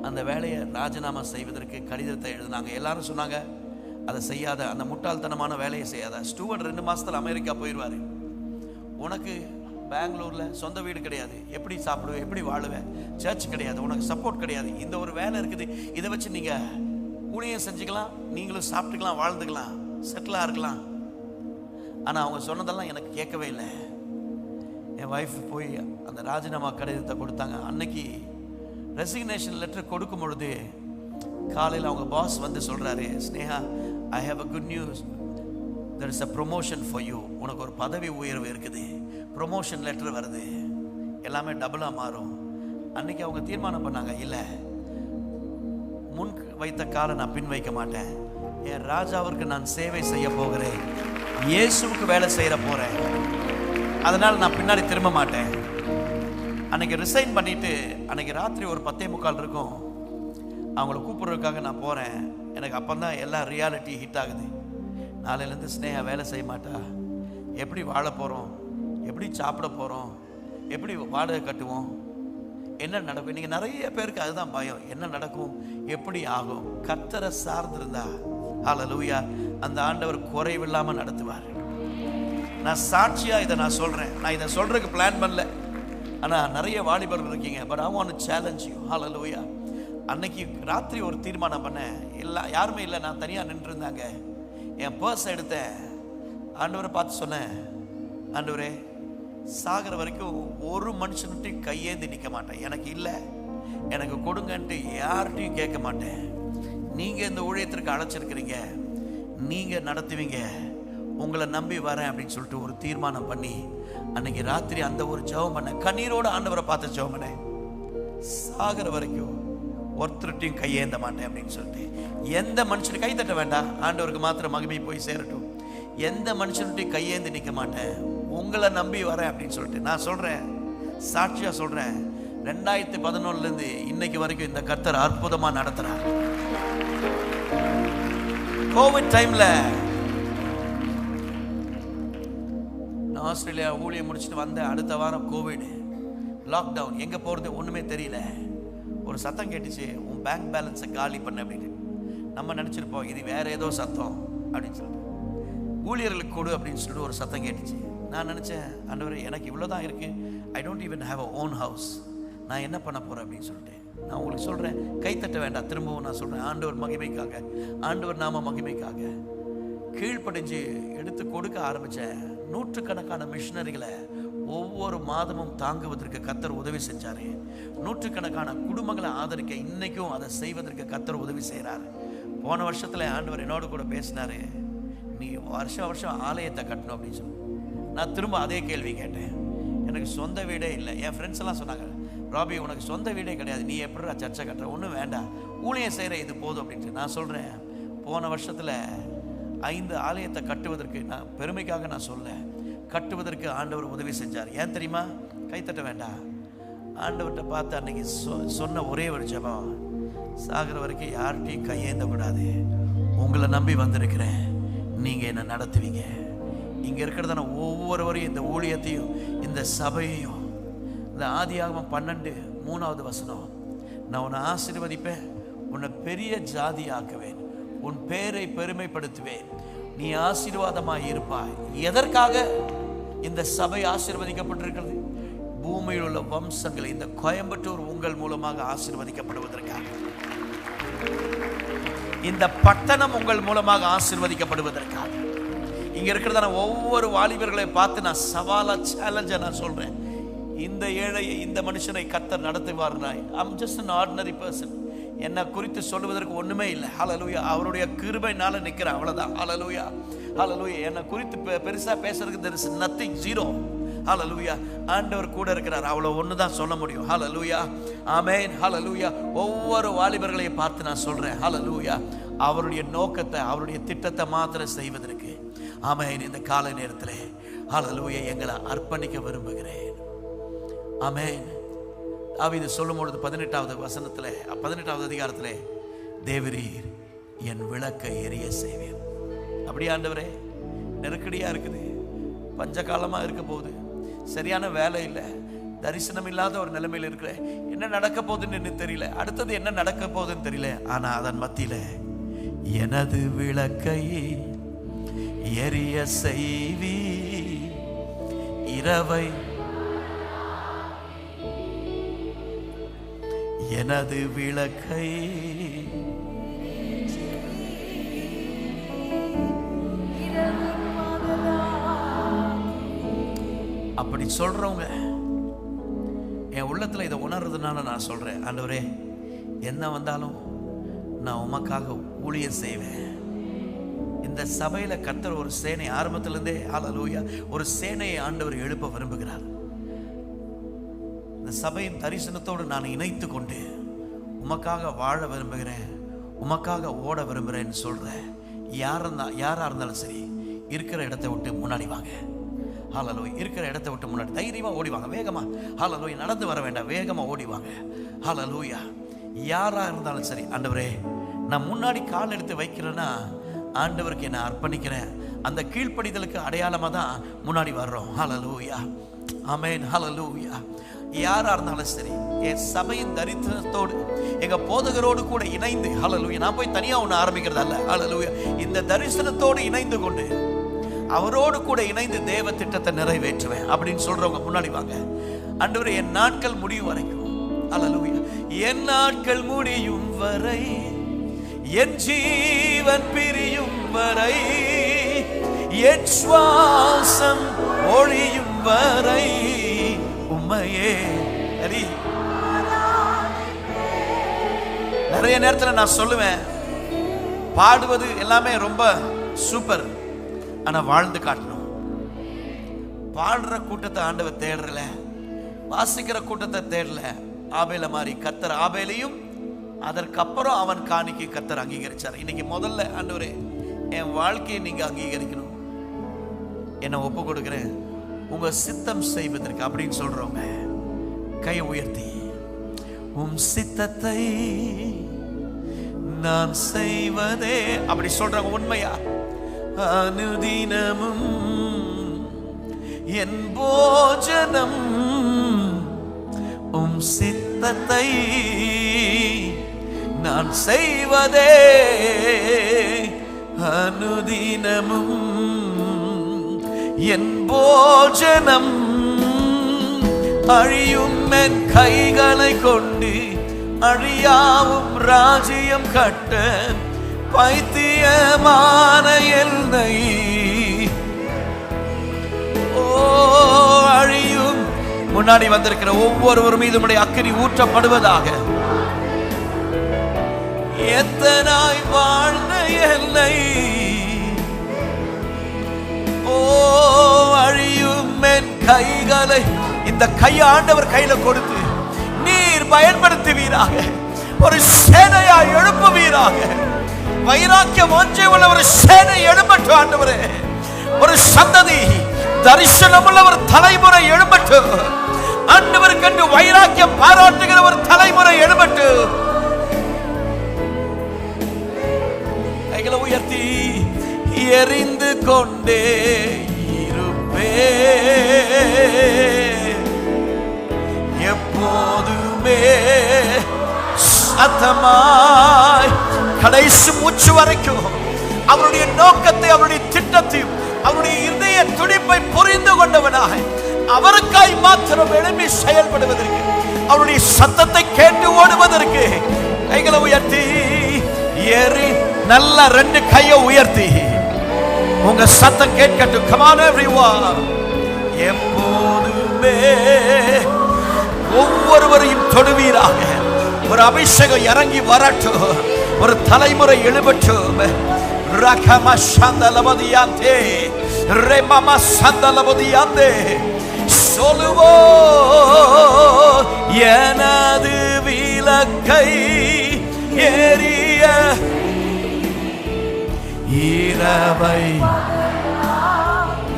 A: அந்த வேலையை ராஜினாமா செய்வதற்கு கடிதத்தை எழுதினாங்க. எல்லாரும் சொன்னாங்க, அதை செய்யாத, அந்த முட்டாள்தனமான வேலையை செய்யாத. ஸ்டூவர்ட் 2 மாசத்துல அமெரிக்கா போயிடுவாரு. உனக்கு பெங்களூர்ல சொந்த வீடு கிடையாது, எப்படி சாப்பிடுவேன், எப்படி வாழுவேன், சர்ச் கிடையாது, உனக்கு சப்போர்ட் கிடையாது. இந்த ஒரு வேலை இருக்குது, இதை வச்சு நீங்க ஊழியம் செஞ்சுக்கலாம், நீங்களும் சாப்பிட்டுக்கலாம், வாழ்ந்துக்கலாம், செட்டிலாக இருக்கலாம். ஆனால் அவங்க சொன்னதெல்லாம் எனக்கு கேட்கவே இல்லை. என் ஒய்ஃப் போய் அந்த ராஜினாமா கடிதத்தை கொடுத்தாங்க. அன்னைக்கு ரெசிக்னேஷன் லெட்டர் கொடுக்கும் பொழுது காலையில் அவங்க பாஸ் வந்து சொல்கிறாரு, Sneha, I have a good news, there is a promotion for you. உனக்கு ஒரு பதவி உயர்வு இருக்குது, ப்ரொமோஷன் லெட்டர் வருது, எல்லாமே டபுளாக மாறும். அன்னைக்கு அவங்க தீர்மானம் பண்ணாங்க, இல்லை, முன் வைத்த காலை நான் பின் வைக்க மாட்டேன், என் ராஜாவிற்கு நான் சேவை செய்ய போகிறேன், இயேசுவுக்கு வேலை செய்ய போகிறேன், அதனால் நான் பின்னாடி திரும்ப மாட்டேன். அன்னைக்கு ரிசைன் பண்ணிட்டு அன்னைக்கு ராத்திரி ஒரு 10:45 இருக்கும். அவங்கள கூப்பிட்றதுக்காக நான் போகிறேன். எனக்கு அப்போ தான் எல்லா ரியாலிட்டி ஹிட் ஆகுது. நாளையிலேருந்து ஸ்னேகா வேலை செய்ய மாட்டா, எப்படி வாழ போகிறோம், எப்படி சாப்பிட போகிறோம், எப்படி வாடகை கட்டுவோம், என்ன நடக்கும். இன்றைக்கி நிறைய பேருக்கு அதுதான் பயம், என்ன நடக்கும், எப்படி ஆகும். கர்த்தரை சார்ந்திருந்தா ஹல்லேலூயா அந்த ஆண்டவர் குறைவில்லாமல் நடத்துவார். நான் சாட்சியாக இதை நான் சொல்கிறேன். நான் இதை சொல்கிறதுக்கு பிளான் பண்ணல, ஆனால் நிறைய வாலிபர்கள் இருக்கீங்க. But I want to challenge you. ஹல்லேலூயா. அன்னைக்கு ராத்திரி ஒரு தீர்மானம் பண்ணேன். யாருமே இல்லை, நான் தனியாக நின்றுருந்தாங்க. என் பர்ஸ் எடுத்தேன், ஆண்டவரை பார்த்து சொன்னேன், ஆண்டவரே, சாகிற வரைக்கும் ஒரு மனுஷன்ட்டையும் கையேந்தி நிற்க மாட்டேன், எனக்கு இல்லை, எனக்கு கொடுங்கன்ட்டு யார்கிட்டையும் கேட்க மாட்டேன். நீங்கள் இந்த ஊழியத்திற்கு அழைச்சிருக்கிறீங்க, நீங்கள் நடத்துவீங்க, உங்களை நம்பி வரேன் அப்படின்னு சொல்லிட்டு ஒரு தீர்மானம் பண்ணி அன்னைக்கு ராத்திரி அந்த ஒரு ஜெபம் பண்ண, கண்ணீரோட ஆண்டவரை பார்த்து ஜெபம் பண்ணேன். சாகிற வரைக்கும் ஒருத்தருட்டையும் கையேந்த மாட்டேன் அப்படின்னு சொல்லிட்டு. எந்த மனுஷனும் கை தட்ட வேண்டாம், ஆண்டவருக்கு மாத்திரம் மகிமை போய் சேரட்டும். எந்த மனுஷன்ட்டையும் கையேந்து நிற்க மாட்டேன், உங்களை நம்பி வரேன் அப்படின்னு சொல்லிட்டு நான் சொல்றேன், சாட்சியா சொல்றேன். 2011 இன்னைக்கு வரைக்கும் இந்த கர்த்தர் அற்புதமா நடத்துறார். கோவிட் டைம்ல நான் ஆஸ்திரேலியா ஊழியம் முடிச்சுட்டு வந்தேன். அடுத்த வாரம் கோவிட், லாக்டவுன், எங்கே போகிறது ஒன்றுமே தெரியல. ஒரு சத்தம் கேட்டுச்சு, உன் பேங்க் பேலன்ஸை காலி பண்ண அப்படின்னு. நம்ம நினச்சிருப்போம் இது வேறு ஏதோ சத்தம் அப்படின்னு சொல்லிட்டு, ஊழியர்களுக்கு கொடு அப்படின்னு சொல்லிட்டு ஒரு சத்தம் கேட்டுச்சு. நான் நினச்சேன், ஆண்டவரே எனக்கு இவ்வளோ தான் இருக்குது, I don't even have a own house, நான் என்ன பண்ண போகிறேன் அப்படின்னு சொல்லிட்டு. நான் உங்களுக்கு சொல்கிறேன், கைத்தட்ட வேண்டாம், திரும்பவும் நான் சொல்கிறேன், ஆண்டவர் மகிமைக்காக, ஆண்டவர் நாம மகிமைக்காக கீழ்ப்படிஞ்சு எடுத்து கொடுக்க ஆரம்பித்தேன். நூற்றுக்கணக்கான மிஷனரிகளை ஒவ்வொரு மாதமும் தாங்குவதற்கு கர்த்தர் உதவி செஞ்சார். நூற்றுக்கணக்கான குடும்பங்களை ஆதரிக்க இன்னைக்கும் அதை செய்வதற்கு கர்த்தர் உதவி செய்கிறார். போன வருஷத்தில் ஆண்டவர் என்னோடு கூட பேசினார், நீ வருஷம் ஆலயத்தை கட்டணும் அப்படின்னு சொல்லி. நான் திரும்ப அதே கேள்வி கேட்டேன். எனக்கு சொந்த வீடே இல்லை. என் ஃப்ரெண்ட்ஸ் எல்லாம் சொன்னாங்க, ராபி உனக்கு சொந்த வீடே கிடையாது, நீ எப்படி சர்ச்சை கட்டுற, ஒன்றும் வேண்டாம், ஊழியம் செய்கிற இது போதும் அப்படின்ட்டு. நான் சொல்கிறேன், போன வருஷத்தில் 5 ஆலயத்தை கட்டுவதற்கு, நான் பெருமைக்காக நான் சொல்ல, கட்டுவதற்கு ஆண்டவர் உதவி செஞ்சார். ஏன் தெரியுமா? கைத்தட்ட வேண்டாம். ஆண்டவர்கிட்ட பார்த்து அன்னைக்கு சொன்ன ஒரே ஒரு ஜெபம், சாகிற வரைக்கும் யார்கிட்டையும் கையேந்தக்கூடாது, உங்களை நம்பி வந்திருக்கிறேன், நீங்கள் என்னை நடத்துவீங்க. இங்கே இருக்கிறதான ஒவ்வொருவரையும், இந்த ஊழியத்தையும் இந்த சபையையும், இந்த ஆதியாகமம் 12:3 நான் உன்னை ஆசீர்வதிப்பேன், உன்னை பெரிய ஜாதி ஆக்குவேன், உன் பேரை பெருமைப்படுத்துவேன், நீ ஆசீர்வாதமாய் இருப்பாய். எதற்காக இந்த சபை ஆசீர்வதிக்கப்பட்டிருக்கிறது? பூமியில் உள்ள வம்சங்களை, இந்த கோயம்புத்தூர் உங்கள் மூலமாக ஆசீர்வதிக்கப்படுவதற்காக, இந்த பட்டணம் உங்கள் மூலமாக ஆசீர்வதிக்கப்படுவதற்காக. இங்க இருக்கிறதான ஒவ்வொரு வாலிபர்களை பார்த்து நான் சவாலா சேலஞ்சா நான் சொல்றேன், இந்த ஏழையை, இந்த மனுஷனை கர்த்தர் நடத்துவார்னாய். I'm just an ordinary person. என்னை குறித்து சொல்லுவதற்கு ஒண்ணுமே இல்லை. ஹல்லேலூயா. அவருடைய கிருபையினால நிற்கிறேன், அவ்வளவுதான். ஹல்லேலூயா, ஹல்லேலூயா. என்னை குறித்து பெருசா பேசுறதுக்கு there is nothing, zero. ஹல்லேலூயா. ஆண்டவர் கூட இருக்கிறார், அவ்வளோ ஒன்று தான் சொல்ல முடியும். ஹல்லேலூயா, ஆமென், ஹல்லேலூயா. ஒவ்வொரு வாலிபர்களையும் பார்த்து நான் சொல்றேன், ஹல்லேலூயா, அவருடைய நோக்கத்தை, அவருடைய திட்டத்தை மாத்திரம் செய்வதற்கு, ஆமென், இந்த காலை நேரத்தில் ஹல்லேலூயா எங்களை அர்ப்பணிக்க விரும்புகிறேன். ஆமென். தாவீது சொல்லும் பொழுது 18வது அதிகாரத்தில், தேவரீர் என் விளக்கை எரிய செய்வேன். அப்படியே ஆண்டவரே, நெருக்கடியா இருக்குது, பஞ்சகாலமா இருக்க போகுது, சரியான வேலை இல்லை, தரிசனம் இல்லாத ஒரு நிலைமையில் இருக்கிற, என்ன நடக்க போகுதுன்னு தெரியல, அடுத்தது என்ன நடக்க போகுதுன்னு தெரியல. ஆனா அதன் மத்தியில எனது விளக்கை எரிய செய்வி, இரவை எனது விளக்கை அப்படி சொல்றவங்க என் உள்ளத்துல இதை உணர்றதுனால நான் சொல்றேன், ஆண்டவரே என்ன வந்தாலும் நான் உமக்காக ஊழியம் செய்வேன். இந்த சபையில கர்த்தர் ஒரு சேனை ஆரம்பத்திலிருந்தே, ஹல்லேலூயா, ஒரு சேனையை ஆண்டவர் எழுப்ப விரும்புகிறார். இந்த சபையின் தரிசனத்தோடு நான் இணைத்து கொண்டு உமக்காக வாழ விரும்புகிறேன், உமக்காக ஓட விரும்புகிறேன்னு சொல்கிறேன். யாராக இருந்தாலும் சரி, இருக்கிற இடத்தை விட்டு முன்னாடி வாங்க. ஹல்லேலூயா. இருக்கிற இடத்தை விட்டு முன்னாடி தைரியமாக ஓடிவாங்க, வேகமாக. ஹல்லேலூயா. நடந்து வர வேண்டாம், வேகமாக ஓடிவாங்க. ஹல்லேலூயா. யாராக இருந்தாலும் சரி, ஆண்டவரே நான் முன்னாடி கால் எடுத்து வைக்கிறேன்னா ஆண்டவருக்கு என்ன அர்ப்பணிக்கிறேன். அந்த கீழ்ப்படிதலுக்கு அடையாளமாக தான் முன்னாடி வர்றோம். ஹல்லேலூயா, ஆமென், ஹல்லேலூயா. யாரா இருந்தாலும் சரி, என் சபையின் தரிசனத்தோடு எங்க போதகரோடு கூட இணைந்து, ஹல்லேலூயா, நான் போய் தனியா ஒன்று ஆரம்பிக்கிறது அல்ல, ஹல்லேலூயா, இந்த தரிசனத்தோடு இணைந்து கொண்டு அவரோடு கூட இணைந்து தேவ திட்டத்தை நிறைவேற்றுவேன் அப்படின்னு சொல்றவங்க முன்னாடி வாங்க. ஆண்டவரே என் நாட்கள் முடியும் வரைக்கும், ஹல்லேலூயா, என் நாட்கள் முடியும் வரை, என் ஜீவன் பிரியும் வரை, என் சுவாசம் ஒழியும் வரை உம்மையே. நிறைய நேரத்தில் நான் சொல்லுவேன், பாடுவது எல்லாமே ரொம்ப சூப்பர், ஆனா வாழ்ந்து காட்டணும். பாடுற கூட்டத்தை ஆண்டவர் தேடல, வாசிக்கிற கூட்டத்தை தேடல. ஆபேல மாதிரி கர்த்தர் ஆபேலையும் அதற்கப்புறம் அவன் காணிக்கை கர்த்தர் அங்கீகரிச்சார். இன்னைக்கு முதல்ல ஆண்டவரே என் வாழ்க்கையை நீங்க அங்கீகரிக்கணும், என்னை ஒப்பு கொடுக்கிறேன் உங்க சித்தம் செய்வதற்கு அப்படின்னு சொல்றவங்க கையை உயர்த்தி, உம் சித்தத்தை நான் செய்வதே அப்படி சொல்றாங்க. உண்மையா? அனுதினமும் என் போஜனம் உம் சித்தத்தை நான் செய்வதே அனுதினமும். என் போஜனம் அழியும் என் கைகளை கொண்டு அழியாவும் ராஜ்யம் கட்ட பைத்தியமான என்னை அழியும். முன்னாடி வந்திருக்கிற ஒவ்வொருவரும் மீது உம்முடைய அக்கினி ஊற்றப்படுவதாக. எத்தனாய் வாழ்ந்த என்னை அழியும் என் கைகளை இந்த கையாண்டவர் கையில கொடுத்து நீர் பயன்படுத்துவீராக. ஒரு சேனையா எழுப்புவீராக. வைராக்கியம் ஒன்றை உள்ள ஒரு சேனை எழும்பட்டும் ஆண்டவரே. ஒரு சந்ததி தரிசனம் உள்ள ஒரு தலைமுறை எழும்பட்டும் ஆண்டவர். கண்டு வைராக்கியம் பாராட்டுகிற ஒரு தலைமுறை எழும்பட்டும். கைகளை உயர்த்தி எரிந்து கொண்டே இருப்பே எப்போதுமே சத்தமாய். கடைசி மூச்சு வரைக்கும் அவருடைய நோக்கத்தை, அவருடைய திட்டத்தையும், அவருடைய இதய துடிப்பை புரிந்து கொண்டவனாய் அவருக்காய் மாத்திரம் எழுப்பி செயல்படுவதற்கு, அவருடைய சத்தத்தை கேட்டு ஓடுவதற்கு கைகளை உயர்த்தி ஏறி நல்ல ரெண்டு கையை உயர்த்தி உங்க சத்தம் கேட்கட்டும். Come on everyone. எப்போதுமே ஒவ்வொருவரையும் தொடுவீராக. ஒரு அபிஷேகம் இறங்கி வரட்டும். ஒரு தலைமுறை எழுபட்டும். ரகம சந்தலபதியாந்தே ரெமம சந்தலபதியாந்தே சொல்லுவோ எனது விளக்கை எரிய இரவை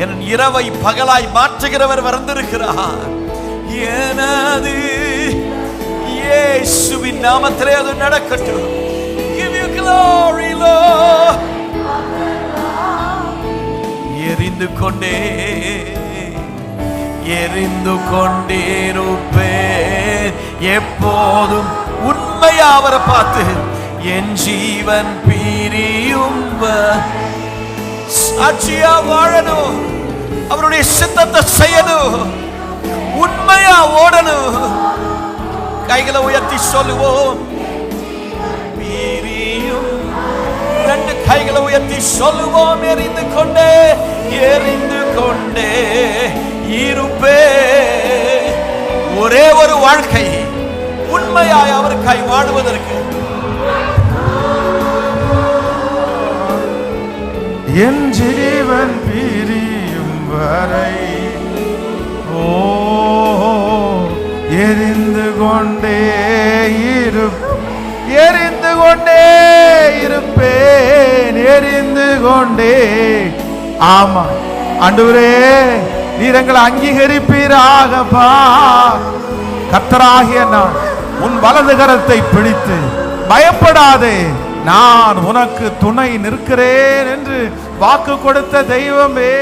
A: என் இரவை பகலாய் மாற்றுகிறவர் வந்திருக்கிறார். எனது இயேசுவின் நாமத்திலே அது நடக்கட்டும். Give you glory Lord. எரிந்து கொண்டே இருப்பேன் எப்போதும். உண்மையா அவரை பார்த்து என் ஜீவன் பிரியும் சாட்சியா வாழணும். அவருடைய சித்தத்தை செய்யணும். உண்மையா ஓடணும். கைகளை உயர்த்தி சொல்லுவோம். பிரியும் ரெண்டு கைகளை உயர்த்தி சொல்லுவோம். எரிந்து கொண்டே இருப்பே. ஒரே ஒரு வாழ்க்கை உண்மையாய் அவருக்காய் வாழுவதற்கு.
B: என் ஜீவன் பிரியும் வரை எரிந்து கொண்டே இருப்பேன். எரிந்து கொண்டே. ஆமா ஆண்டவரே, நீர் எங்களை அங்கீகரிப்பீராகப்பா. கர்த்தராகிய நான் உன் வலது கரத்தை பிடித்து பயப்படாதே, நான் உனக்கு துணை நிற்கிறேன் என்று வாக்கு கொடுத்த தெய்வமே.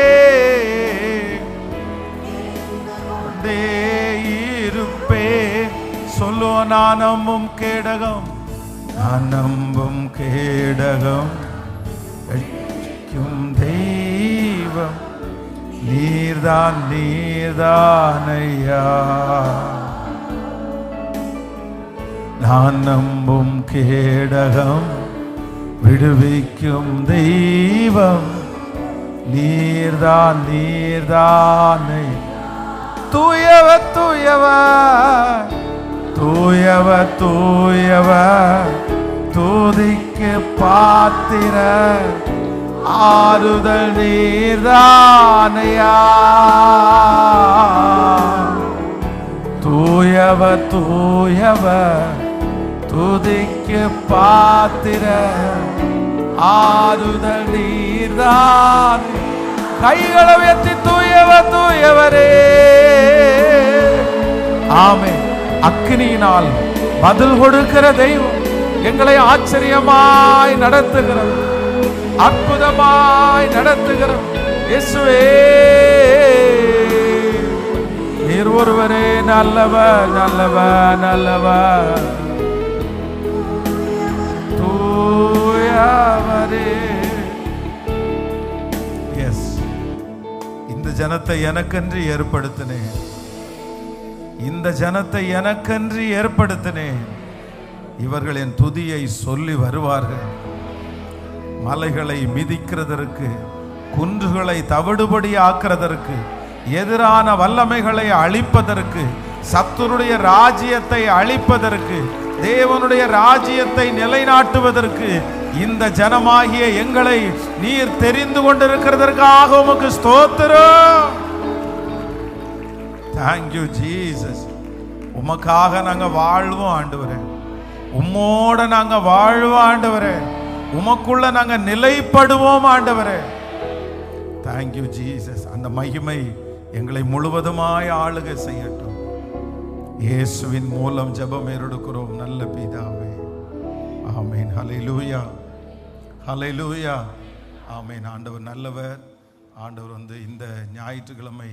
B: இருப்பேன் சொல்லோ. நான் நம்பும் கேடகம் வெட்கும் தெய்வம் நீர்தானையா. நான் நம்பும் கேடகம் விடுவிக்கும் தெய்வம் நீர்தானை. தூயவ துதிக்கு பாத்திர ஆறுதல் நீர்தானையா. தூயவ துதிக்கு பாத்திர ஆறுதல் நீர்தான். கைகளை உயர்த்தி தூயவரே. ஆமென். அக்கினியினால் பதில் கொடுக்கிற தெய்வம் எங்களை ஆச்சரியமாய் நடத்துகிறது, அற்புதமாய் நடத்துகிறது இயேசுவே. நீர் ஒருவரே நல்லவர், நல்லவர், நல்லவர். தூயவரே. எஸ், இந்த ஜனத்தை எனக்கென்று ஏற்படுத்தினேன். இந்த ஜனத்தை எனக்கென்று ஏற்படுத்தினேன். இவர்கள் என் துதியை சொல்லி வருவார்கள். மலைகளை மிதிக்கிறதற்கு, குன்றுகளை தவிடுபடி ஆக்குறதற்கு, எதிரான வல்லமைகளை அழிப்பதற்கு, சத்துருடைய ராஜ்யத்தை அழிப்பதற்கு, தேவனுடைய ராஜ்யத்தை நிலைநாட்டுவதற்கு இந்த ஜனமாகிய எங்களை நீர் தெரிந்து கொண்டிருக்கிறதற்காக உமக்கு ஸ்தோத்திரம். Thank you Jesus. உமக்காக நாங்க வாழ்வோம் ஆண்டவரே. உம்மோட நாங்க வாழ்வோம் ஆண்டவரே. உமக்குள்ள நாங்க நிலைப்படுவோம் ஆண்டவரே. Thank you Jesus. அந்த மகிமை எங்களை முழுவதுமாய் ஆளுகை செய்யட்டும். இயேசுவின் மூலம் ஜெபம் ஏறெடுக்கிறோம் நல்ல பிதாவே. ஆமென். ஹல்லேலூயா, ஹல்லேலூயா, ஆமென். ஆண்டவர் நல்லவர். ஆண்டவர் இந்த ஞாயிற்றுக்கிழமை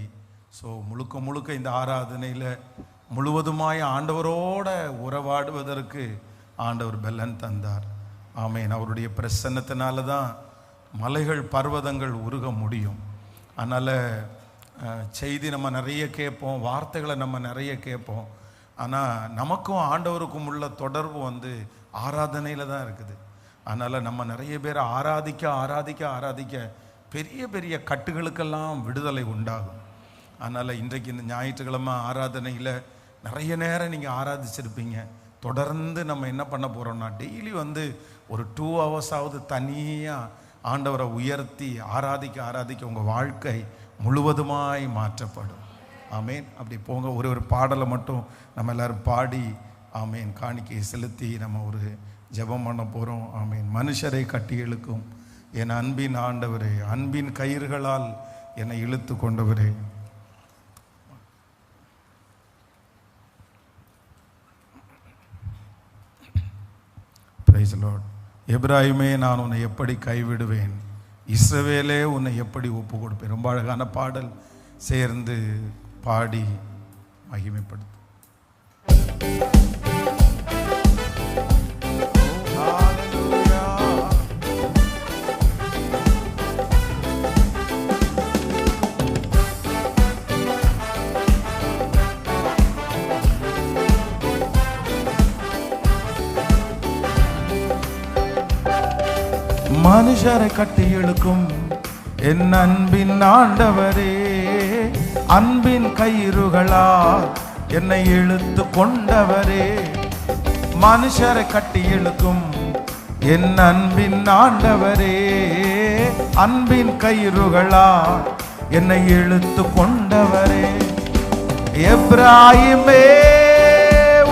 B: முழுக்க முழுக்க இந்த ஆராதனையில் முழுவதுமாய் ஆண்டவரோட உறவாடுவதற்கு ஆண்டவர் பெலன் தந்தார். ஆமென். அவருடைய பிரசன்னத்தினால தான் மலைகள் பர்வதங்கள் உருக முடியும். அதனால் செய்தி நம்ம நிறைய கேட்போம், வார்த்தைகளை நம்ம நிறைய கேட்போம். ஆனால் நமக்கும் ஆண்டவருக்கும் உள்ள தொடர்பு ஆராதனையில் தான் இருக்குது. அதனால் நம்ம நிறைய பேர் ஆராதிக்க ஆராதிக்க ஆராதிக்க பெரிய பெரிய கட்டுகளுக்கெல்லாம் விடுதலை உண்டாகும். அதனால் இன்றைக்கு இந்த ஞாயிற்றுக்கிழமை ஆராதனையில் நிறைய நேரம் நீங்கள் ஆராதிச்சிருப்பீங்க. தொடர்ந்து நம்ம என்ன பண்ண போகிறோம்னா டெய்லி ஒரு 2 ஹவர்ஸாவது தனியாக ஆண்டவரை உயர்த்தி ஆராதிக்க ஆராதிக்க உங்கள் வாழ்க்கை முழுவதுமாய் மாற்றப்படும். ஆமேன். அப்படி போங்க. ஒரு பாடலை மட்டும் நம்ம எல்லாரும் பாடி ஆமேன் காணிக்கையை செலுத்தி நம்ம ஒரு ஜெபம் பண்ண போகிறோம். ஆமேன். மனுஷரை கட்டி இழுக்கும் என் அன்பின் ஆண்டவரே, அன்பின் கயிறுகளால் என்னை இழுத்து கொண்டவரே. Price Lord. எப்ராஹிமே, நான் உன்னை எப்படி கைவிடுவேன், இஸ்ரவேலே உன்னை எப்படி ஒப்பு கொடுப்பேன். ரொம்ப அழகான பாடல். சேர்ந்து பாடி மகிமைப்படுத்து. மனுஷரை கட்டி இழுக்கும் என் அன்பின் ஆண்டவரே, அன்பின் கயிறுகளால் என்னை இழுத்து கொண்டவரே. மனுஷரை கட்டி இழுக்கும் என் அன்பின் ஆண்டவரே, அன்பின் கயிறுகளால் என்னை இழுத்து கொண்டவரே. எப்ராஹிமே,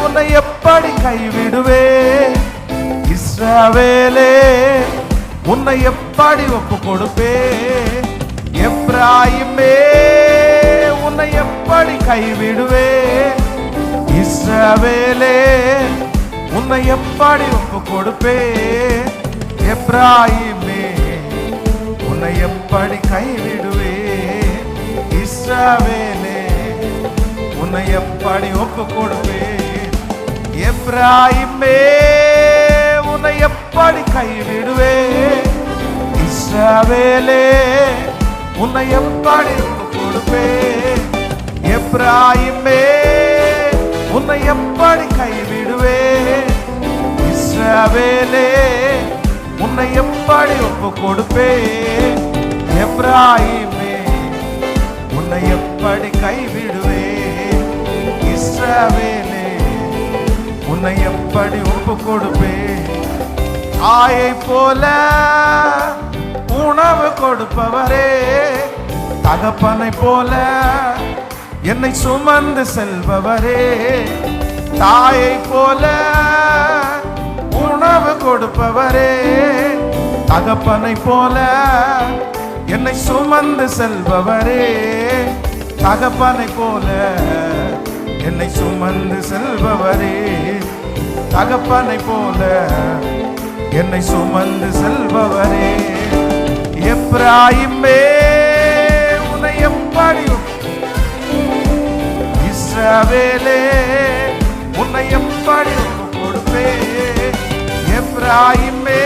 B: உன்னை எப்படி கைவிடுவே, இஸ்ரவேலே உன்னை எப்படி ஒப்பு கொடுப்பே. எப்ராஹிமே, உன்னை எப்படி கைவிடுவே, இஸ்ரவேலே உன்னை எப்படி ஒப்பு கொடுப்பே. எப்ராஹிமே, உன்னை எப்படி கைவிடுவே, இஸ்ரவேலே உன்னை எப்படி ஒப்பு கொடுப்பே. எப்ராஹிமே, உன்னை எப்படி கைவிடுவே, இஸ்ரவேலே உன்னை எப்படி ஒப்பு கொடுப்பே. எப்ராஹிமே, உன்னை எப்படி கைவிடுவே, இஸ்ரவேலே உன்னை எப்படி ஒப்பு கொடுப்பே. எப்ராஹிமே, உன்னை எப்படி கைவிடுவே, இஸ்ரவேலே உன்னை எப்படி ஒப்பு கொடுப்பே. ஆயை போல உணவு கொடுப்பவரே, தகப்பனை போல என்னை சுமந்து செல்பவரே. தாயை போல உணவு கொடுப்பவரே, தகப்பனை போல என்னை சுமந்து செல்பவரே. தகப்பனை போல என்னை சுமந்து செல்பவரே, தகப்பனை போல என்னை சுமந்து செல்பவரே. எப்ராஹிமே, உன்னை எப்படி இஸ்ரவேலே உன்னை எப்படி ஒப்புக் கொடுப்பேன்? எப்ராயிமே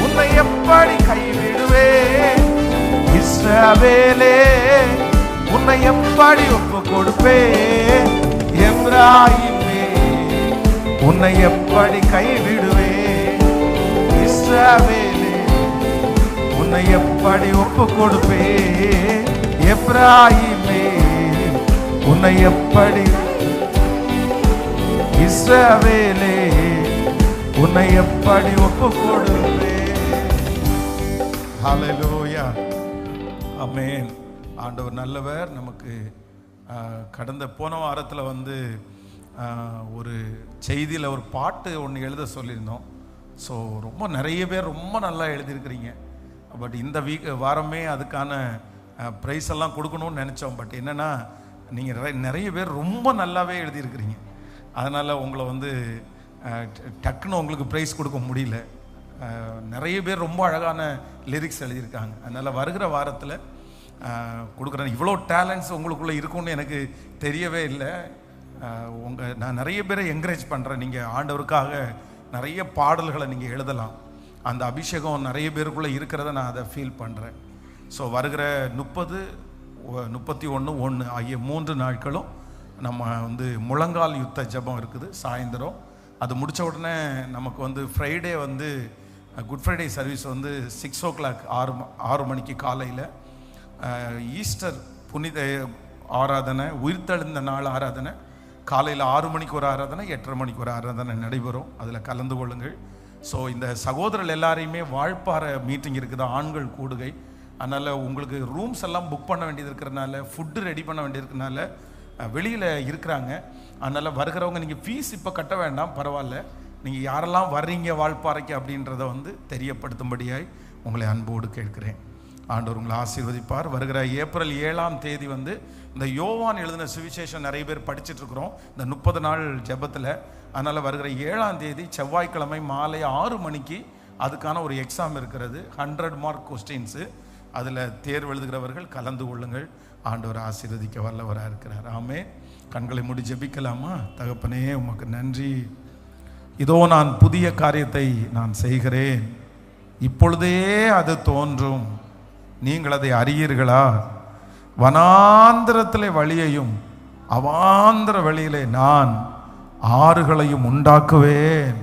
B: உன்னை எப்படி கைவிடுவேன்? இஸ்ரவேலே உன்னை எப்படி ஒப்புக் கொடுப்பேன்? எப்ராயிமே உன்னை எப்படி கைவிடுவேன்? இஸ்ரவேலே உன்னை எப்படி ஒப்புக் கொடுப்பேன்? எப்ராயிமே உன்னை எப்படி, இஸ்ரவேலே உன்னை எப்படி ஒப்புக் கொடுப்பேன்? ஹல்லேலூயா, ஆமென். ஆண்டவர் நல்லவர். நமக்கு கடந்த போன வாரத்தில் ஒரு செய்தியில் ஒரு பாட்டு ஒன்று எழுத சொல்லியிருந்தோம். ஸோ ரொம்ப நிறைய பேர் ரொம்ப நல்லா எழுதியிருக்கிறீங்க. பட் இந்த வாரமே அதுக்கான ப்ரைஸ் எல்லாம் கொடுக்கணும்னு நினச்சோம். பட் என்னென்னா நீங்கள் நிறைய பேர் ரொம்ப நல்லாவே எழுதியிருக்கிறீங்க. அதனால் உங்களை டக்குன்னு உங்களுக்கு ப்ரைஸ் கொடுக்க முடியல. நிறைய பேர் ரொம்ப அழகான லிரிக்ஸ் எழுதியிருக்காங்க. அதனால் வருகிற வாரத்தில் கொடுக்குறேன். இவ்வளோ டேலண்ட்ஸ் உங்களுக்குள்ளே இருக்கும்னு எனக்கு தெரியவே இல்லை. நான் நிறைய பேரை என்கரேஜ் பண்ணுறேன். நீங்கள் ஆண்டவருக்காக நிறைய பாடல்களை நீங்கள் எழுதலாம். அந்த அபிஷேகம் நிறைய பேருக்குள்ளே இருக்கிறத நான் அதை ஃபீல் பண்ணுறேன். ஸோ வருகிற 30, 31, 1 ஆகிய 3 நாட்களும் நம்ம முழங்கால் யுத்த ஜெபம் இருக்குது சாயந்தரம். அது முடித்த உடனே நமக்கு Friday good Friday service 6 o'clock 6 மணிக்கு காலையில். ஈஸ்டர் புனித ஆராதனை, உயிர்த்தெழுந்த நாள் ஆராதனை காலையில் 6 மணிக்கு ஒரு ஆராதனை, 8:30 மணிக்கு ஒரு ஆராதனை நடைபெறும். அதில் கலந்து கொள்ளுங்கள். ஸோ இந்த சகோதரர்கள் எல்லாரையுமே வாழ்ப்பாறை மீட்டிங் இருக்குது, ஆண்கள் கூடுகை. அதனால் உங்களுக்கு ரூம்ஸ் எல்லாம் புக் பண்ண வேண்டியது இருக்கிறனால, ஃபுட்டு ரெடி பண்ண வேண்டியதுனால வெளியில் இருக்கிறாங்க. அதனால் வருகிறவங்க நீங்கள் ஃபீஸ் இப்போ கட்ட வேண்டாம், பரவாயில்ல. நீங்கள் யாரெல்லாம் வர்றீங்க வாழ்ப்பாறைக்கு அப்படின்றத தெரியப்படுத்தும்படியாய் உங்களை அன்போடு கேட்கிறேன். ஆண்டவர் உங்களை ஆசீர்வதிப்பார். வருகிற ஏப்ரல் 7ஆம் தேதி இந்த யோவான் எழுதின சுவிசேஷம் நிறைய பேர் படிச்சுட்ருக்குறோம் இந்த 30 நாள் ஜெபத்தில். அதனால் வருகிற 7ஆம் தேதி செவ்வாய்க்கிழமை மாலை 6 மணிக்கு அதுக்கான ஒரு எக்ஸாம் இருக்கிறது. 100 மார்க் கொஸ்டின்ஸு. அதில் தேர்வு எழுதுகிறவர்கள் கலந்து கொள்ளுங்கள். ஆண்டவர் ஆசீர்வதிக்க வல்லவராக இருக்கிறார். ஆமே. கண்களை மூடி ஜெபிக்கலாமா? தகப்பனே, உமக்கு நன்றி. இதோ நான் புதிய காரியத்தை நான் செய்கிறேன், இப்பொழுதே அது தோன்றும், நீங்கள் அதை அறியீர்களா? வனாந்திரத்திலே வழியையும் அவாந்திர வழியிலே நான் ஆறுகளையும் உண்டாக்குவேன்.